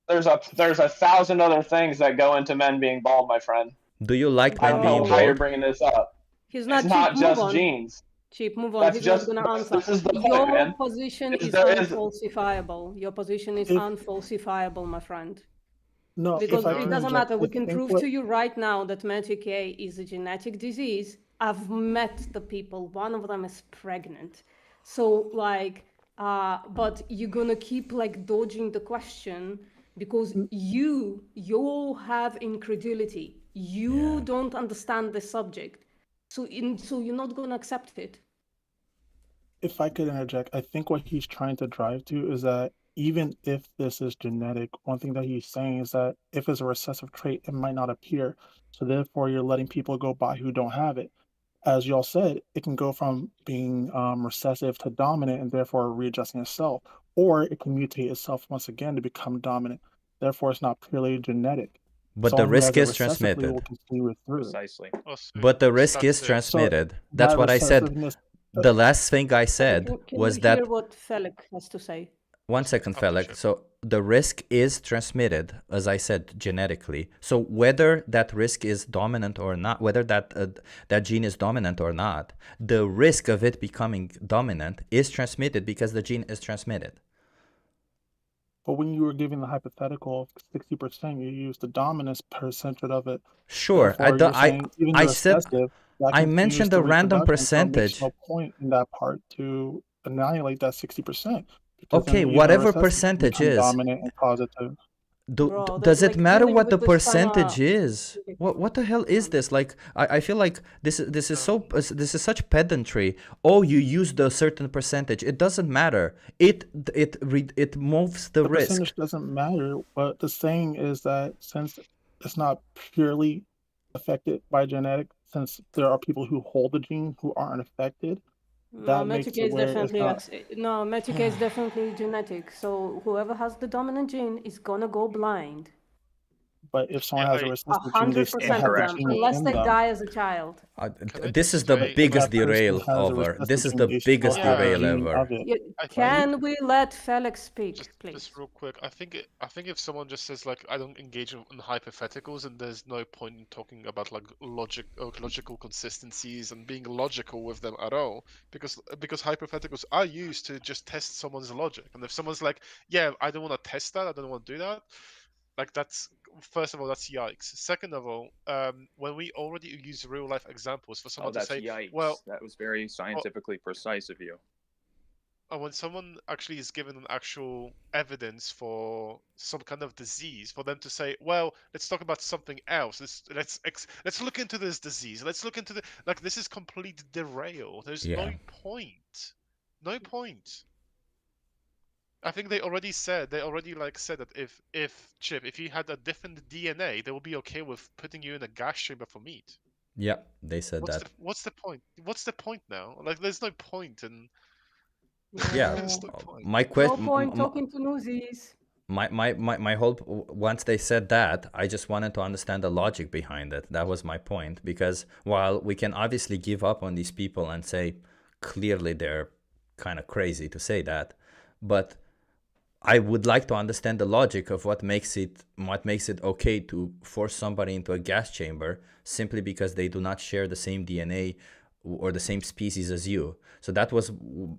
There's 1,000 other things that go into men being bald, my friend. Do you like men being bald? Why you're bringing this up? It's not just genes. Cheap, move on. He's not going to answer. Your position is unfalsifiable. Your position is unfalsifiable, my friend. No, because it doesn't matter. We can prove to you right now that MER2K is a genetic disease. I've met the people. One of them is pregnant. So but you're going to keep dodging the question because you have incredulity. You don't understand the subject. So you're not going to accept it. If I could interject, I think what he's trying to drive to is that even if this is genetic, one thing that he's saying is that if it's a recessive trait, it might not appear. So therefore, you're letting people go by who don't have it. As y'all said, it can go from being recessive to dominant and therefore readjusting itself. or it can mutate itself once again to become dominant. Therefore, it's not purely genetic. But Someone the who has risk it is recessively will transmitted. continue it through. Precisely. But the risk is So transmitted. That's that what I said. recessiveness. The last thing I said Can was we that. hear what Felix has to say? One second, Felix. So the risk is transmitted, as I said, genetically. So whether that risk is dominant or not, whether that gene is dominant or not, the risk of it becoming dominant is transmitted because the gene is transmitted. But when you were giving the hypothetical of 60%, you used the dominance percentage of it. Sure, I said I mentioned a random percentage. So it makes no point in that part to annihilate that 60%. Okay, whatever percentage is. Dominant and positive. Does it matter what the percentage is? What the hell is this? Like I feel like this is such pedantry. Oh, you used a certain percentage. It doesn't matter. It moves the risk. Percentage doesn't matter. But the saying is that since it's not purely affected by genetic, since there are people who hold the gene who aren't affected. No, Matuka is definitely genetic. So whoever has the dominant gene is gonna go blind. But if someone has a recessive gene, they still 100% have of the them, gene unless in they them. die as a child. This is the biggest derail ever. This is the biggest derail ever. Can we let Felix speak, please? Just real quick, I think if someone just says like I don't engage in hypotheticals, and there's no point in talking about like logical consistencies and being logical with them at all, because hypotheticals are used to just test someone's logic, and if someone's like, yeah, I don't want to test that, I don't want to do that, like that's. First of all, that's yikes. Second of all, when we already use real life examples for someone to say, yikes. well, that was very scientifically precise of you. When someone actually is given an actual evidence for some kind of disease, for them to say, well, let's talk about something else. Let's look into this disease. Let's look into this is complete derail. There's no point. No point. I think they already said that if you had a different DNA, they will be okay with putting you in a gas chamber for meat. Yeah, they said that. What's the point? What's the point now? Like, there's no point in. Yeah, my question. No point talking to newsies. My whole once they said that, I just wanted to understand the logic behind it. That was my point, because while we can obviously give up on these people and say clearly they're kind of crazy to say that, but I would like to understand the logic of what makes it okay to force somebody into a gas chamber simply because they do not share the same DNA or the same species as you. So that was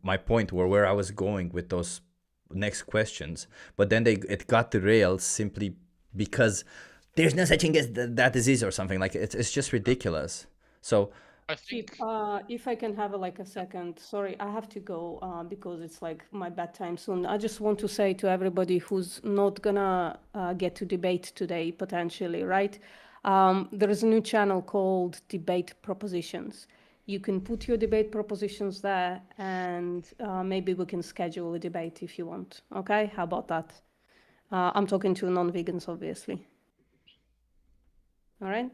my point, where I was going with those next questions. But then it got derailed simply because there's no such thing as that disease or something. Like it's just ridiculous. So Chip, if I can have a second. Sorry, I have to go because it's like my bedtime soon. I just want to say to everybody who's not gonna get to debate today, potentially, right? There is a new channel called Debate Propositions. You can put your debate propositions there, and maybe we can schedule a debate if you want. Okay, how about that? I'm talking to non-vegans, obviously. All right.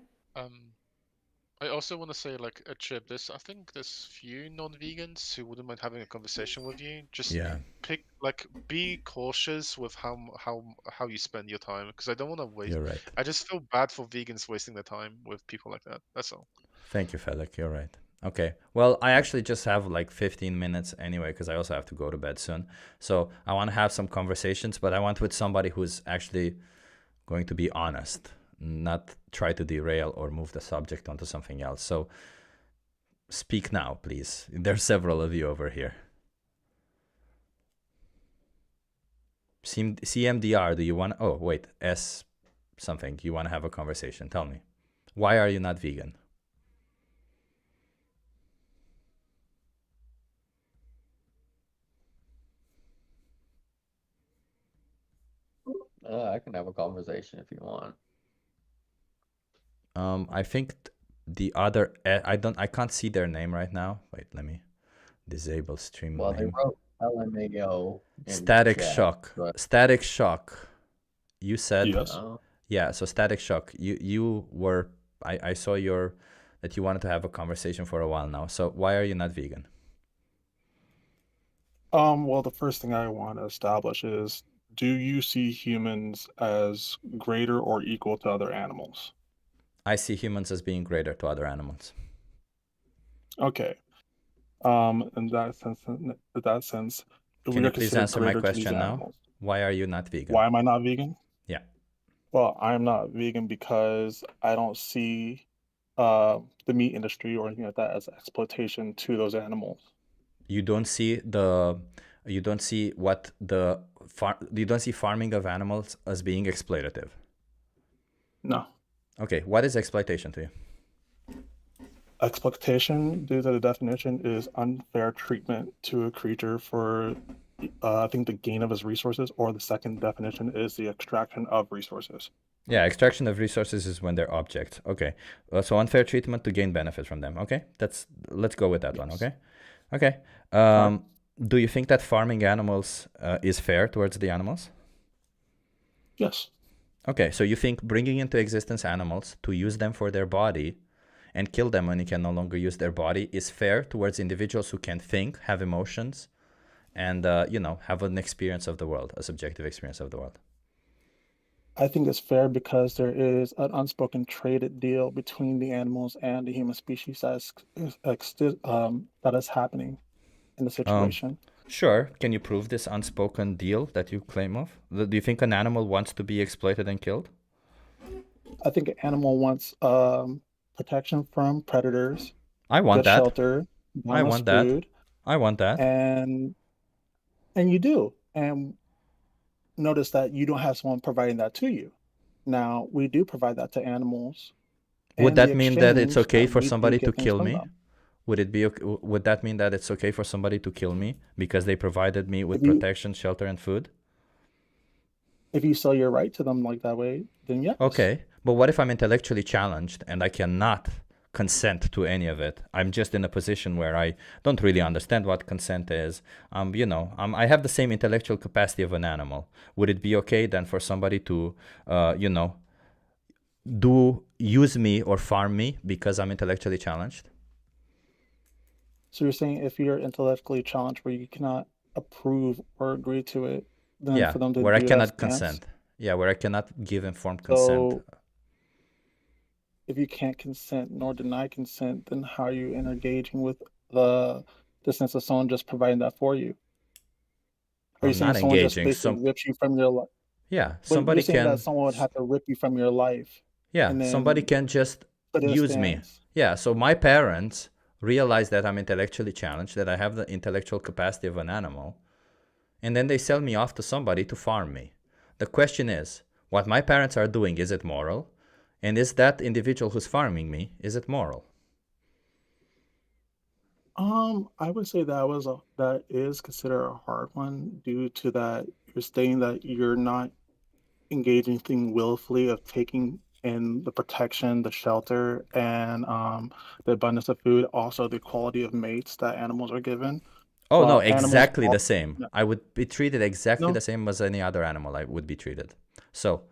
I also want to say, Chip, I think there's few non-vegans who wouldn't mind having a conversation with you. Just be cautious with how you spend your time, because I don't want to waste. You're right. I just feel bad for vegans wasting their time with people like that. That's all. Thank you, Felix. You're right. Okay. Well, I actually just have 15 minutes anyway, because I also have to go to bed soon. So I want to have some conversations, but I want with somebody who's actually going to be honest, not try to derail or move the subject onto something else. So speak now, please. There's several of you over here. CMDR, do you want... Oh, wait. S something. You want to have a conversation. Tell me. Why are you not vegan? I can have a conversation if you want. I think the other I can't see their name right now. Wait, let me disable stream well, name. They wrote LMAO. Static Shock. But... Static Shock. You said yes. Yeah, so Static Shock. You were I saw that you wanted to have a conversation for a while now. So why are you not vegan? Well, the first thing I want to establish is, do you see humans as greater or equal to other animals? I see humans as being greater to other animals. Okay. In that sense, if Can we you are please considered answer my greater to these question now? animals, Why are you not vegan? why am I not vegan? Yeah. Well, I'm not vegan because I don't see the meat industry or anything like that as exploitation to those animals. You don't see you don't see farming of animals as being exploitative. No. Okay, what is exploitation to you? Exploitation, due to the definition, is unfair treatment to a creature for, I think, the gain of his resources, or the second definition is the extraction of resources. Yeah, extraction of resources is when they're objects. Okay, so unfair treatment to gain benefit from them. Okay, let's go with that one. Okay, okay. Do you think that farming animals is fair towards the animals? Yes. Okay, so you think bringing into existence animals to use them for their body and kill them when you can no longer use their body is fair towards individuals who can think, have emotions, and have an experience of the world, a subjective experience of the world. I think it's fair because there is an unspoken trade deal between the animals and the human species that is happening in the situation. Sure. Can you prove this unspoken deal that you claim of? Do you think an animal wants to be exploited and killed? I think an animal wants protection from predators. I want good that. Shelter. I want food, that. I want that. And you do. And notice that you don't have someone providing that to you. Now, we do provide that to animals. Would that mean that it's okay for we do somebody get to things kill from me? them. Would that mean that it's okay for somebody to kill me because they provided me with If you- protection, shelter, and food? If you sell your right to them like that way, then yes. Okay, but what if I'm intellectually challenged and I cannot consent to any of it? I'm just in a position where I don't really understand what consent is. I have the same intellectual capacity of an animal. Would it be okay then for somebody to, use me or farm me because I'm intellectually challenged? So you're saying if you're intellectually challenged where you cannot approve or agree to it, then for them to where I do cannot that stance? consent. Yeah, where I cannot give informed consent. So if you can't consent nor deny consent, then how are you engaging with the sense of someone just providing that for you? Are you I'm saying not someone just engaging. basically rips you from your life? Yeah, But somebody you're saying can. that someone would have to rip you from your life. Yeah, and then somebody can just put a use me. stance. Yeah, so my parents realize that I'm intellectually challenged, that I have the intellectual capacity of an animal, and then they sell me off to somebody to farm me. The question is, what my parents are doing, is it moral? And is that individual who's farming me, is it moral? I would say that is considered a hard one due to that you're stating that you're not engaging thing willfully of taking in the protection, the shelter, and the abundance of food, also the quality of mates that animals are given. Oh, no, Well, animals exactly al- the same. No. I would be treated exactly No. the same as any other animal I would be treated. So,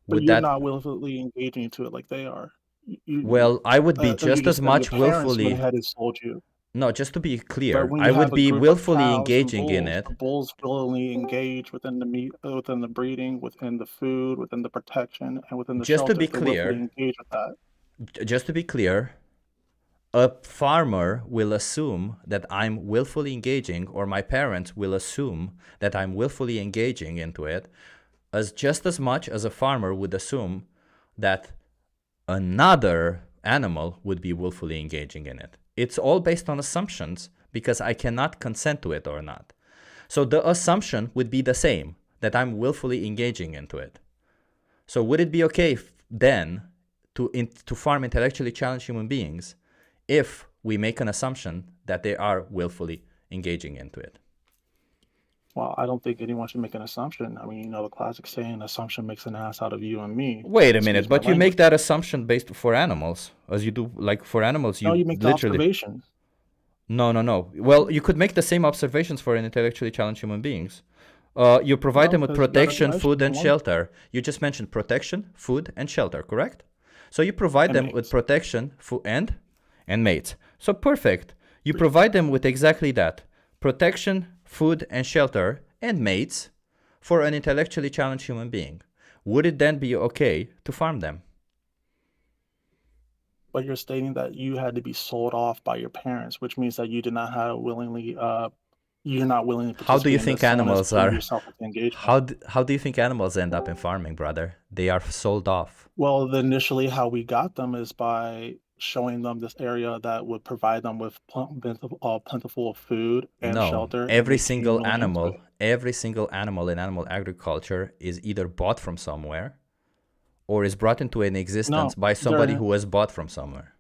But would you're that... not willfully engaging into it like they are. Well, I would be like you just just as said, much your parents willfully... went ahead and sold you. No, just to be But clear, when I you would have a be group of willfully cows and engaging in bulls, it. the bulls willingly engage within the meat, within the breeding, within the food, within the protection, and within the Just to be shelters. They willfully clear, engage with that. just to be clear, a farmer will assume that I'm willfully engaging, or my parents will assume that I'm willfully engaging into it, as just as much as a farmer would assume that another animal would be willfully engaging in it. It's all based on assumptions because I cannot consent to it or not. So the assumption would be the same, that I'm willfully engaging into it. So would it be okay then to farm intellectually challenged human beings if we make an assumption that they are willfully engaging into it? Well, I don't think anyone should make an assumption. I mean, the classic saying, assumption makes an ass out of you and me. Wait a minute, Excuse my but you make language. that assumption based for animals, as you do, like for animals, No, you make the literally... observation. No. Well, you could make the same observations for intellectually challenged human beings. You provide them with because you gotta protection, measure food, and them. shelter. You just mentioned protection, food, and shelter, correct? So you provide And them with protection, food, and mates. So perfect. You provide them with exactly that: protection, food and shelter and mates for an intellectually challenged human being, would it then be okay to farm them? But you're stating that you had to be sold off by your parents, which means that you did not have willingly. You're not willing to participate. How do you think animals are? Engagement. How do you think animals end up in farming, brother? They are sold off. Well, initially, how we got them is by showing them this area that would provide them with plentiful food and shelter. Every single animal in animal agriculture is either bought from somewhere or is brought into an existence by somebody who was bought from somewhere.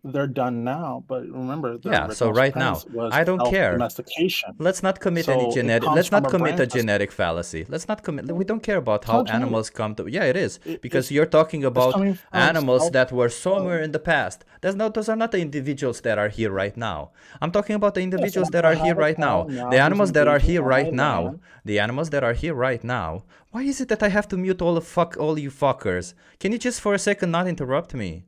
They're done now, but remember, so right now, I don't care. Domestication. Let's not commit any genetic. Let's not commit a genetic fallacy. Let's not commit. We don't care about how animals come to. Yeah, it is because you're talking about animals that were somewhere in the past. Those are not the individuals that are here right now. I'm talking about the individuals that are here right now. The animals that are here right now. The animals that are here right now. Why is it that I have to mute all you fuckers? Can you just for a second not interrupt me?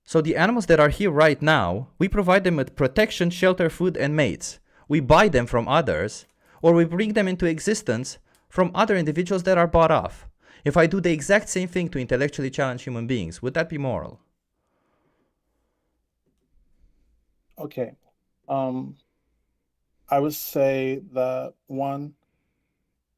So the animals that are here right now, we provide them with protection, shelter, food, and mates. We buy them from others, or we bring them into existence from other individuals that are bought off. If I do the exact same thing to intellectually challenged human beings, would that be moral? Okay. I would say that one,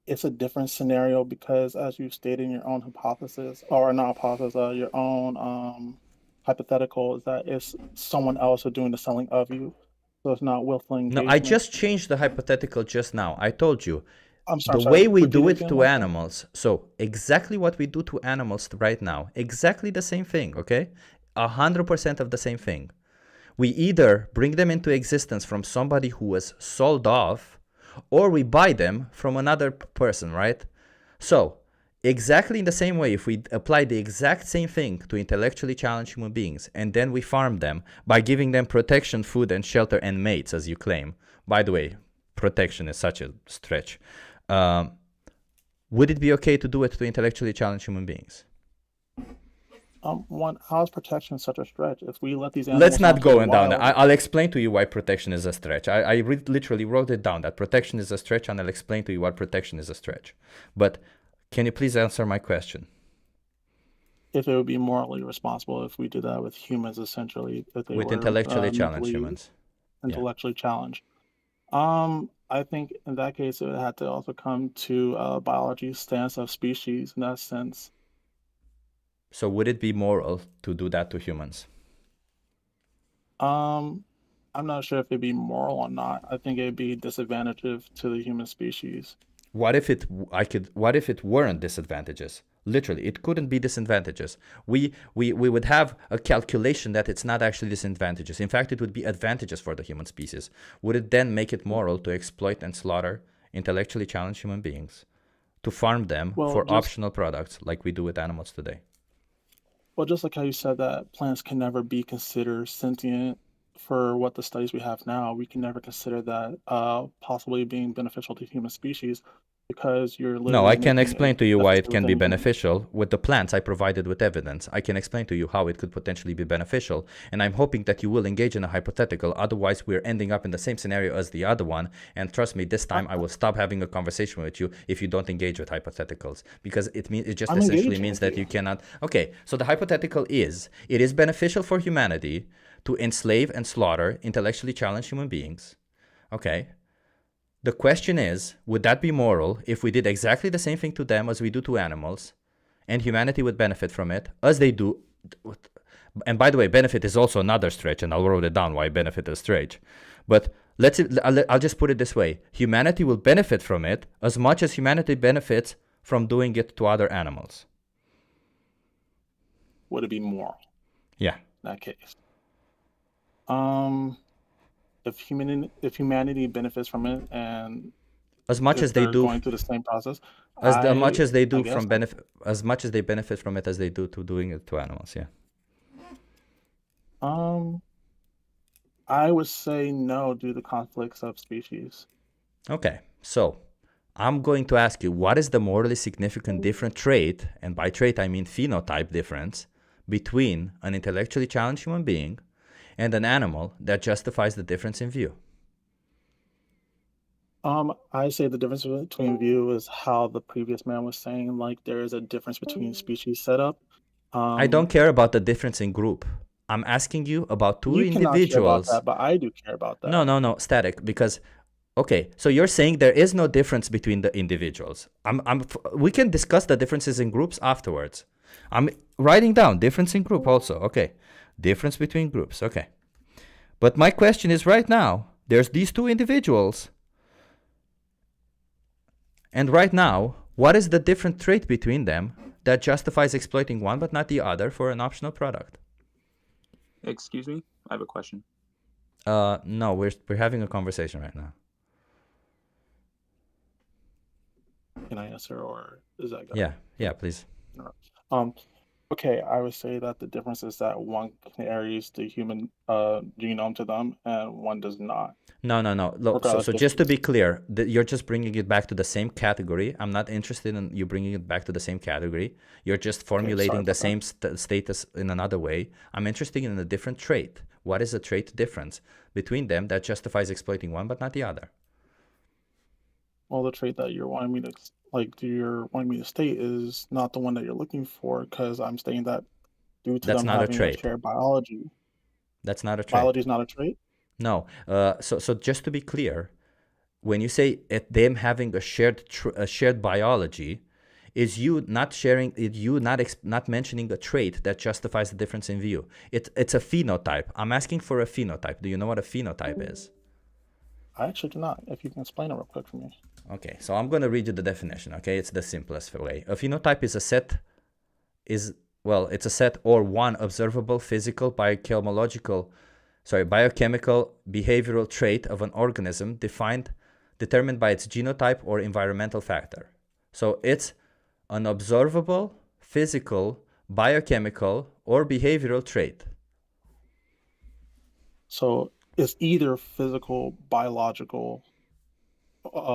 it's a different scenario because as you stated in your own hypothesis, or not hypothesis, your own hypothetical, is that it's someone else doing the selling of you, so it's not willful engagement. No, I just changed the hypothetical just now. I told you the way we do it to animals. So exactly what we do to animals right now, exactly the same thing. Okay, 100% of the same thing. We either bring them into existence from somebody who was sold off, or we buy them from another person, right? So exactly in the same way, if we apply the exact same thing to intellectually challenged human beings, and then we farm them by giving them protection, food, and shelter, and mates, as you claim. By the way, protection is such a stretch. Would it be okay to do it to intellectually challenged human beings? How is protection such a stretch? If we let these animals... Let's not go down there. I'll explain to you why protection is a stretch. I literally wrote it down, that protection is a stretch, and I'll explain to you why protection is a stretch. But can you please answer my question? If it would be morally responsible if we did that with humans, essentially, if they with were intellectually challenged humans. Intellectually challenged. I think in that case it would have to also come to biology's stance of species in that sense. So would it be moral to do that to humans? I'm not sure if it'd be moral or not. I think it'd be disadvantageous to the human species. What if it weren't disadvantages? Literally, it couldn't be disadvantages. We would have a calculation that it's not actually disadvantages. In fact, it would be advantages for the human species. Would it then make it moral to exploit and slaughter intellectually challenged human beings, to farm them for optional products like we do with animals today? Well, just like how you said that plants can never be considered sentient for what the studies we have now, we can never consider that possibly being beneficial to human species because you're literally... No, I can explain to you why it can be beneficial. With the plants I provided with evidence, I can explain to you how it could potentially be beneficial, and I'm hoping that you will engage in a hypothetical, otherwise we're ending up in the same scenario as the other one, and trust me, this time I will stop having a conversation with you if you don't engage with hypotheticals, because it just essentially means that you cannot... Okay, so the hypothetical is, it is beneficial for humanity to enslave and slaughter intellectually challenged human beings. Okay. The question is, would that be moral if we did exactly the same thing to them as we do to animals, and humanity would benefit from it as they do? And by the way, benefit is also another stretch, and I'll write it down why benefit is stretch. But I'll just put it this way. Humanity will benefit from it as much as humanity benefits from doing it to other animals. Would it be moral? Yeah. In that case. If humanity benefits from it, and as much as they do going through the same process, as much as they do from benefit, as much as they benefit from it as they do to doing it to animals, yeah. I would say no due to the conflicts of species. Okay, so I'm going to ask you, what is the morally significant different trait, and by trait I mean phenotype difference, between an intellectually challenged human being and an animal that justifies the difference in view? I say the difference between view is how the previous man was saying, like there is a difference between species setup. I don't care about the difference in group. I'm asking you about two You cannot care about individuals. that, but I do care about that. No, static, because okay, so you're saying there is no difference between the individuals. We can discuss the differences in groups afterwards. I'm writing down difference in group also. Okay, difference between groups. Okay, but my question is right now, there's these two individuals. And right now, what is the different trait between them that justifies exploiting one but not the other for an optional product? Excuse me? I have a question. No, we're having a conversation right now. Can I answer, or is that good? Yeah, please. Okay, I would say that the difference is that one carries the human genome to them and one does not. No. Look, so just to be clear, you're just bringing it back to the same category. I'm not interested in you bringing it back to the same category. You're just formulating the same status in another way. I'm interested in a different trait. What is the trait difference between them that justifies exploiting one but not the other? Well, the trait that you're wanting me to state is not the one that you're looking for, because I'm stating that due to them having a shared biology. That's not a trait. Biology is not a trait? No. So just to be clear, when you say them having a shared biology, is you not mentioning a trait that justifies the difference in view? It's a phenotype. I'm asking for a phenotype. Do you know what a phenotype is? I actually do not. If you can explain it real quick for me. Okay, so I'm going to read you the definition, okay? It's the simplest way. A phenotype is it's a set or one observable physical, biochemical, behavioral trait of an organism determined by its genotype or environmental factor. So it's an observable, physical, biochemical, or behavioral trait. So it's either physical, biological,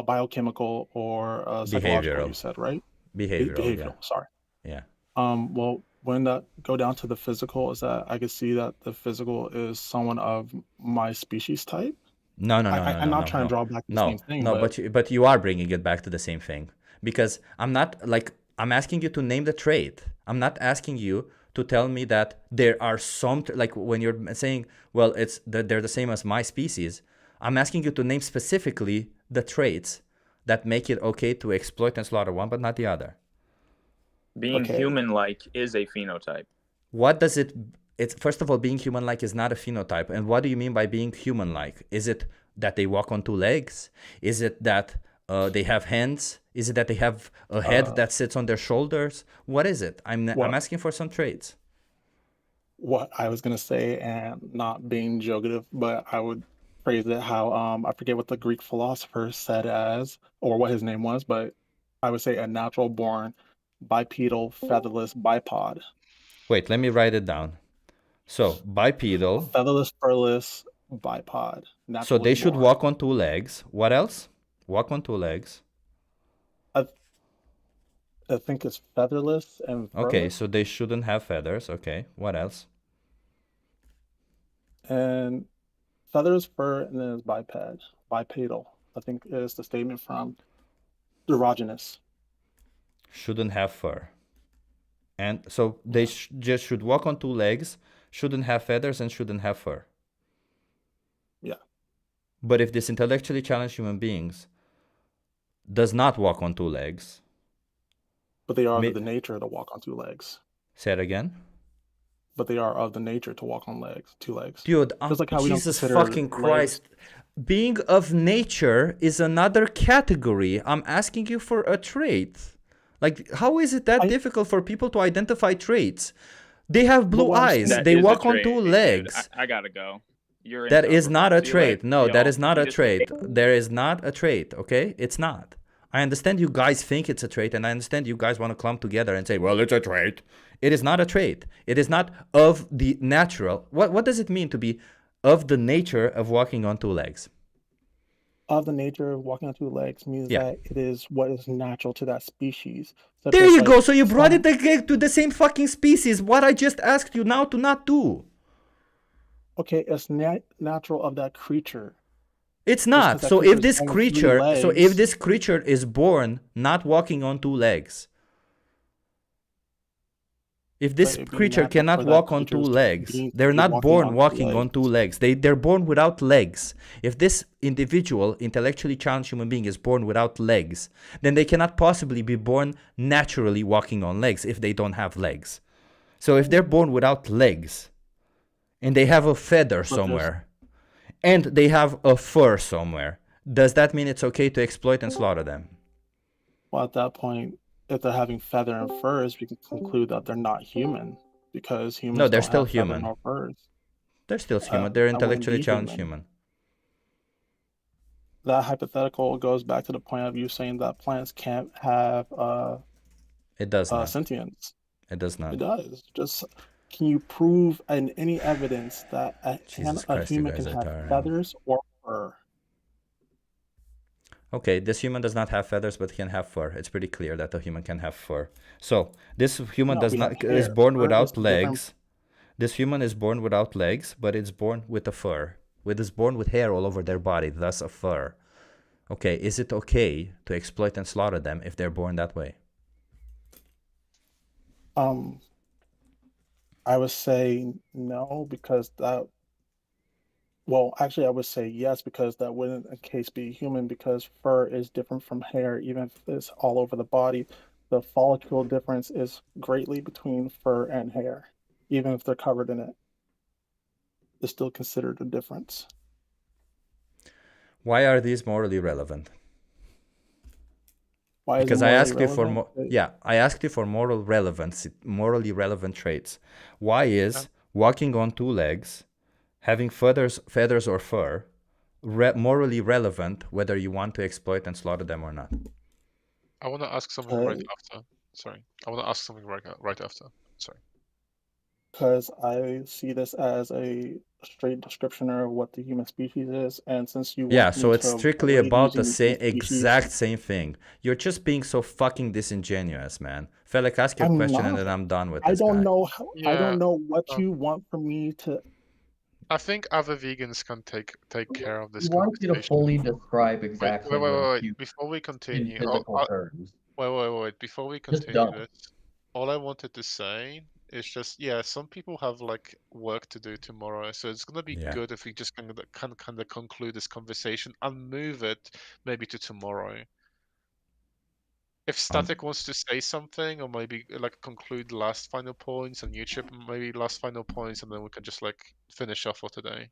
biochemical, or psychological, you said, right? Behavioral, yeah. Sorry. Yeah. Well, when that go down to the physical, is that I can see that the physical is someone of my species type? No. I'm not trying to draw back the same thing. But you are bringing it back to the same thing, because I'm I'm asking you to name the trait. I'm not asking you to tell me that there are some, like when you're saying, well, it's that they're the same as my species. I'm asking you to name specifically the traits that make it okay to exploit and slaughter one but not the other. Being human-like is a phenotype. What does it's first of all, being human-like is not a phenotype. And what do you mean by being human-like? Is it that they walk on two legs? Is it that they have hands? Is it that they have a head that sits on their shoulders? What is it? I'm asking for some traits. What I was gonna say, and not being jogative, but I would phrase it how I forget what the Greek philosopher said as, or what his name was, but I would say a natural born bipedal featherless bipod. Wait, let me write it down. So bipedal, featherless furless bipod. So they should walk on two legs. What else? Walk on two legs. I think it's featherless and furless. Okay, so they shouldn't have feathers. Okay, what else? And feathers, fur, and then it's bipedal. I think is the statement from Erogenous. Shouldn't have fur. And so they just should walk on two legs, shouldn't have feathers, and shouldn't have fur. Yeah. But if this intellectually challenged human beings does not walk on two legs... But they are of the nature to walk on two legs. Say it again? But they are of the nature to walk on two legs. Dude, just like how Jesus fucking Christ. Being of nature is another category. I'm asking you for a trait. Like, how is it that difficult for people to identify traits? They have blue eyes. They walk on two legs. I gotta go. That is not a trait. No, that is not a trait. There is not a trait, okay? It's not. I understand you guys think it's a trait, and I understand you guys want to clump together and say, well, it's a trait. It is not a trait. It is not of the natural. What does it mean to be of the nature of walking on two legs? Of the nature of walking on two legs means that it is what is natural to that species. There you go. So you brought it to the same fucking species. What I just asked you now to not do. Okay, it's natural of that creature. It's not. So if this creature is born not walking on two legs, if this creature cannot walk on two legs, they're not born walking on two legs. They're born without legs. If this individual, intellectually challenged human being, is born without legs, then they cannot possibly be born naturally walking on legs if they don't have legs. So if they're born without legs, and they have a feather somewhere, and they have a fur somewhere, does that mean it's okay to exploit and slaughter them? Well, at that point, if they're having feather and furs, we can conclude that they're not human, because humans No, they're don't still have feather human. nor furs. They're still human. They're That wouldn't intellectually be challenged human. That hypothetical goes back to the point of you saying that plants can't have It does not. sentience. It does not. It does. Just can you prove in any evidence that a human can have feathers or fur? Okay, this human does not have feathers, but can have fur. It's pretty clear that a human can have fur. So this human is born without legs. This human is born without legs, but it's born with a fur. It is born with hair all over their body, thus a fur. Okay, is it okay to exploit and slaughter them if they're born that way? I would say no, because that. Well, actually, I would say yes, because that wouldn't in case be human, because fur is different from hair, even if it's all over the body. The follicle difference is greatly between fur and hair, even if they're covered in it. It's still considered a difference. Why are these morally relevant? Why because I asked you for I asked you for moral relevance, morally relevant traits. Why is walking on two legs, having feathers or fur, morally relevant whether you want to exploit and slaughter them or not? I want to ask something right after. Sorry, I want to ask something right after. Sorry. Because I see this as a straight description of what the human species is, and since you so it's strictly about the exact same thing. You're just being so fucking disingenuous, man. Felix, ask your question and then I'm done with this. I don't know what you want from me to. I think other vegans can take care of this. I want you to fully describe exactly. Wait. Before we continue, in physical terms. Wait. Before we continue this, all I wanted to say is just some people have like work to do tomorrow, so it's gonna be good if we just kind of conclude this conversation and move it maybe to tomorrow. If Static wants to say something, or maybe like conclude last final points, and YouTube maybe last final points, and then we can just like finish off for today.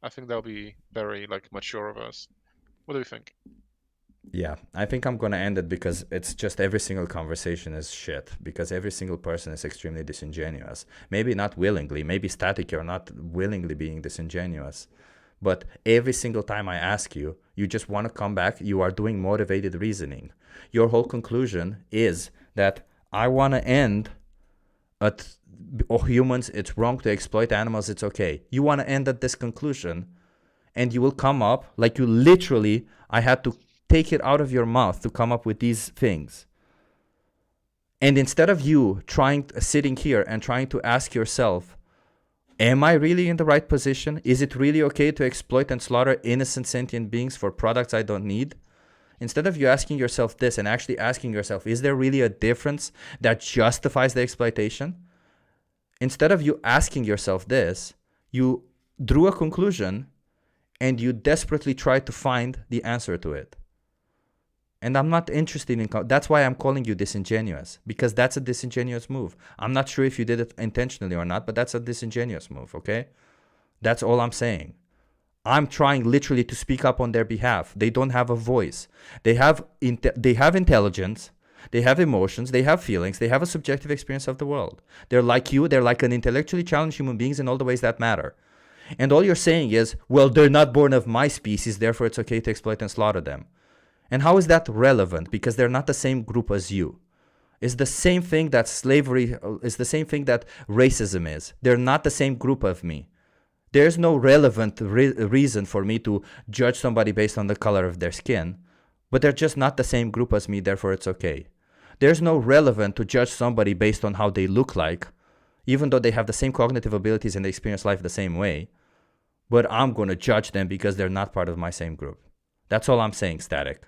I think that'll be very like mature of us. What do you think? Yeah, I think I'm gonna end it because it's just every single conversation is shit, because every single person is extremely disingenuous. Maybe not willingly, maybe Static, you're not willingly being disingenuous. But every single time I ask you, you just want to come back, you are doing motivated reasoning. Your whole conclusion is that I want to end at humans, it's wrong to exploit animals, it's okay. You want to end at this conclusion, and you will come up, like you literally, I had to take it out of your mouth to come up with these things. And instead of you sitting here and trying to ask yourself, am I really in the right position? Is it really okay to exploit and slaughter innocent sentient beings for products I don't need? Instead of you asking yourself this and actually asking yourself, is there really a difference that justifies the exploitation? Instead of you asking yourself this, you drew a conclusion and you desperately tried to find the answer to it. And I'm not interested in, that's why I'm calling you disingenuous, because that's a disingenuous move. I'm not sure if you did it intentionally or not, but that's a disingenuous move, okay? That's all I'm saying. I'm trying literally to speak up on their behalf. They don't have a voice. They have intelligence, they have emotions, they have feelings, they have a subjective experience of the world. They're like you, they're like an intellectually challenged human beings in all the ways that matter. And all you're saying is, well, they're not born of my species, therefore it's okay to exploit and slaughter them. And how is that relevant? Because they're not the same group as you. It's the same thing that slavery is, the same thing that racism is. They're not the same group of me. There's no relevant reason for me to judge somebody based on the color of their skin, but they're just not the same group as me, therefore it's okay. There's no relevant to judge somebody based on how they look like, even though they have the same cognitive abilities and they experience life the same way. but I'm going to judge them because they're not part of my same group. That's all I'm saying, Static.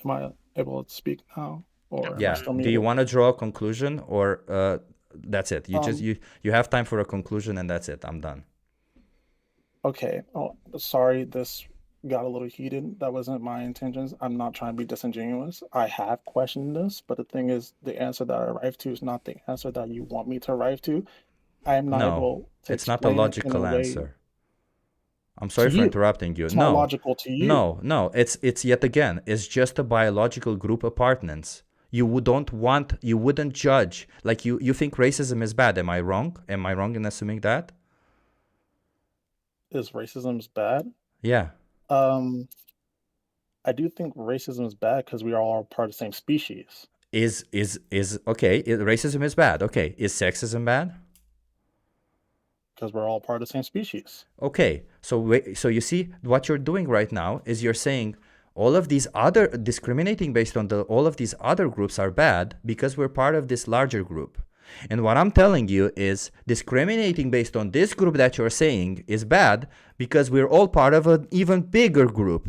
Am I able to speak now? Or am I Yeah. still Do muted? you want to draw a conclusion, or that's it? You have time for a conclusion, and that's it. I'm done. Okay. Oh, sorry, this got a little heated. That wasn't my intentions. I'm not trying to be disingenuous. I have questioned this, but the thing is, the answer that I arrived to is not the answer that you want me to arrive to. I am not able to it's not a explain it in a logical way. answer. I'm sorry for interrupting you. It's not logical to you. No. It's yet again, it's just a biological group apartness. You wouldn't judge. Like you think racism is bad. Am I wrong? Am I wrong in assuming that? Is racism bad? Yeah. I do think racism is bad because we are all part of the same species. Is okay, racism is bad. Okay. Is sexism bad? Because we're all part of the same species. Okay, so you see what you're doing right now is you're saying all of these other discriminating based on all of these other groups are bad because we're part of this larger group. And what I'm telling you is discriminating based on this group that you're saying is bad because we're all part of an even bigger group,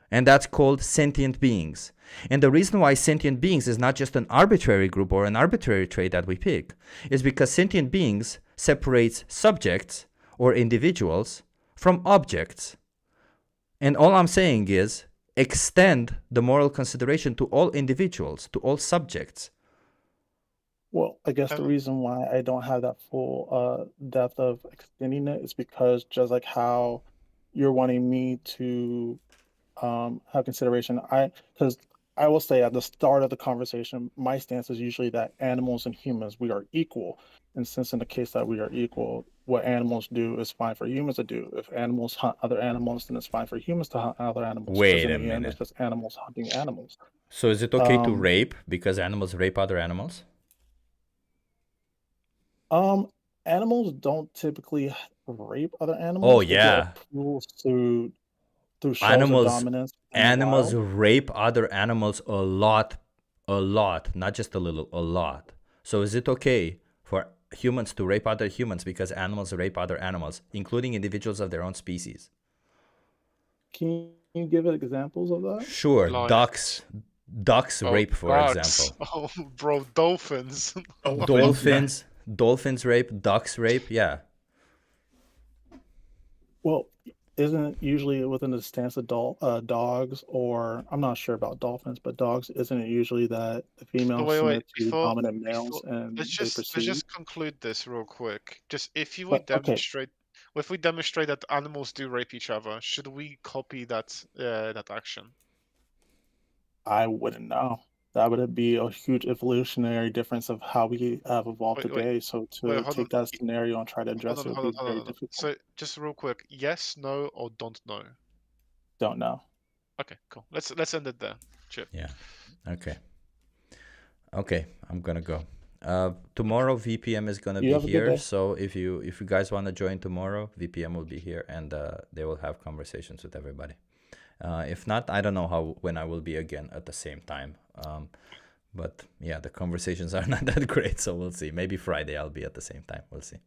and that's called sentient beings. And the reason why sentient beings is not just an arbitrary group or an arbitrary trait that we pick is because sentient beings separates subjects or individuals from objects. And all I'm saying is extend the moral consideration to all individuals, to all subjects. Well, I guess the reason why I don't have that full depth of extending it is because just like how you're wanting me to have consideration, because I will say at the start of the conversation, my stance is usually that animals and humans, we are equal. And since in the case that we are equal, what animals do is fine for humans to do. If animals hunt other animals, then it's fine for humans to hunt other animals. Wait a in the end, minute. it's just animals hunting animals. So is it okay to rape because animals rape other animals? Animals don't typically rape other animals. Oh yeah. Through shows of dominance. Animals rape other animals a lot, not just a little, a lot. So is it okay for humans to rape other humans because animals rape other animals, including individuals of their own species? Can you give examples of that? Sure. Ducks rape, for example. Oh, bro, dolphins. Dolphins rape, ducks rape, yeah. Well, isn't it usually within the stance of dogs, or I'm not sure about dolphins, but dogs, isn't it usually that the females submit to dominant males and let's just conclude this real quick. Just if we demonstrate that animals do rape each other, should we copy that action? I wouldn't know. That would be a huge evolutionary difference of how we have evolved today. So to take that scenario and try to address it would be very difficult. So just real quick, yes, no, or don't know? Don't know. Okay, cool. Let's end it there. Chip. Yeah. Okay, I'm gonna go. Tomorrow VPM is gonna be here. So if you guys want to join tomorrow, VPM will be here and they will have conversations with everybody. If not, I don't know when I will be again at the same time. But yeah, the conversations are not that great, so we'll see. Maybe Friday I'll be at the same time. We'll see.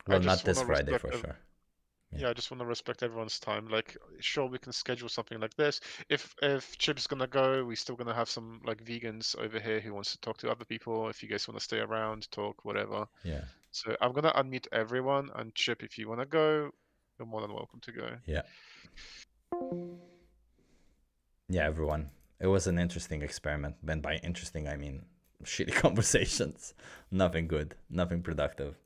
Well, not this Friday for sure. Yeah, I just want to respect everyone's time. Like, sure, we can schedule something like this. If Chip's gonna go, we're still gonna have some like vegans over here who wants to talk to other people. If you guys want to stay around, talk, whatever. Yeah. So I'm gonna unmute everyone, and Chip, if you wanna go, you're more than welcome to go. Yeah. Yeah, everyone. It was an interesting experiment. And by interesting, I mean shitty conversations. Nothing good. Nothing productive.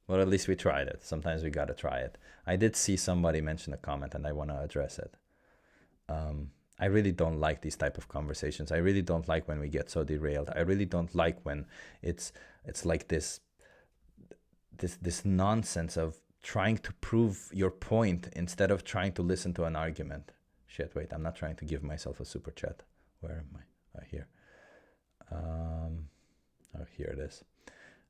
Well, at least we tried it. Sometimes we gotta try it. I did see somebody mention a comment, and I want to address it. I really don't like these type of conversations. I really don't like when we get so derailed. I really don't like when it's like this nonsense of trying to prove your point instead of trying to listen to an argument. Shit, wait, I'm not trying to give myself a super chat. Where am I? Here. Oh, here it is.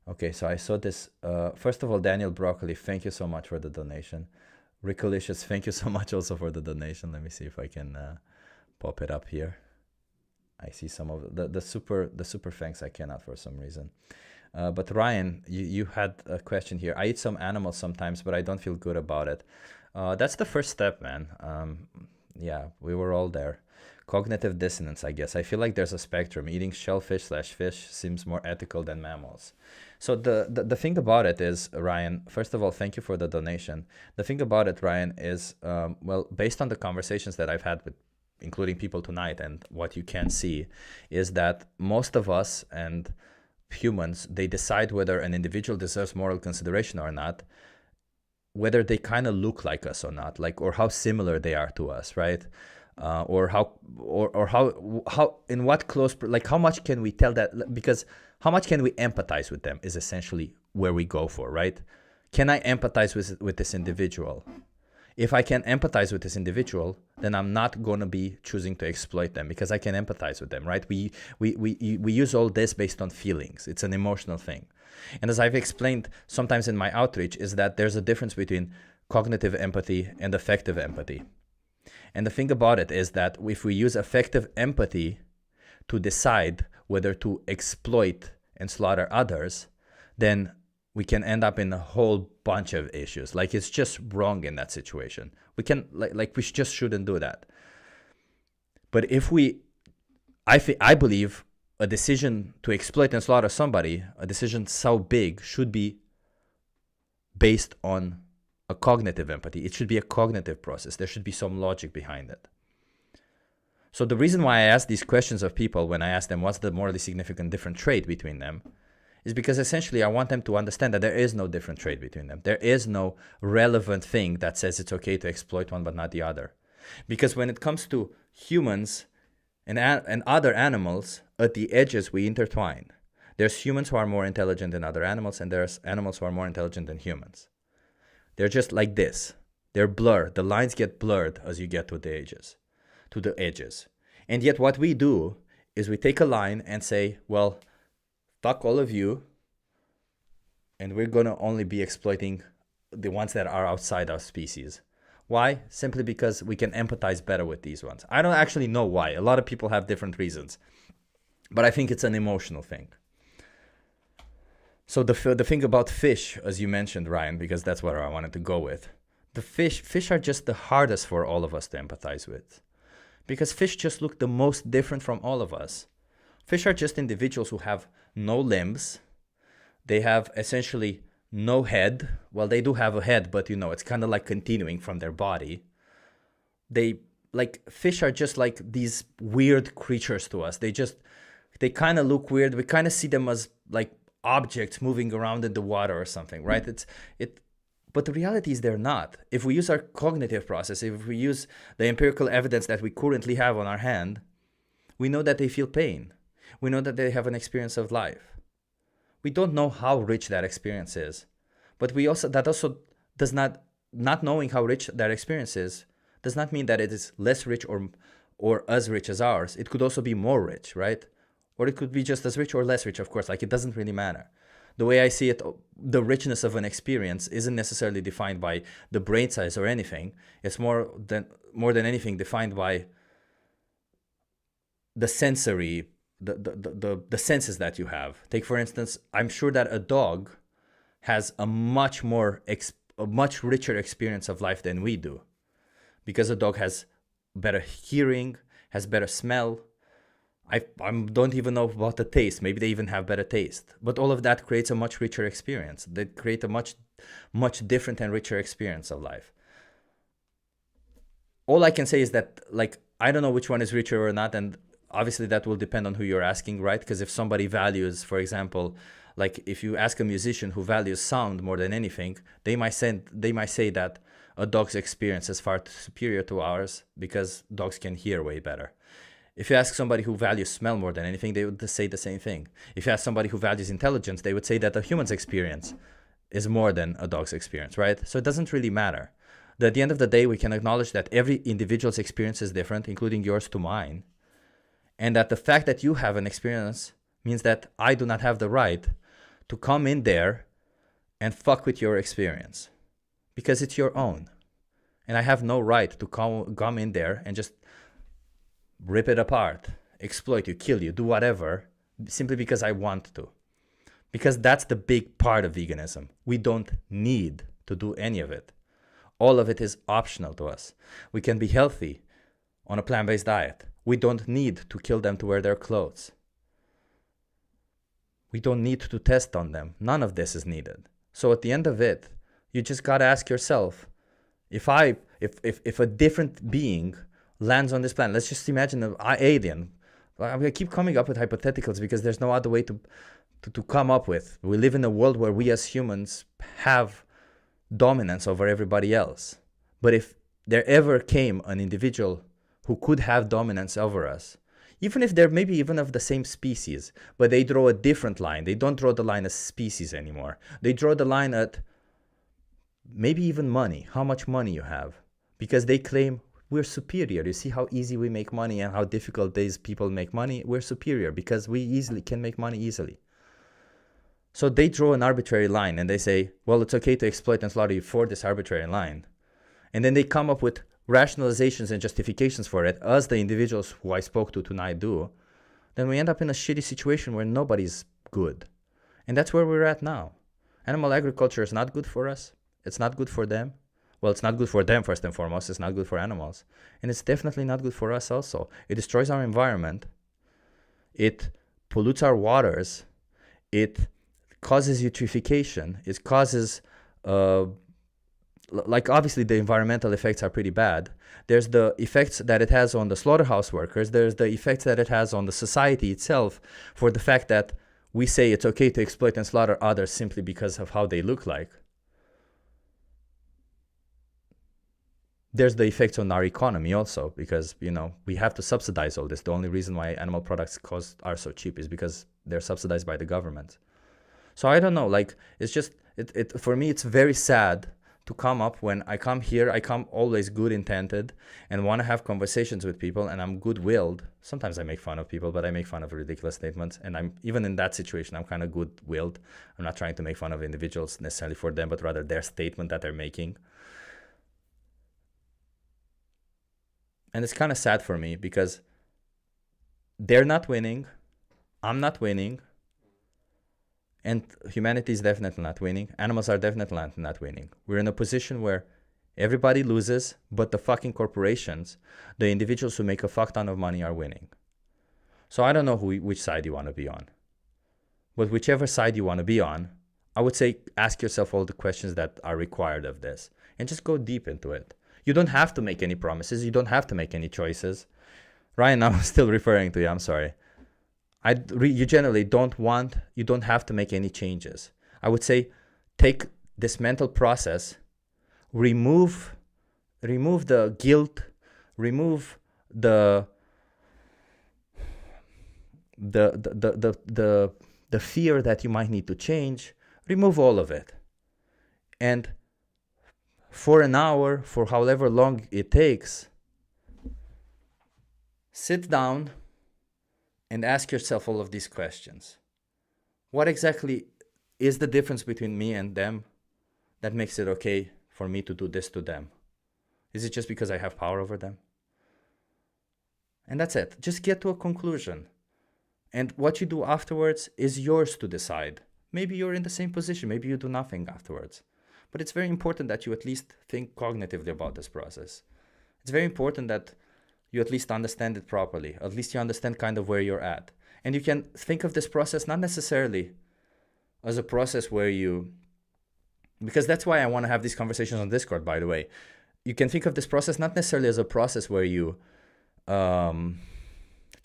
Okay, so I saw this. First of all, Daniel Broccoli, thank you so much for the donation. Rickalicious, thank you so much also for the donation. Let me see if I can pop it up here. I see some of the super thanks I cannot for some reason. But Ryan, you had a question here. I eat some animals sometimes, but I don't feel good about it. That's the first step, man. Yeah, we were all there. Cognitive dissonance, I guess. I feel like there's a spectrum. Eating shellfish/fish seems more ethical than mammals. So the thing about it is, Ryan, first of all, thank you for the donation. The thing about it, Ryan, is, well, based on the conversations that I've had with including people tonight and what you can see, is that most of us and humans, they decide whether an individual deserves moral consideration or not, whether they kind of look like us or not, like, or how similar they are to us, right? Or how in what close, like, how much can we tell that, because how much can we empathize with them is essentially where we go for, right? Can I empathize with this individual? If I can empathize with this individual, then I'm not going to be choosing to exploit them because I can empathize with them, right? We use all this based on feelings. It's an emotional thing. And as I've explained sometimes in my outreach, is that there's a difference between cognitive empathy and affective empathy. And the thing about it is that if we use affective empathy to decide whether to exploit and slaughter others, then we can end up in a whole bunch of issues. Like, it's just wrong in that situation. We can, like we just shouldn't do that. But if I believe a decision to exploit and slaughter somebody, a decision so big, should be based on a cognitive empathy. It should be a cognitive process. There should be some logic behind it. So the reason why I ask these questions of people when I ask them what's the morally significant different trait between them is because essentially I want them to understand that there is no different trait between them. There is no relevant thing that says it's okay to exploit one but not the other. Because when it comes to humans and other animals, at the edges we intertwine. There's humans who are more intelligent than other animals, and there's animals who are more intelligent than humans. They're just like this. They're blurred. The lines get blurred as you get to the edges. And yet what we do is we take a line and say, well, fuck all of you, and we're going to only be exploiting the ones that are outside our species. Why? Simply because we can empathize better with these ones. I don't actually know why. A lot of people have different reasons. But I think it's an emotional thing. So the thing about fish, as you mentioned, Ryan, because that's what I wanted to go with. The fish are just the hardest for all of us to empathize with. Because fish just look the most different from all of us. Fish are just individuals who have no limbs. They have essentially no head. Well, they do have a head, but it's kind of like continuing from their body. Fish are just like these weird creatures to us. They kind of look weird. We kind of see them as like objects moving around in the water or something, right? But the reality is they're not. If we use our cognitive process, if we use the empirical evidence that we currently have on our hand, we know that they feel pain. We know that they have an experience of life. We don't know how rich that experience is, but that also does not knowing how rich that experience is does not mean that it is less rich or as rich as ours. It could also be more rich, right? Or it could be just as rich or less rich, of course. Like, it doesn't really matter. The way I see it, the richness of an experience isn't necessarily defined by the brain size or anything. It's more than anything defined by the sensory, the senses that you have. Take, for instance, I'm sure that a dog has a much richer experience of life than we do, because a dog has better hearing, has better smell. I don't even know about the taste. Maybe they even have better taste. But all of that creates a much richer experience. They create a much different and richer experience of life. All I can say is that, like, I don't know which one is richer or not, and obviously that will depend on who you're asking, right? Because if somebody values, for example, like if you ask a musician who values sound more than anything, they might say that a dog's experience is far superior to ours because dogs can hear way better. If you ask somebody who values smell more than anything, they would say the same thing. If you ask somebody who values intelligence, they would say that a human's experience is more than a dog's experience, right? So it doesn't really matter. At the end of the day, we can acknowledge that every individual's experience is different, including yours to mine. And that the fact that you have an experience means that I do not have the right to come in there and fuck with your experience, because it's your own. And I have no right to come in there and just rip it apart, exploit you, kill you, do whatever, simply because I want to. Because that's the big part of veganism. We don't need to do any of it. All of it is optional to us. We can be healthy on a plant-based diet. We don't need to kill them to wear their clothes. We don't need to test on them. None of this is needed. So at the end of it, you just gotta ask yourself, if a different being lands on this planet, let's just imagine an alien. I keep coming up with hypotheticals because there's no other way to come up with. We live in a world where we as humans have dominance over everybody else. But if there ever came an individual who could have dominance over us, even if they're maybe even of the same species, but they draw a different line. They don't draw the line as species anymore. They draw the line at maybe even money, how much money you have. Because they claim we're superior. You see how easy we make money and how difficult these people make money? We're superior because we easily can make money easily. So they draw an arbitrary line and they say, well, it's okay to exploit and slaughter you for this arbitrary line. And then they come up with rationalizations and justifications for it, as the individuals who I spoke to tonight do. Then we end up in a shitty situation where nobody's good. And that's where we're at now. Animal agriculture is not good for us. It's not good for them. Well, it's not good for them first and foremost. It's not good for animals. And it's definitely not good for us also. It destroys our environment. It pollutes our waters. It causes eutrophication. It causes, like obviously the environmental effects are pretty bad. There's the effects that it has on the slaughterhouse workers. There's the effects that it has on the society itself for the fact that we say it's okay to exploit and slaughter others simply because of how they look like. There's the effects on our economy also because, you know, we have to subsidize all this. The only reason why animal products are so cheap is because they're subsidized by the government. So I don't know, like, it's just, for me, it's very sad to come up when I come here. I come always good intended and want to have conversations with people, and I'm good-willed. Sometimes I make fun of people, but I make fun of ridiculous statements. And I'm even in that situation, I'm kind of good-willed. I'm not trying to make fun of individuals necessarily for them, but rather their statement that they're making. And it's kind of sad for me because they're not winning. I'm not winning. And humanity is definitely not winning. Animals are definitely not winning. We're in a position where everybody loses, but the fucking corporations, the individuals who make a fuck ton of money are winning. So I don't know which side you want to be on. But whichever side you want to be on, I would say ask yourself all the questions that are required of this and just go deep into it. You don't have to make any promises. You don't have to make any choices. Ryan, I'm still referring to you. I'm sorry. You generally you don't have to make any changes. I would say take this mental process, remove the guilt, remove the fear that you might need to change, remove all of it. And for an hour, for however long it takes, sit down and ask yourself all of these questions. What exactly is the difference between me and them that makes it okay for me to do this to them? Is it just because I have power over them? And that's it. Just get to a conclusion. And what you do afterwards is yours to decide. Maybe you're in the same position. Maybe you do nothing afterwards. But it's very important that you at least think cognitively about this process. It's very important that you at least understand it properly. At least you understand kind of where you're at. And you can think of this process not necessarily as a process where because that's why I want to have these conversations on Discord, by the way. You can think of this process not necessarily as a process where you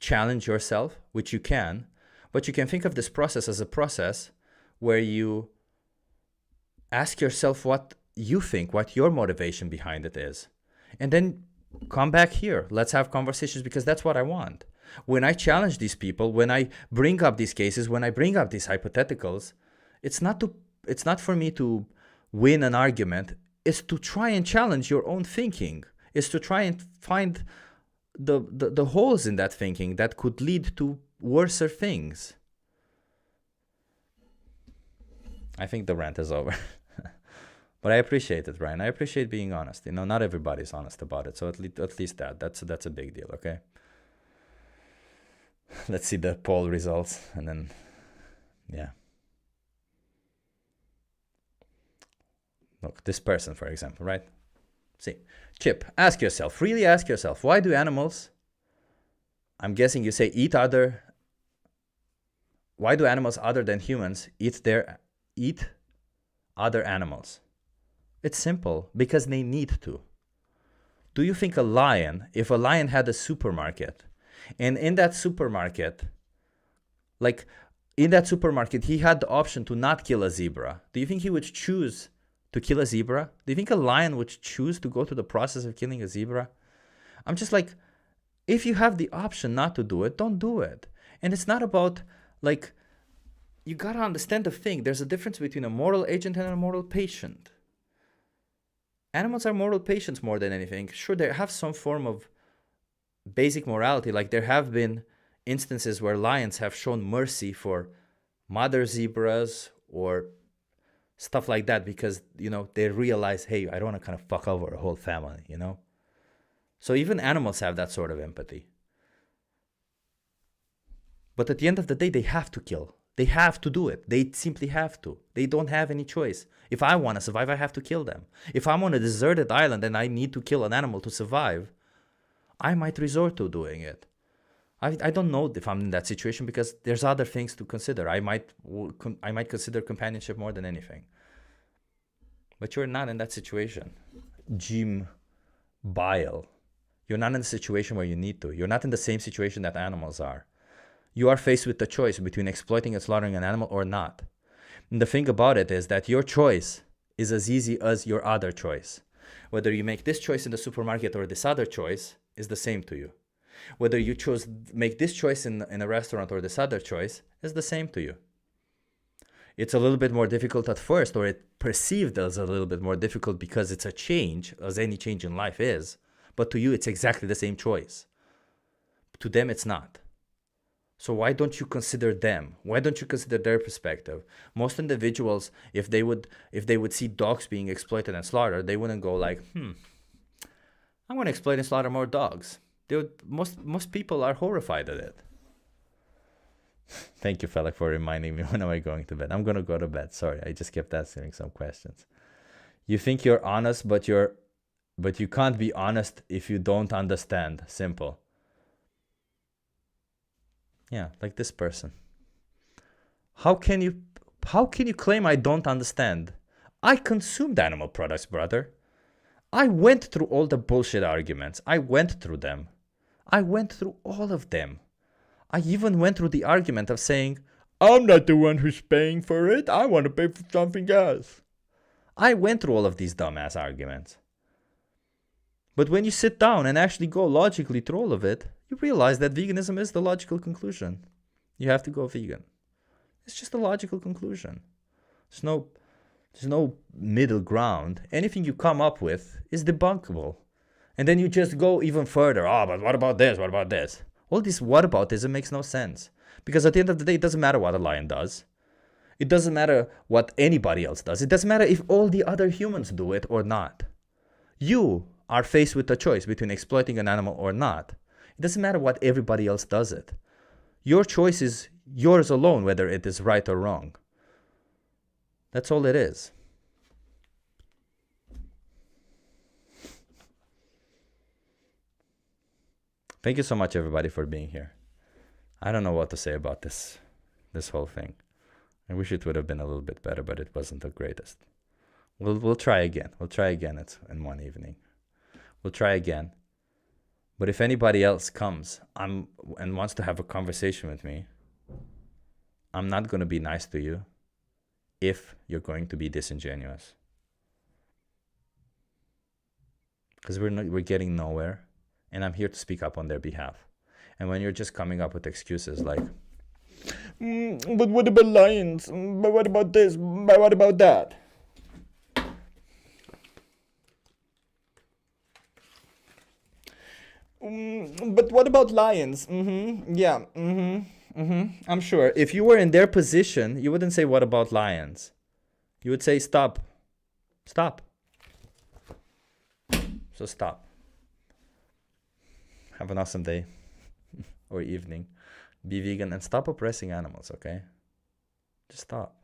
challenge yourself, which you can, but you can think of this process as a process where you ask yourself what you think, what your motivation behind it is. And then come back here. Let's have conversations because that's what I want. When I challenge these people, when I bring up these cases, when I bring up these hypotheticals, it's not for me to win an argument. It's to try and challenge your own thinking. It's to try and find the holes in that thinking that could lead to worser things. I think the rant is over. But I appreciate it, Ryan. I appreciate being honest. You know, not everybody's honest about it. So at least that's a big deal, okay? Let's see the poll results and then, yeah. Look, this person, for example, right? See, Chip, ask yourself, really ask yourself, why do animals, I'm guessing you say why do animals other than humans eat other animals? It's simple, because they need to. Do you think if a lion had a supermarket, and in that supermarket, he had the option to not kill a zebra, do you think he would choose to kill a zebra? Do you think a lion would choose to go through the process of killing a zebra? I'm just like, if you have the option not to do it, don't do it. And it's not about, like, you gotta understand the thing. There's a difference between a moral agent and a moral patient. Animals are moral patients more than anything. Sure, they have some form of basic morality. Like, there have been instances where lions have shown mercy for mother zebras or stuff like that because, they realize, hey, I don't want to kind of fuck over a whole family, So even animals have that sort of empathy. But at the end of the day, they have to kill. They have to do it. They simply have to. They don't have any choice. If I want to survive, I have to kill them. If I'm on a deserted island and I need to kill an animal to survive, I might resort to doing it. I don't know if I'm in that situation because there's other things to consider. I might consider companionship more than anything. But you're not in that situation. Jim Bile. You're not in a situation where you need to. You're not in the same situation that animals are. You are faced with the choice between exploiting and slaughtering an animal or not. And the thing about it is that your choice is as easy as your other choice. Whether you make this choice in the supermarket or this other choice is the same to you. Whether you make this choice in a restaurant or this other choice is the same to you. It's a little bit more difficult at first, or it's perceived as a little bit more difficult because it's a change, as any change in life is. But to you, it's exactly the same choice. To them, it's not. So why don't you consider them? Why don't you consider their perspective? Most individuals, if they would see dogs being exploited and slaughtered, they wouldn't go like, I'm going to exploit and slaughter more dogs. Most people are horrified at it. Thank you, Felix, for reminding me when am I going to bed. I'm going to go to bed. Sorry, I just kept asking some questions. You think you're honest, but you can't be honest if you don't understand. Simple. Yeah, like this person. How can you claim I don't understand? I consumed animal products, brother. I went through all the bullshit arguments. I went through them. I went through all of them. I even went through the argument of saying, I'm not the one who's paying for it. I want to pay for something else. I went through all of these dumbass arguments. But when you sit down and actually go logically through all of it, you realize that veganism is the logical conclusion. You have to go vegan. It's just a logical conclusion. There's no middle ground. Anything you come up with is debunkable. And then you just go even further. But what about this? What about this? All this whataboutism makes no sense. Because at the end of the day, it doesn't matter what a lion does. It doesn't matter what anybody else does. It doesn't matter if all the other humans do it or not. You are faced with a choice between exploiting an animal or not. It doesn't matter what everybody else does it. Your choice is yours alone, whether it is right or wrong. That's all it is. Thank you so much, everybody, for being here. I don't know what to say about this whole thing. I wish it would have been a little bit better, but it wasn't the greatest. We'll try again. We'll try again in one evening. We'll try again. But if anybody else comes and wants to have a conversation with me, I'm not going to be nice to you if you're going to be disingenuous. Because we're getting nowhere, and I'm here to speak up on their behalf. And when you're just coming up with excuses like, but what about lions? But what about this? But what about that? But what about lions? Yeah. I'm sure. If you were in their position, you wouldn't say, what about lions? You would say, stop. Stop. So stop. Have an awesome day or evening. Be vegan and stop oppressing animals, okay? Just stop.